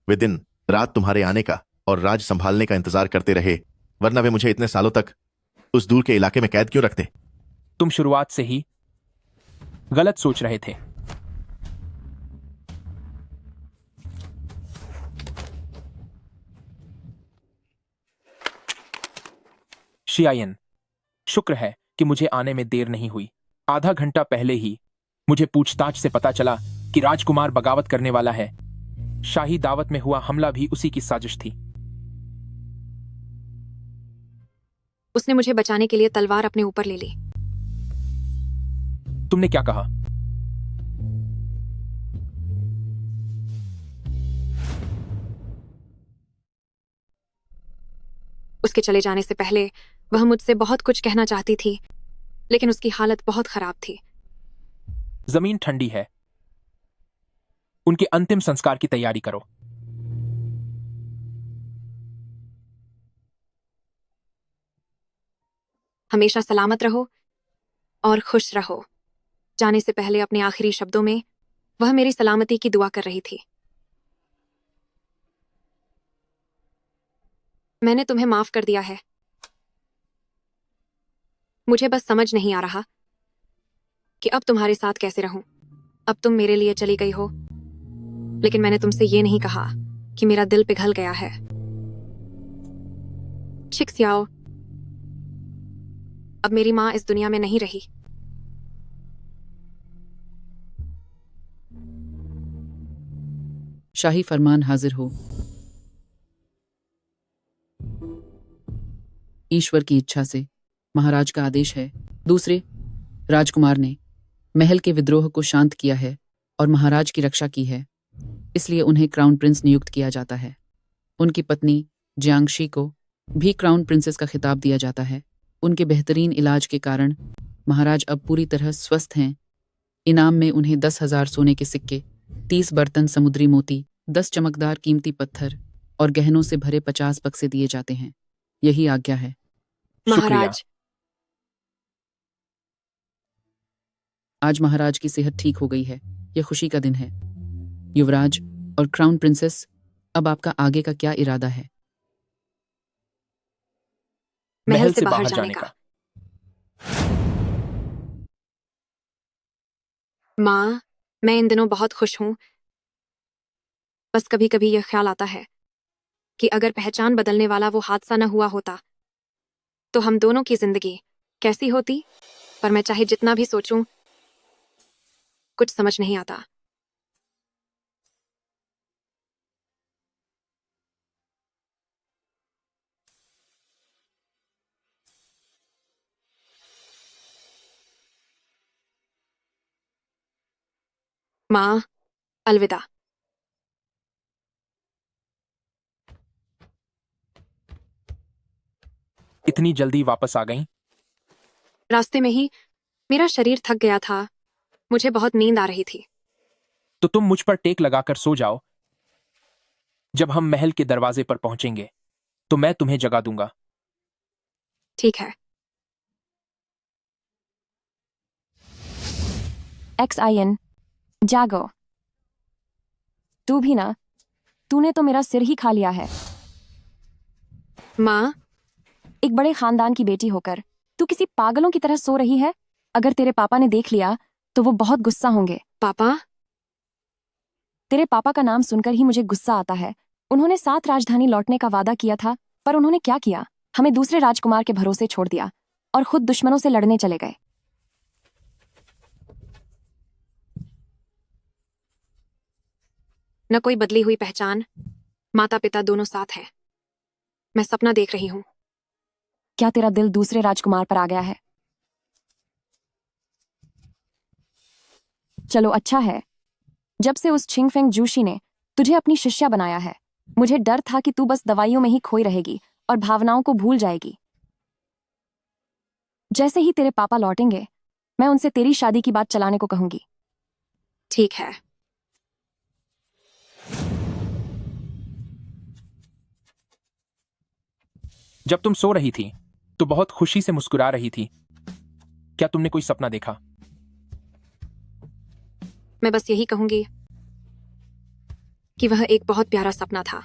वे दिन रात तुम्हारे आने का और राज संभालने का इंतजार करते रहे, वरना वे मुझे इतने सालों तक उस दूर के इलाके में कैद क्यों रखते? तुम शुरुआत से ही गलत सोच रहे थे। शियायन, शुक्र है कि मुझे आने में देर नहीं हुई। आधा घंटा पहले ही मुझे पूछताछ से पता चला कि राजकुमार बगावत करने वाला है। शाही दावत में हुआ हमला भी उसी की साजिश थी। उसने मुझे बचाने के लिए तलवार अपने ऊपर ले ली। तुमने क्या कहा? उसके चले जाने से पहले वह मुझसे बहुत कुछ कहना चाहती थी, लेकिन उसकी हालत बहुत खराब थी। जमीन ठंडी है, उनके अंतिम संस्कार की तैयारी करो। हमेशा सलामत रहो और खुश रहो। जाने से पहले अपने आखिरी शब्दों में वह मेरी सलामती की दुआ कर रही थी। मैंने तुम्हें माफ कर दिया है। मुझे बस समझ नहीं आ रहा कि अब तुम्हारे साथ कैसे रहूं। अब तुम मेरे लिए चली गई हो, लेकिन मैंने तुमसे ये नहीं कहा कि मेरा दिल पिघल गया है। छिक्सियाओ, अब मेरी माँ इस दुनिया में नहीं रही। शाही फरमान हाजिर हो। ईश्वर की इच्छा से महाराज का आदेश है। दूसरे राजकुमार ने महल के विद्रोह को शांत किया है और महाराज की रक्षा की है, इसलिए उन्हें क्राउन प्रिंस नियुक्त किया जाता है। उनकी पत्नी जियांगशी को भी क्राउन प्रिंसेस का खिताब दिया जाता है। उनके बेहतरीन इलाज के कारण महाराज अब पूरी तरह स्वस्थ हैं। इनाम में उन्हें 10,000 सोने के सिक्के, 30 बर्तन समुद्री मोती, 10 चमकदार कीमती पत्थर और गहनों से भरे 50 बक्से दिए जाते हैं। यही आज्ञा है। महाराज, आज महाराज की सेहत ठीक हो गई है। यह खुशी का दिन है। युवराज और क्राउन प्रिंसेस, अब आपका आगे का क्या इरादा है? महल से बाहर जाने का। माँ, मैं इन दिनों बहुत खुश हूं। बस कभी कभी यह ख्याल आता है कि अगर पहचान बदलने वाला वो हादसा न हुआ होता तो हम दोनों की जिंदगी कैसी होती। पर मैं चाहे जितना भी सोचूं, कुछ समझ नहीं आता। माँ, अलविदा। इतनी जल्दी वापस आ गई? रास्ते में ही मेरा शरीर थक गया था। मुझे बहुत नींद आ रही थी। तो तुम मुझ पर टेक लगाकर सो जाओ। जब हम महल के दरवाजे पर पहुंचेंगे तो मैं तुम्हें जगा दूंगा। ठीक है। XIN जागो। तू भी ना, तूने तो मेरा सिर ही खा लिया है। माँ, एक बड़े खानदान की बेटी होकर तू किसी पागलों की तरह सो रही है। अगर तेरे पापा ने देख लिया तो वो बहुत गुस्सा होंगे। पापा? तेरे पापा का नाम सुनकर ही मुझे गुस्सा आता है। उन्होंने 7 राजधानी लौटने का वादा किया था, पर उन्होंने क्या किया? हमें दूसरे राजकुमार के भरोसे छोड़ दिया और खुद दुश्मनों से लड़ने चले गए। न कोई बदली हुई पहचान, माता पिता दोनों साथ हैं। मैं सपना देख रही हूँ। क्या तेरा दिल दूसरे राजकुमार पर आ गया है? चलो अच्छा है, जब से उस छिंगफेंग जूशी ने तुझे अपनी शिष्या बनाया है, मुझे डर था कि तू बस दवाइयों में ही खोई रहेगी और भावनाओं को भूल जाएगी। जैसे ही तेरे पापा लौटेंगे, मैं उनसे तेरी शादी की बात चलाने को कहूंगी। ठीक है। जब तुम सो रही थी तो बहुत खुशी से मुस्कुरा रही थी। क्या तुमने कोई सपना देखा? मैं बस यही कहूंगी कि वह एक बहुत प्यारा सपना था।